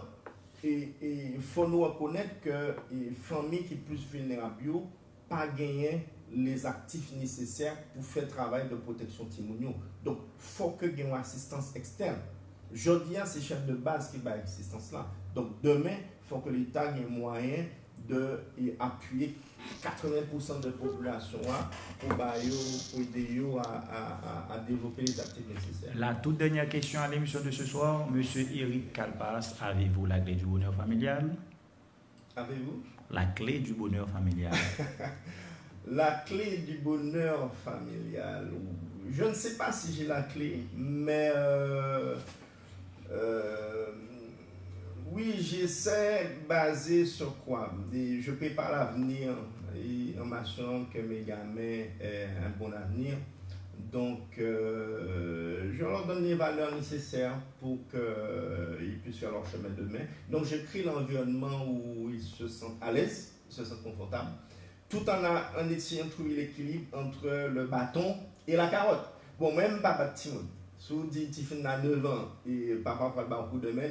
il faut nous reconnaître que les familles qui sont plus vulnérables n'ont pas gagné les actifs nécessaires pour faire le travail de protection timounio. Donc, il faut que y ait une assistance externe. Je dis à ces chefs de base qui ont l'assistance là. Donc, demain, il faut que l'État ait moyen d'appuyer 80% de la population pour aider à développer les actifs nécessaires. La toute dernière question à l'émission de ce soir, M. Eric Kalpas, avez-vous la clé du bonheur familial? Avez-vous la clé du bonheur familial? La clé du bonheur familial. Je ne sais pas si j'ai la clé, mais oui, j'essaie basé sur quoi? Je prépare l'avenir en m'assurant que mes gamins aient un bon avenir. Donc, je leur donne les valeurs nécessaires pour qu'ils puissent faire leur chemin demain. Donc, je crée l'environnement où ils se sentent à l'aise, ils se sentent confortables, tout en essayant de trouver l'équilibre entre le bâton et la carotte. Bon, même papa de Timon, si vous dites que tu as 9 ans et papa prend un coup de main,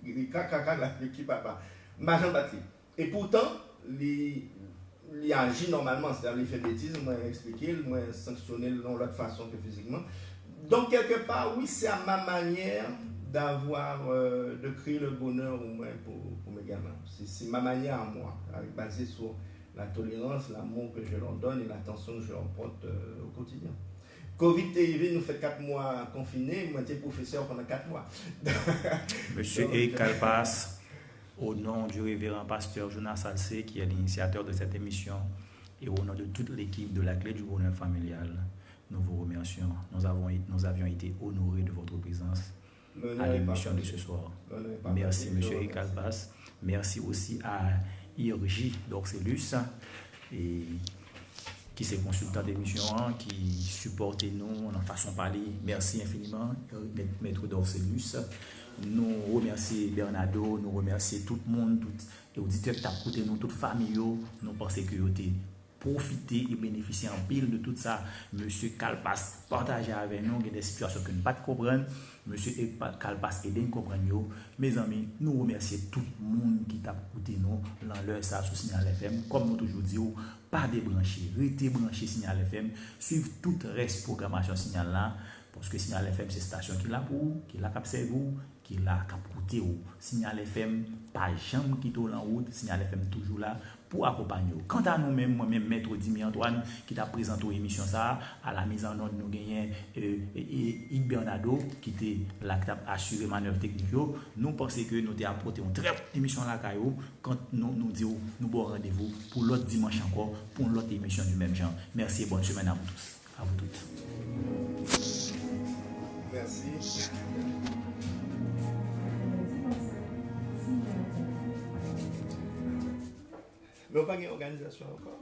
il craque l'équipe papa. Ma jambe battie. Et pourtant, il agit normalement, c'est-à-dire il fait bêtises, moi expliquer, moi sanctionner de l'autre façon que physiquement. Donc, quelque part, oui, c'est à ma manière de créer le bonheur au moins pour mes gamins. C'est ma manière à moi, basée sur la tolérance, l'amour que je leur donne et l'attention que je leur porte au quotidien. Covid TV nous fait 4 mois confinés, moi j'étais professeur pendant 4 mois. Monsieur Eric Kalpas, au nom du révérend pasteur Jonas Salcé, qui est l'initiateur de cette émission, et au nom de toute l'équipe de la Clé du bonheur familial, nous vous remercions. Nous avions été honorés de votre présence à l'émission de ce soir. Merci monsieur Eric Kalpas. Merci aussi à IRJ d'Orcellus et qui est consultant d'émission, qui supporte nous en façon de parler. Merci infiniment, maître d'Orcellus. Nous remercions Bernardo, nous remercions tout le monde, tous les auditeurs qui ont écouté nous, toute famille, nous pensons que vous avez profité et bénéficié en pile de tout ça. Monsieur Kalpas partagez avec nous des situations que nous ne pouvons pas comprendre. Monsieur Kalpas aidez nous comprendre. Mes amis, nous remercions tout le monde qui t'a écouté nous dans l'heure ça sur Signal FM. Comme nous toujours disons, pas débrancher, restez branché Signal FM, suivre toute reste programmation Signal là, parce que Signal FM c'est station qui l'a pour vous, qui l'a capté vous, qui l'a capté vous. Signal FM pas jamais quitter en route, Signal FM toujours là pour accompagner. Quant à nous-mêmes, moi-même, Maître Dimi Antoine, qui t'a présenté l'émission ça, à la mise en ordre, nous gagnons Yves Bernardo, qui était là, qui a assuré manœuvre technique. Nous pensons que nous avons apporté une très bonne émission à la caillou, quand nous disons, nous avons rendez-vous pour l'autre dimanche encore, pour l'autre émission du même genre. Merci et bonne semaine à vous tous, à vous toutes. Merci. Mais on n'a pas d'organisation encore.